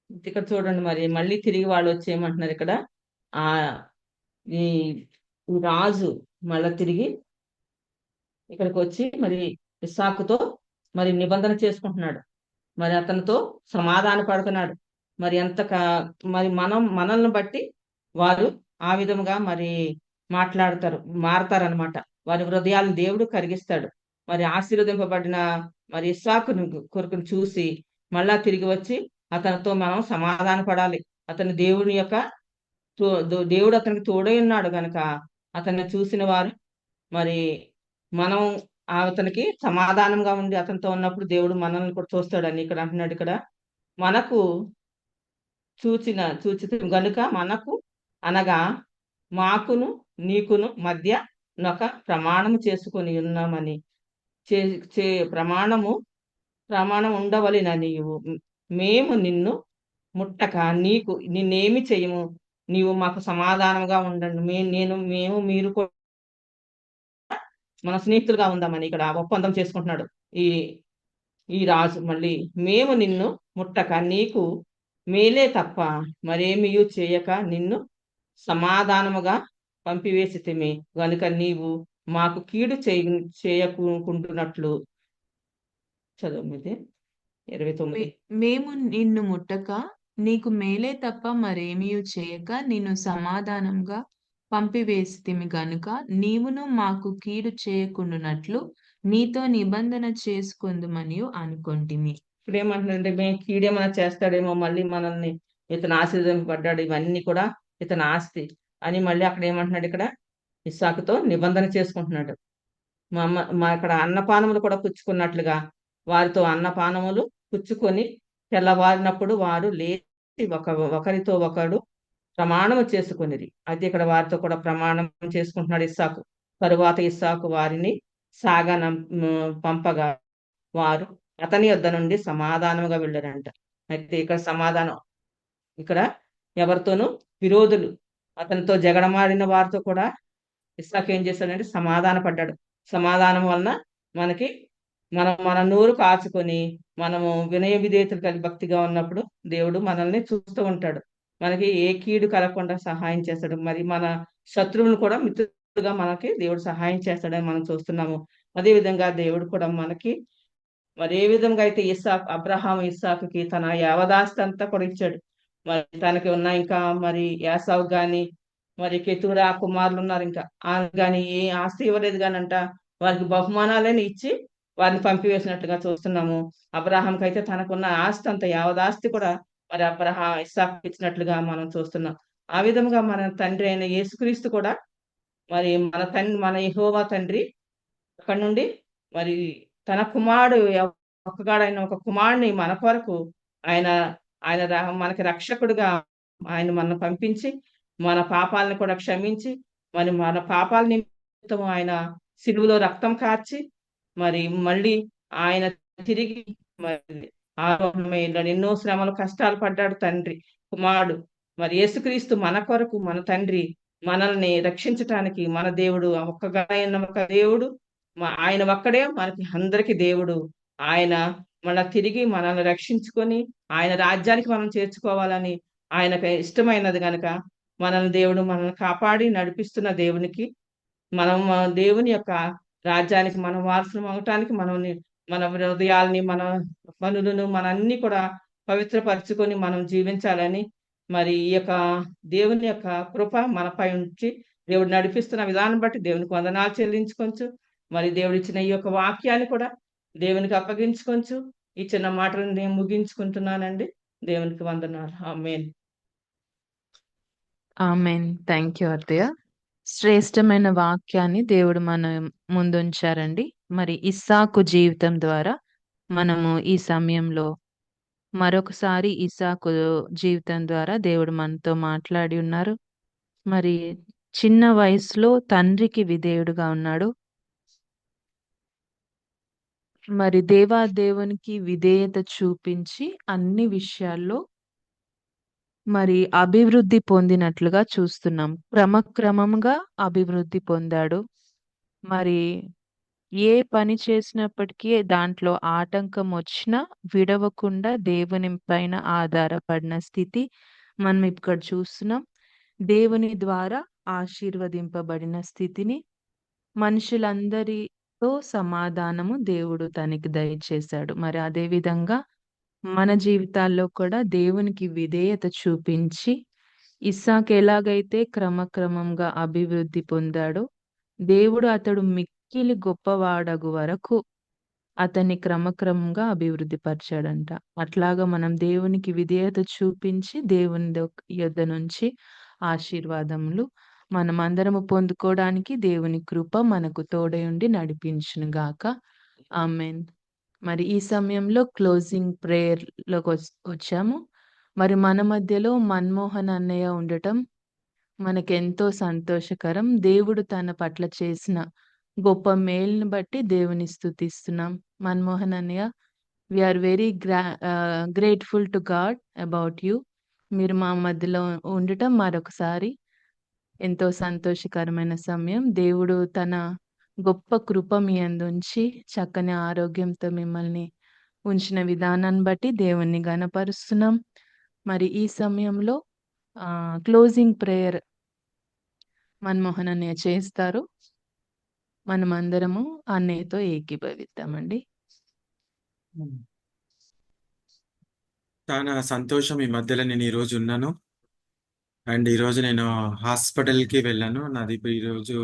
ఇక్కడ చూడండి, మరి మళ్ళీ తిరిగి వాళ్ళు వచ్చి ఏమంటున్నారు ఇక్కడ? ఈ రాజు మళ్ళా తిరిగి ఇక్కడికి వచ్చి మరి ఇస్సాకుతో మరి నిబంధన చేసుకుంటున్నాడు. మరి అతనితో సమాధాన పడుతున్నాడు. మరి మరి మనల్ని బట్టి వారు ఆ విధముగా మరి మారతారనమాట. వారి హృదయాలను దేవుడు కరిగిస్తాడు. మరి ఆశీర్వదింపబడిన మరి ఇస్సాకును కొరకును చూసి మళ్ళా తిరిగి వచ్చి అతనితో మనం సమాధాన పడాలి. దేవుడు అతనికి తోడై ఉన్నాడు గనక అతన్ని చూసిన వారు మరి మనం అతనికి సమాధానంగా ఉండి అతనితో ఉన్నప్పుడు దేవుడు మనల్ని కూడా చూస్తాడని ఇక్కడ అంటున్నాడు. ఇక్కడ మనకు చూచిత గనుక మనకు అనగా మాకును నీకును మధ్య ఒక ప్రమాణము చేసుకొని ఉన్నామని ప్రమాణం ఉండవలెన నీవు మేము నిన్ను ముట్టక నిన్నేమి చేయము, నీవు మాకు సమాధానంగా ఉండండి, మేము మీరు కూడా మన స్నేహితులుగా ఉందామని ఇక్కడ ఒప్పందం చేసుకుంటున్నాడు ఈ రాజు. మళ్ళీ మేము నిన్ను ముట్టక నీకు మేలే తప్ప మరేమియూ చేయక నిన్ను సమాధానముగా పంపివేసితిమి గనుక నీవు మాకు కీడు చేయకుంటున్నట్లు. 29 మేము నిన్ను ముట్టక నీకు మేలే తప్ప మరేమీ చేయక నిన్ను సమాధానంగా పంపివేసితిమి గనుక నీవును మాకు కీడు చేయకుండునట్లు నీతో నిబంధన చేసుకుందుమని అనుకొంటిమి. ఇప్పుడు ఏమంటున్నాడంటే మేము కీడేమైనా చేస్తాడేమో, మళ్ళీ మనల్ని ఇతను ఆశీర్వదింపబడ్డాడు, ఇవన్నీ కూడా ఇతని ఆస్తి అని మళ్ళీ అక్కడ ఏమంటున్నాడు, ఇక్కడ ఇస్సాకుతో నిబంధన చేసుకుంటున్నాడు. మా ఇక్కడ అన్నపానములు కూడా పుచ్చుకున్నట్లుగా వారితో అన్నపానములు పుచ్చుకొని తెల్లవారినప్పుడు వారు లేచి ఒకరితో ఒకడు ప్రమాణము చేసుకునేది. అయితే ఇక్కడ వారితో కూడా ప్రమాణం చేసుకుంటున్నాడు ఇస్సాకు. తరువాత ఇస్సాకు వారిని పంపగా వారు అతని యొద్ద నుండి సమాధానముగా వెళ్ళారంట. అయితే ఇక్కడ సమాధానం, ఇక్కడ ఎవరితోనూ విరోధులు, అతనితో జగడమాడిన వారితో కూడా ఇస్సాకు ఏం చేశాడంటే సమాధాన పడ్డాడు. సమాధానం వలన మనకి మన నోరు కాచుకొని మనము వినయ విధేయతలు కలిగి భక్తిగా ఉన్నప్పుడు దేవుడు మనల్ని చూస్తూ ఉంటాడు, మనకి ఏ కీడు కలగకుండా సహాయం చేస్తాడు. మరి మన శత్రువులు కూడా మిత్రులుగా మనకి దేవుడు సహాయం చేస్తాడని మనం చూస్తున్నాము. అదే విధంగా దేవుడు కూడా మనకి మరి ఏ విధంగా అయితే అబ్రహాం ఇస్సాకుకి తన యావదాస్తి అంతా కూడా ఇచ్చాడు. మరి తనకి ఉన్న ఇంకా మరి యాసావు గాని మరి కెతూరా కుమారులు ఉన్నారు, ఇంకా కానీ ఏ ఆస్తి ఇవ్వలేదు కానంట వారికి బహుమానాలని ఇచ్చి వారిని పంపివేసినట్లుగా చూస్తున్నాము. అబ్రహాంకి అయితే తనకున్న ఆస్తి అంత యావదాస్తి కూడా మరి ఇస్సాకు ఇచ్చినట్లుగా మనం చూస్తున్నాం. ఆ విధంగా మన తండ్రి అయిన యేసుక్రీస్తు కూడా మరి మన యెహోవా తండ్రి అక్కడి నుండి మరి తన కుమారుడు ఒక్కగాడైన ఒక కుమారుని మన కొరకు ఆయన మనకి రక్షకుడుగా ఆయన మనం పంపించి మన పాపాలను కూడా క్షమించి మరి మన పాపాల నిమిత్తం ఆయన సిలువలో రక్తం కార్చి మరి మళ్ళీ ఆయన తిరిగి మరి ఆరోహణమైన ఎన్నో శ్రమలు కష్టాలు పడ్డాడు తండ్రి కుమారుడు. మరి యేసుక్రీస్తు మన కొరకు మన తండ్రి మనల్ని రక్షించటానికి మన దేవుడు ఒక్కగా ఒక దేవుడు, ఆయన ఒక్కడే మనకి అందరికి దేవుడు. ఆయన తిరిగి మనల్ని రక్షించుకొని ఆయన రాజ్యానికి మనం చేర్చుకోవాలని ఆయనకు ఇష్టమైనది కనుక దేవుడు మనల్ని కాపాడి నడిపిస్తున్న దేవునికి మనం దేవుని యొక్క రాజ్యానికి మనం వారసులం అవటానికి మన హృదయాల్ని మన పనులను అన్ని కూడా పవిత్రపరచుకొని మనం జీవించాలని మరి ఈ యొక్క దేవుని యొక్క కృప మనపై ఉంచి దేవుడు నడిపిస్తున్న విధానం బట్టి దేవునికి వందనాలు చెల్లించుకోవచ్చు. మరి దేవుడు ఇచ్చిన ఈ యొక్క వాక్యాన్ని కూడా దేవునికి అప్పగించుకోవచ్చు. ఈ చిన్న మాటలను నేను ముగించుకుంటున్నానండి. దేవునికి వందనాలు. ఆమేన్. ఆమేన్. థ్యాంక్ యూ అత్తయ్య. శ్రేష్టమైన వాక్యాన్ని దేవుడు మన ముందుంచారండి. మరి ఇస్సాకు జీవితం ద్వారా మనము ఈ సమయంలో మరొకసారి ఇస్సాకు జీవితం ద్వారా దేవుడు మనతో మాట్లాడి ఉన్నారు. మరి చిన్న వయసులో తండ్రికి విధేయుడుగా ఉన్నాడు. మరి దేవునికి విధేయత చూపించి అన్ని విషయాల్లో మరి అభివృద్ధి పొందినట్లుగా చూస్తున్నాం. క్రమక్రమంగా అభివృద్ధి పొందాడు. మరి ఏ పని చేసినప్పటికీ దాంట్లో ఆటంకం వచ్చినా విడవకుండా దేవుని పైన ఆధారపడిన స్థితి మనం ఇక్కడ చూస్తున్నాం. దేవుని ద్వారా ఆశీర్వదింపబడిన స్థితిని, మనుషులందరితో సమాధానము దేవుడు తనకి దయచేశాడు. మరి అదే విధంగా మన జీవితాల్లో కూడా దేవునికి విధేయత చూపించి ఇస్సాకు ఎలాగైతే క్రమక్రమంగా అభివృద్ధి పొందాడో దేవుడు అతడు మిక్కిలి గొప్పవాడగు వరకు అతన్ని క్రమక్రమంగా అభివృద్ధి పరిచాడంట. అట్లాగా మనం దేవునికి విధేయత చూపించి దేవుని యొద్ద నుంచి ఆశీర్వాదములు మనమందరము పొందుకోవడానికి దేవుని కృప మనకు తోడై ఉండి నడిపించును గాక. ఆమేన్. మరి ఈ సమయంలో క్లోజింగ్ ప్రేయర్‌లోకి వచ్చాము. మరి మన మధ్యలో మన్మోహన్ అన్నయ్య ఉండటం మనకెంతో సంతోషకరం. దేవుడు తన పట్ల చేసిన గొప్ప మేలుని బట్టి దేవుని స్తుతిస్తున్నాం. మన్మోహన్ అన్నయ్య, we are very grateful to God about you. మీరు మా మధ్యలో ఉండటం మరొకసారి ఎంతో సంతోషకరమైన సమయం. దేవుడు తన గొప్ప కృప మీ అందుంచి చక్కని ఆరోగ్యంతో మిమ్మల్ని ఉంచిన విధానాన్ని బట్టి దేవుణ్ణి ఘనపరుస్తున్నాం. మరి ఈ సమయంలో క్లోజింగ్ ప్రేయర్ మన్మోహన్ అన్నయ్య చేస్తారు. మనమందరము అన్నయ్యతో ఏకీభవిద్దామండి. చాలా సంతోషం ఈ మధ్యలో నేను ఈరోజు ఉన్నాను. అండ్ ఈరోజు నేను హాస్పిటల్కి వెళ్ళాను. నాది ఇప్పుడు ఈరోజు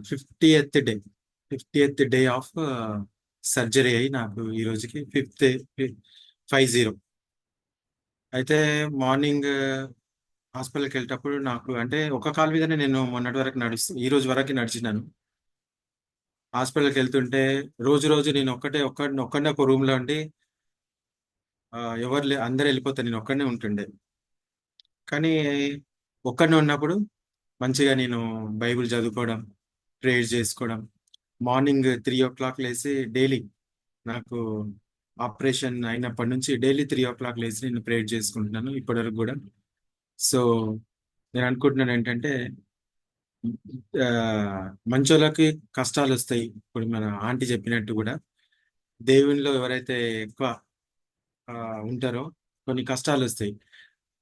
50th డే ఆఫ్ సర్జరీ అయ్యి నాకు ఈ రోజుకి 50. అయితే మార్నింగ్ హాస్పిటల్కి వెళ్ళేటప్పుడు నాకు అంటే ఒక కాలు మీదనే నేను మొన్నటి వరకు ఈ రోజు వరకు నడిచినాను. హాస్పిటల్కి వెళ్తుంటే రోజు నేను ఒక్కడే ఒక రూమ్లో ఉండి ఎవరు అందరు వెళ్ళిపోతారు, నేను ఒక్కడనే ఉంటుండే. కానీ ఒక్కడనే ఉన్నప్పుడు మంచిగా నేను బైబిల్ చదువుకోవడం, ప్రేయర్ చేసుకోవడం, మార్నింగ్ 3 o'clock లేసి డైలీ నాకు ఆపరేషన్ అయినప్పటి నుంచి డైలీ 3 o'clock లేసి నేను ప్రేయర్ చేసుకుంటున్నాను ఇప్పటివరకు కూడా. సో నేను అనుకుంటున్నాను ఏంటంటే మంచోళ్ళకి కష్టాలు వస్తాయి. ఇప్పుడు మన ఆంటీ చెప్పినట్టు కూడా దేవునిలో ఎవరైతే ఎక్కువ ఉంటారో కొన్ని కష్టాలు వస్తాయి.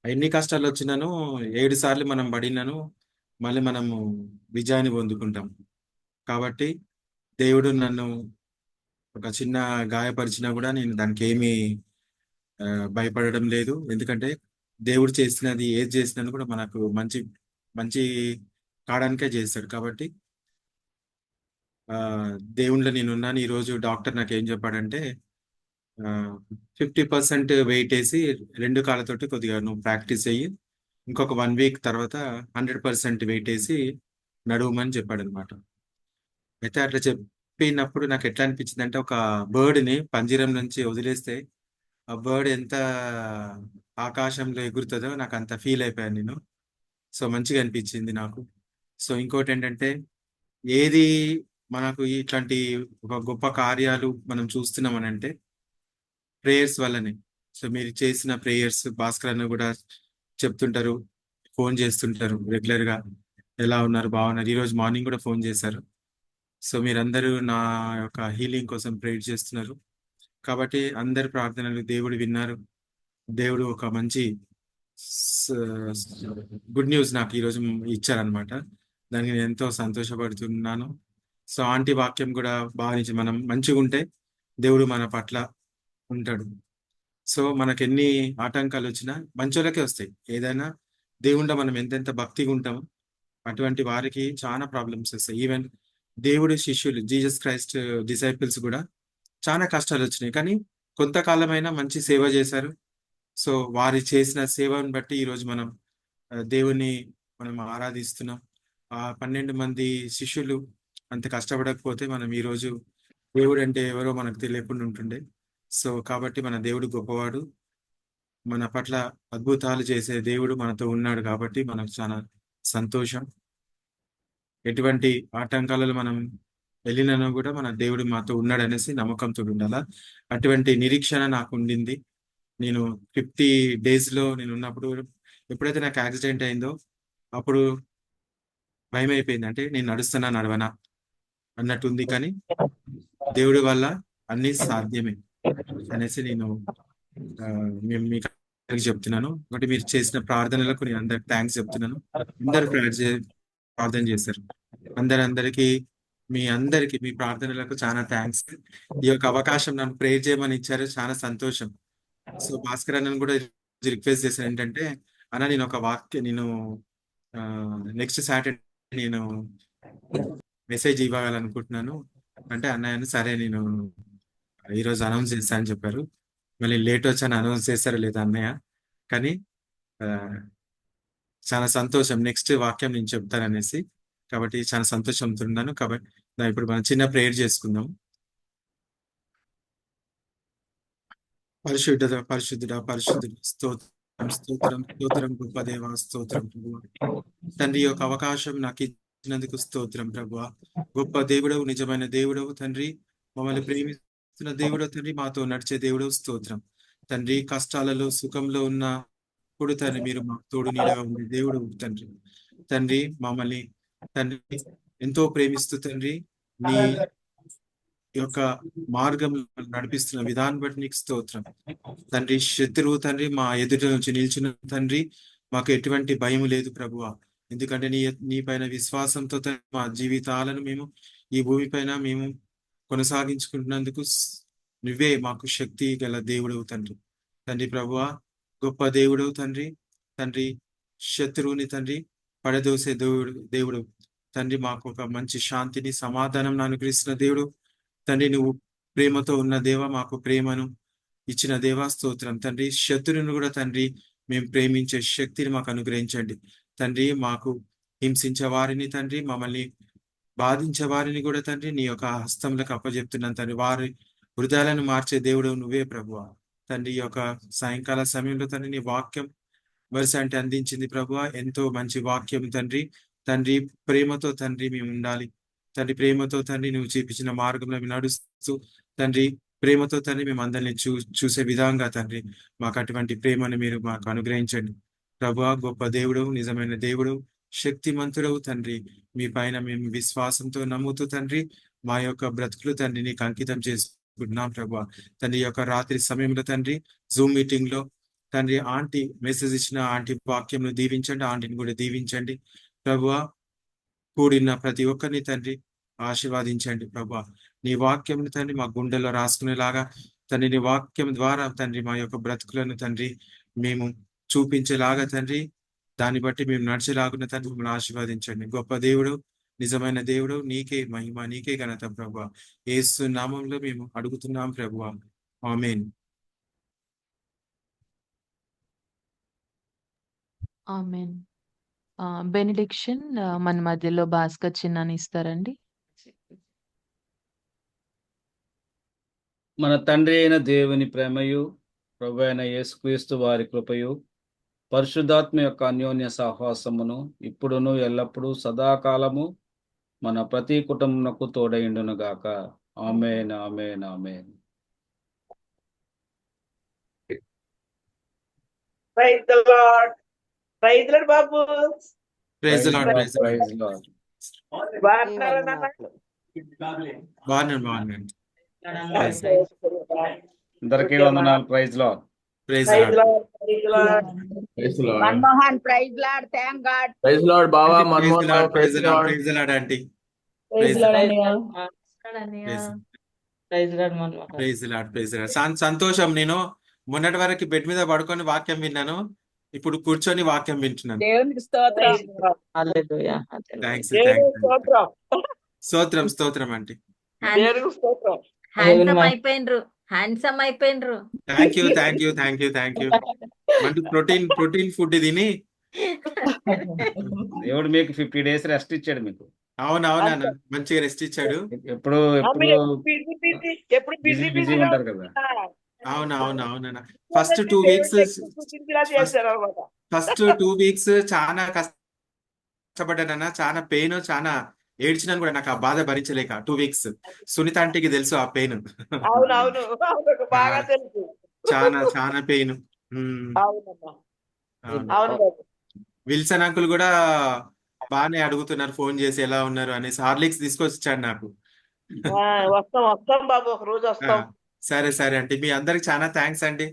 ఎన్ని కష్టాలు వచ్చినాను 7 సార్లు మనం పడినాను, మళ్ళీ మనము విజయాన్ని పొందుకుంటాం. కాబట్టి దేవుడు నన్ను ఒక చిన్న గాయపరిచినా కూడా నేను దానికి ఏమీ భయపడడం లేదు. ఎందుకంటే దేవుడు చేసినది ఏది చేసినా కూడా మనకు మంచి మంచి కాడానికే చేస్తాడు. కాబట్టి దేవుళ్ళో నేనున్నాను. ఈరోజు డాక్టర్ నాకు ఏం చెప్పాడంటే 50% వెయిట్ వేసి 2 కాళ్ళతోటి కొద్దిగా నువ్వు ప్రాక్టీస్ అయ్యి ఇంకొక 1 week తర్వాత 100% వెయిట్ వేసి నడువమని చెప్పాడు అనమాట. అయితే అట్లా చెప్పినప్పుడు నాకు ఎట్లా అనిపించింది అంటే ఒక బర్డ్ని పంజరం నుంచి వదిలేస్తే ఆ బర్డ్ ఎంత ఆకాశంలో ఎగురుతుందో నాకు అంత ఫీల్ అయిపోయాను నేను. సో మంచిగా అనిపించింది నాకు. సో ఇంకోటి ఏంటంటే ఏది మనకు ఇట్లాంటి ఒక గొప్ప కార్యాలు మనం చూస్తున్నామని అంటే ప్రేయర్స్ వల్లనే. సో మీరు చేసిన ప్రేయర్స్ భాస్కర్ అన్న కూడా చెప్తుంటారు, ఫోన్ చేస్తుంటారు రెగ్యులర్గా, ఎలా ఉన్నారు, బాగున్నారు. ఈరోజు మార్నింగ్ కూడా ఫోన్ చేశారు. సో మీరందరూ నా యొక్క హీలింగ్ కోసం ప్రేయర్ చేస్తున్నారు. కాబట్టి అందరి ప్రార్థనలు దేవుడు విన్నారు. దేవుడు ఒక మంచి గుడ్ న్యూస్ నాకు ఈరోజు ఇచ్చారనమాట. దానికి నేను ఎంతో సంతోషపడుతున్నాను. సో ఆంటీ వాక్యం కూడా బాగా మనం మంచిగా ఉంటే దేవుడు మన పట్ల ఉంటాడు. సో మనకు ఎన్ని ఆటంకాలు వచ్చినా మంచోళ్ళకే వస్తాయి. ఏదైనా దేవుళ్ళ మనం ఎంతెంత భక్తిగా ఉంటామో అటువంటి వారికి చాలా ప్రాబ్లమ్స్ వస్తాయి. ఈవెన్ దేవుడి శిష్యులు జీసస్ క్రైస్ట్ డిసైపుల్స్ కూడా చాలా కష్టాలు వచ్చినాయి, కానీ కొంతకాలమైనా మంచి సేవ చేశారు. సో వారి చేసిన సేవను బట్టి ఈరోజు మనం దేవుని మనం ఆరాధిస్తున్నాం. 12 మంది శిష్యులు అంత కష్టపడకపోతే మనం ఈరోజు దేవుడు అంటే ఎవరో మనకు తెలియకుండా ఉంటుండే. సో కాబట్టి మన దేవుడు గొప్పవాడు, మన పట్ల అద్భుతాలు చేసే దేవుడు మనతో ఉన్నాడు. కాబట్టి మనకు చాలా సంతోషం. ఎటువంటి ఆటంకాలలో మనం వెళ్ళినా కూడా మన దేవుడు మాతో ఉన్నాడు అనేసి నమ్మకంతో ఉండాలా. అటువంటి నిరీక్షణ నాకు ఉండింది. నేను 50 daysలో నేను ఉన్నప్పుడు ఎప్పుడైతే నాకు యాక్సిడెంట్ అయిందో అప్పుడు భయం అయిపోయింది. అంటే నేను నడవనా అన్నట్టుంది, కానీ దేవుడి వల్ల అన్ని సాధ్యమే అనేసి నేను మీకు చెప్తున్నాను. ఒకటి మీరు చేసిన ప్రార్థనలకు నేను అందరికి థ్యాంక్స్ చెప్తున్నాను. అందరూ ప్రార్థన చేశారు. అందరికీ మీ ప్రార్థనలకు చాలా థ్యాంక్స్. ఈ యొక్క అవకాశం నన్ను ప్రేయర్ చేయమని ఇచ్చారు, చాలా సంతోషం. సో భాస్కర్ అన్నను కూడా రిక్వెస్ట్ చేశాను ఏంటంటే, అన్న నేను ఒక నేను నెక్స్ట్ సాటర్డే నేను మెసేజ్ ఇవ్వాలనుకుంటున్నాను అంటే, అన్నయ్య సరే నేను ఈరోజు అనౌన్స్ చేస్తానని చెప్పారు. మళ్ళీ లేట్ వచ్చాను, అనౌన్స్ చేస్తారో లేదా అన్నయ్య, కానీ చాలా సంతోషం. నెక్స్ట్ వాక్యం నేను చెప్తాననేసి, కాబట్టి చాలా సంతోషంతో ఉన్నాను. కాబట్టి ఇప్పుడు మనం చిన్న ప్రేయర్ చేసుకుందాం. పరిశుద్ధుడా పరిశుద్ధుడా స్తోత్రం గొప్ప దేవ స్తోత్రం ప్రభువా. తండ్రి యొక్క అవకాశం నాకు ఇచ్చినందుకు స్తోత్రం ప్రభువా. గొప్ప దేవుడవు, నిజమైన దేవుడవు తండ్రి, మమ్మల్ని ప్రేమిస్తున్న దేవుడవు తండ్రి, మాతో నడిచే దేవుడవు స్తోత్రం తండ్రి. కష్టాలలో సుఖంలో ఉన్న ఇప్పుడు తండ్రి మీరు మాకు తోడు నీడగా ఉండే దేవుడు తండ్రి. తండ్రి మమ్మల్ని తండ్రి ఎంతో ప్రేమిస్తూ తండ్రి నీ యొక్క మార్గంలో నడిపిస్తున్న విధానం బట్టి నీకు స్తోత్రం తండ్రి. శత్రువు తండ్రి మా ఎదుట నుంచి నిల్చున్న తండ్రి, మాకు ఎటువంటి భయం లేదు ప్రభువా. ఎందుకంటే నీ పైన విశ్వాసంతో మా జీవితాలను మేము ఈ భూమి పైన మేము కొనసాగించుకుంటున్నందుకు నువ్వే మాకు శక్తి గల దేవుడవు తండ్రి. తండ్రి ప్రభువా, గొప్ప దేవుడవు తండ్రి. తండ్రి శత్రువుని తండ్రి పడదోసే దేవుడు తండ్రి. మాకు ఒక మంచి శాంతిని సమాధానం అనుగ్రహిస్తున్న దేవుడు తండ్రి. నువ్వు ప్రేమతో ఉన్న దేవ, మాకు ప్రేమను ఇచ్చిన దేవా స్తోత్రం తండ్రి. శత్రువుని కూడా తండ్రి మేము ప్రేమించే శక్తిని మాకు అనుగ్రహించండి తండ్రి. మాకు హింసించే వారిని తండ్రి, మమ్మల్ని బాధించే వారిని కూడా తండ్రి నీ యొక్క హస్తంలోకి అప్పచెప్తున్నాను తండ్రి. వారి హృదయాలను మార్చే దేవుడు నువ్వే ప్రభువా తండ్రి. ఈ యొక్క సాయంకాల సమయంలో తండ్రి నీ వాక్యం వరుస అంటే అందించింది ప్రభువా. ఎంతో మంచి వాక్యం తండ్రి. తండ్రి ప్రేమతో తండ్రి మేము ఉండాలి తండ్రి. ప్రేమతో తండ్రి నువ్వు చూపించిన మార్గంలో మేము నడుస్తూ తండ్రి, ప్రేమతో తండ్రి మేము అందరినీ చూసే విధంగా తండ్రి మాకు అటువంటి ప్రేమను మీరు మాకు అనుగ్రహించండి ప్రభువా. గొప్ప దేవుడు, నిజమైన దేవుడు, శక్తిమంతుడవు తండ్రి. మీ పైన మేము విశ్వాసంతో నమ్ముతూ తండ్రి మా యొక్క బ్రతుకులు తండ్రి నీకు అంకితం చేసుకుంటున్నాం ప్రభువా. తండ్రి యొక్క రాత్రి సమయంలో తండ్రి జూమ్ మీటింగ్ లో తండ్రి ఆంటీ మెసేజ్ ఇచ్చిన ఆంటీ వాక్యంను దీవించండి, ఆంటీని కూడా దీవించండి ప్రభువా. కూడిన ప్రతి ఒక్కరిని తండ్రి ఆశీర్వాదించండి ప్రభా. నీ వాక్యం తండ్రి మా గుండెల్లో రాసుకునేలాగా తండ్రి, నీ వాక్యం ద్వారా తండ్రి మా యొక్క బ్రతుకులను తండ్రి మేము చూపించేలాగా తండ్రి, దాన్ని బట్టి మేము నడిచేలాగున్న తండ్రి మమ్మల్ని ఆశీర్వాదించండి. గొప్ప దేవుడు, నిజమైన దేవుడు, నీకే మహిమ, నీకే ఘనత ప్రభువా. యేసు నామంలో మేము అడుగుతున్నాం ప్రభువా, ఆమేన్. ఆమేన్. బెనిడిక్షన్ మన మధ్యలో భాస్కర్ చిన్నాని ఇస్తారండి. మన తండ్రి అయిన దేవుని ప్రేమయు, ప్రభు అయిన యేసుక్రీస్తు వారి కృపయు, పరిశుద్ధాత్మ యొక్క అన్యోన్య సహవాసమును ఇప్పుడును ఎల్లప్పుడూ సదాకాలము మన ప్రతి కుటుంబమునకు తోడైండును గాక. ఆమేన్, ఆమేన్, ఆమేన్. Praise the lord. Praise lord బాబు. Praise the lord. Praise lord. బాగున్నారా నాన్న? బాగున్నాను. అందరికీ వందనాలు. Praise lord. Praise praise lord. Lord. Praise lord. Praise lord. Manmohan praise lord, thank God. Praise lord బావా praise Manmohan lord. Rao. Praise lord. Praise lord aunty. Praise lord అన్నయ్య. Praise praise lord Manmohan. Praise lord. Praise lord. సంతోషం. నేను మొన్నటి వరకు bed మీద పడుకొని వాక్యం విన్నాను, ఇప్పుడు కూర్చొని వాక్యం వింటున్నాను. దేవునికి స్తోత్రం. హల్లెలూయా. థ్యాంక్స్. దేవునికి స్తోత్రం. స్తోత్రం ఆంటీ. దేవునికి స్తోత్రం. హ్యాండ్సమ్ అయిపోయినరు, హ్యాండ్సమ్ అయిపోయినరు. Thank you. అంటే ప్రోటీన్ ఫుడ్ తిని దేవుడు మీకు 50 days రెస్ట్ ఇచ్చాడు మీకు. అవునవునా, మంచిగా రెస్ట్ ఇచ్చాడు. ఎప్పుడు ఎప్పుడు బిజీ బిజీ ఉంటారు కదా. అవునవునా. ఫస్ట్ 2 weeks చాలా కష్టపడ్డానన్నా, చాలా పెయిన్, చాలా ఏడ్చినాను కూడా. నాకు ఆ బాధ భరించలేక 2 weeks. సునీత ఆంటీకి తెలుసు ఆ పెయిన్. అవునవును, బాగా తెలుసు. చాలా పెయిన్. అవును. విల్సన్ అంకుల్ కూడా బాగానే అడుగుతున్నారు ఫోన్ చేసి ఎలా ఉన్నారు అనేసి. హార్లిక్స్ తీసుకొచ్చాడు నాకు. వస్తాం బాబు, ఒక రోజు వస్తాం. సరే అంటే మీ అందరికి చాలా థ్యాంక్స్ అండి.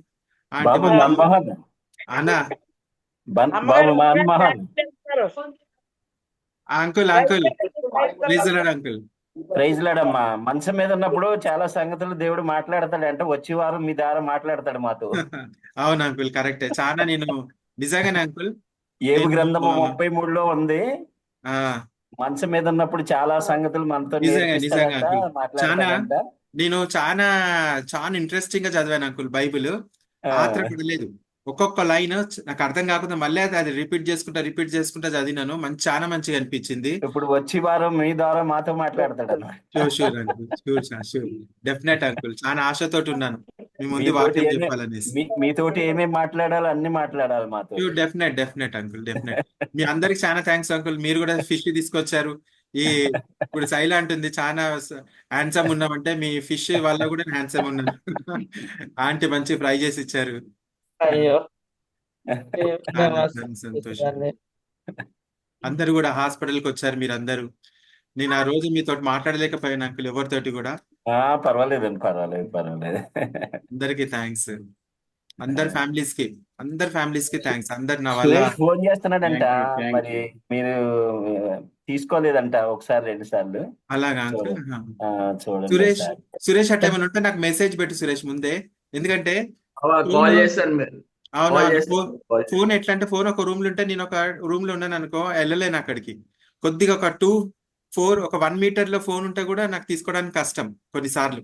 బాబు మన్మోహన్, అన్నా బాబు Manmohan, uncle please uncle. Praise లాడమ్మా. మంచం మీద ఉన్నప్పుడు చాలా సంగతులు దేవుడు మాట్లాడతాడు అంటే, వచ్చే వారం మీ ద్వారా మాట్లాడతాడు మాతో. అవును అంకుల్, కరెక్టే. చాలా నేను నిజంగానే అంకుల్, ఏబు గ్రంథము 33లో ఉంది. మంచం మీద ఉన్నప్పుడు చాలా సంగతులు మనతో నిజంగా అంకుల్. మాట్లాడతాడంట. నేను చాలా ఇంట్రెస్టింగ్ గా చదివాను అంకుల్ బైబిల్. ఆత్రపడలేదు. ఒక్కొక్క లైన్ నాకు అర్థం కాకుండా మళ్ళీ అది రిపీట్ చేసుకుంటా చదివినాను. చాలా మంచిగా అనిపించింది. ఇప్పుడు వచ్చి వారం మీ ద్వారా మాతో మాట్లాడతాడు అన్నమాట. Sure uncle, sure definite uncle. చాలా ఆశతోటి ఉన్నాను మీ ముందు మీతోటి వాక్యం ఏమే చెప్పాలనేసి. మీతోటి ఏమేమి మాట్లాడాలో అన్ని మాట్లాడాలి మాతో. Sure, definite uncle, definite. మీ అందరికి చాలా థ్యాంక్స్ అంకుల్. మీరు కూడా ఫిష్ తీసుకొచ్చారు. ఇప్పుడు శైల అంటుంది చాలా హ్యాండ్సమ్ ఉన్నామంటే మీ ఫిష్ వల్ల కూడా హ్యాండ్సమ్ ఉన్నాను. ఆంటీ మంచి ఫ్రై చేసి ఇచ్చారు. అయ్యో చాలా సంతోషం. అందరు కూడా హాస్పిటల్కి వచ్చారు మీరందరూ. నేను ఆ రోజు మీతో మాట్లాడలేకపోయాను అంకుల్ ఎవరితోటి కూడా. పర్వాలేదండి, పర్వాలేదు. అందరికి థ్యాంక్స్. అందరి ఫ్యామిలీస్ కి థ్యాంక్స్. అందరు నా వల్ల ఫోన్ చేస్తున్నాడంట, Thank మరి you. మీరు తీసుకోలేదంట ఒకసారి 2 సార్లు. అలాగా అంకుల్. చూడండి సురేష్ అట్లా ఏమైనా ఉంటే నాకు మెసేజ్ పెట్టు సురేష్ ముందే. ఎందుకంటే కాల్ చేస్తాను. ఫోన్ ఎట్లా అంటే ఫోన్ ఒక రూమ్ లో ఉంటే నేను ఒక రూమ్ లో ఉన్నాను అనుకో, వెళ్ళలేను అక్కడికి. కొద్దిగా ఒక 1 మీటర్ లో ఫోన్ ఉంటే కూడా నాకు తీసుకోవడానికి కష్టం కొన్నిసార్లు.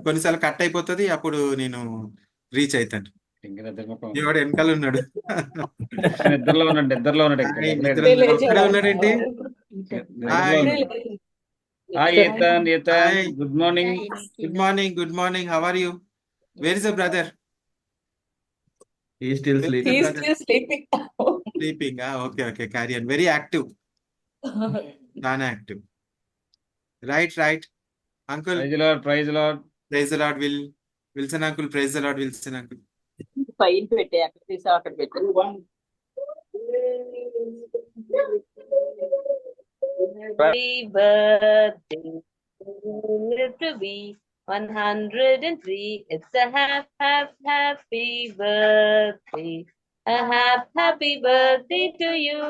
కొన్నిసార్లు కట్ అయిపోతుంది, అప్పుడు నేను రీచ్ అవుతాను. వాడు వెనకాల ఉన్నాడు. నిద్రలో ఉన్నాడు ఇక్కడే ఉన్నాడేంటి? Good morning. Good morning. How are you? Where is the brother? He's still sleeping. Sleeping. Okay. Carry on. Very active. చాలా active. Right uncle. Praise Lord. Wilson uncle. Praise Lord Wilson uncle. పైన పెట్టే అక్కడ తీసి అక్కడ పెట్టు. Happy birthday to be 103. It's a happy birthday. A happy birthday to you.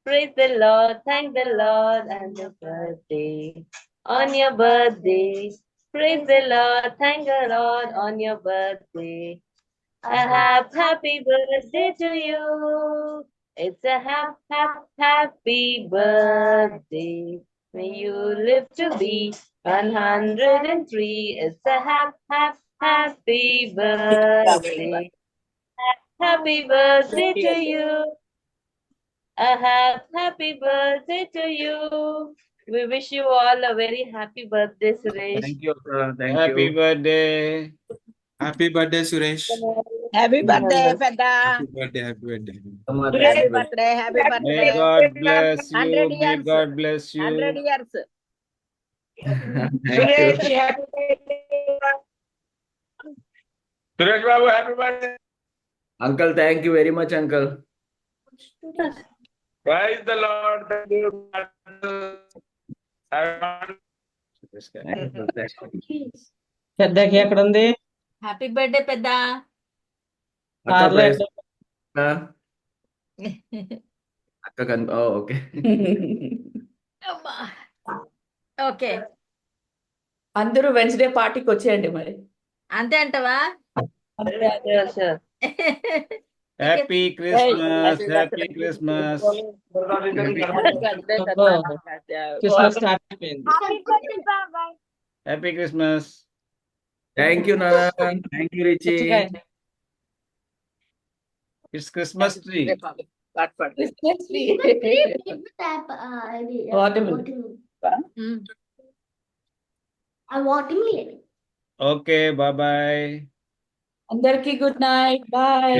Praise the Lord, thank the Lord, and the birthday on your birthday. Praise the Lord, thank the Lord on your birthday. A happy birthday to you. It's a happy birthday. May you live to be 103. It's a happy birthday. Happy birthday to you. A happy birthday to you. We wish you all a very happy birthday, Suresh. Thank you. Happy birthday. Happy birthday, Suresh. Happy birthday, Feda. Happy birthday. Happy birthday. May God bless you. 100 May years. God bless you. 100 years. Thank you. Suresh Babu, happy birthday. Uncle, thank you very much, uncle. Praise the Lord. Thank you. పెద్దకి ఎక్కడ ఉంది? Happy birthday పెద్ద. Akka, praise. Akka can. Oh, okay. Okay, అందరూ Wednesday పార్టీకి వచ్చేయండి మరి. అంతే అంటవా? Happy Christmas. Happy Christmas. Christmas start అయిపోయింది. Happy Christmas. Thank you, Nana. Thank you, Richie. It's Christmas tree. Okay, bye. అందరికి గుడ్ నైట్. బాయ్.